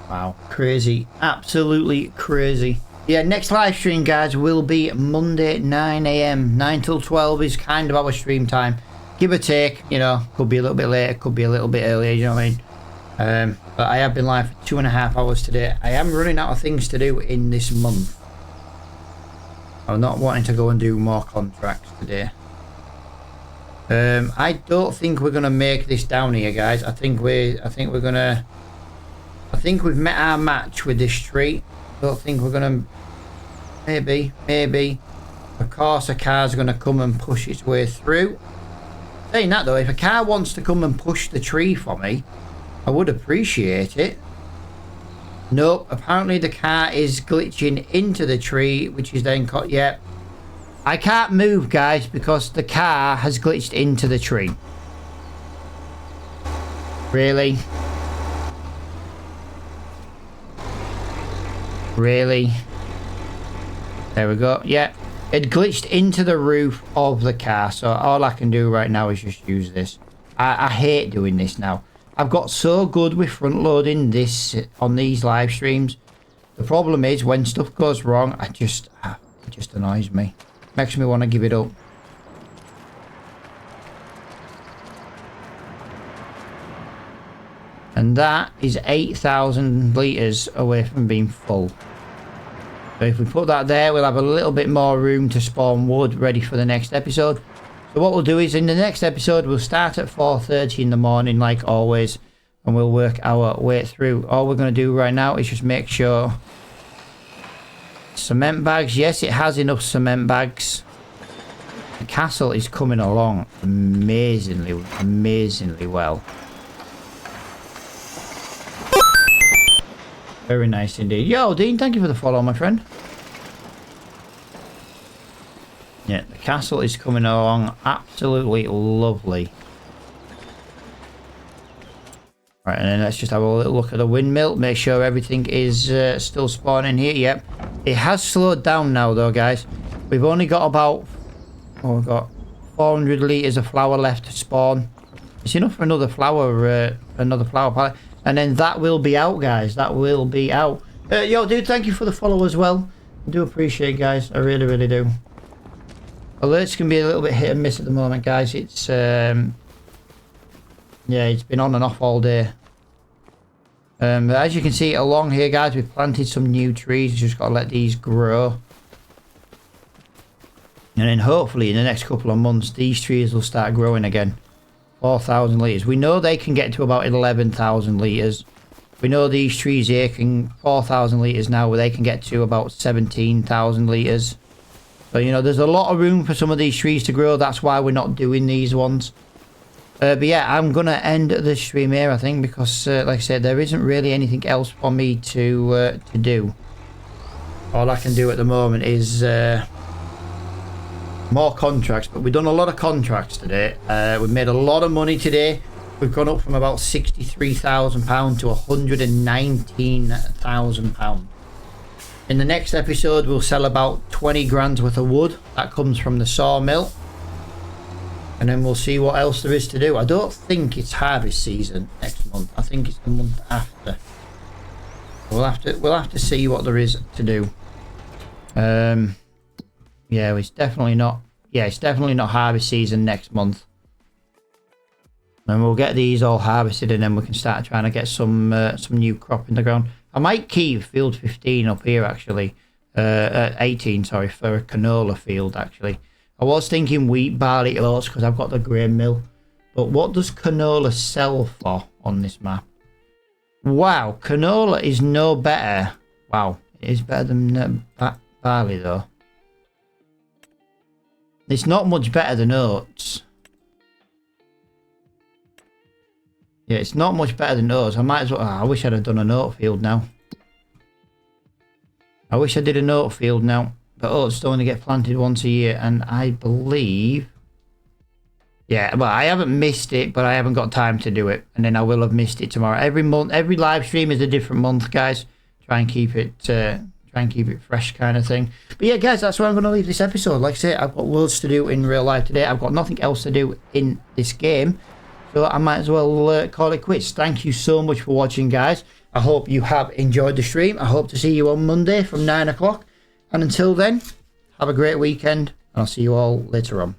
Wow, crazy, absolutely crazy. Yeah, next live stream, guys, will be Monday 9 AM. 9 till 12 is kind of our stream time. Give or take, you know, could be a little bit later, could be a little bit earlier, you know what I mean? But I have been live for 2.5 hours today. I am running out of things to do in this month. I'm not wanting to go and do more contracts today. I don't think we're gonna make this down here, guys. I think we've met our match with this tree. Don't think we're gonna. Maybe. Of course, a car's gonna come and push its way through. Saying that though, if a car wants to come and push the tree for me, I would appreciate it. Nope, apparently the car is glitching into the tree, which is then cut. Yep. I can't move, guys, because the car has glitched into the tree. Really? Really? There we go. Yeah. It glitched into the roof of the car, so all I can do right now is just use this. I hate doing this now. I've got so good with front loading this on these live streams. The problem is when stuff goes wrong, it just annoys me. Makes me want to give it up. And that is 8,000 litres away from being full. So if we put that there, we'll have a little bit more room to spawn wood ready for the next episode. So what we'll do is in the next episode, we'll start at 4:30 in the morning, like always, and we'll work our way through. All we're going to do right now is just make sure cement bags. Yes, it has enough cement bags. The castle is coming along amazingly well. Very nice indeed. Yo, Dean, thank you for the follow, my friend. Yeah, the castle is coming along absolutely lovely. Right, and then let's just have a little look at the windmill. Make sure everything is still spawning here. Yep. It has slowed down now, though, guys. We've only got about... Oh, we've got 400 litres of flour left to spawn. It's enough for another flour pallet. And then that will be out, guys. That will be out. Yo, dude, thank you for the follow as well. I do appreciate it, guys. I really, really do. Alerts can be a little bit hit and miss at the moment, guys. It's, yeah, it's been on and off all day. But as you can see along here, guys, we've planted some new trees. Just got to let these grow. And then hopefully in the next couple of months, these trees will start growing again. 4,000 litres. We know they can get to about 11,000 litres. We know these trees here can 4,000 litres now, where they can get to about 17,000 litres. So, you know, there's a lot of room for some of these trees to grow. That's why we're not doing these ones. But yeah, I'm going to end the stream here, I think, because, like I said, there isn't really anything else for me to do. All I can do at the moment is... more contracts, but we've done a lot of contracts today. We've made a lot of money today. We've gone up from about £63,000 to £119,000. In the next episode, we'll sell about 20 grand's worth of wood. That comes from the sawmill. And then we'll see what else there is to do. I don't think it's harvest season next month. I think it's the month after. We'll have to see what there is to do. Yeah, it's definitely not. Yeah, it's definitely not harvest season next month. And we'll get these all harvested, and then we can start trying to get some new crop in the ground. I might keep field 15 up here actually, 18, sorry, for a canola field actually. I was thinking wheat, barley, oats because I've got the grain mill. But what does canola sell for on this map? Wow, canola is no better. Wow, it is better than barley though. It's not much better than oats. Yeah, it's not much better than oats. I might as well... Oh, I wish I'd have done an oat field now. I wish I did an oat field now. But oats only get planted once a year. And I believe... Yeah, well, I haven't missed it, but I haven't got time to do it. And then I will have missed it tomorrow. Every month, every live stream is a different month, guys. Try and keep it fresh kind of thing. But yeah, guys, that's where I'm going to leave this episode. Like I say, I've got loads to do in real life today. I've got nothing else to do in this game. So I might as well call it quits. Thank you so much for watching, guys. I hope you have enjoyed the stream. I hope to see you on Monday from 9 o'clock. And until then, have a great weekend. And I'll see you all later on.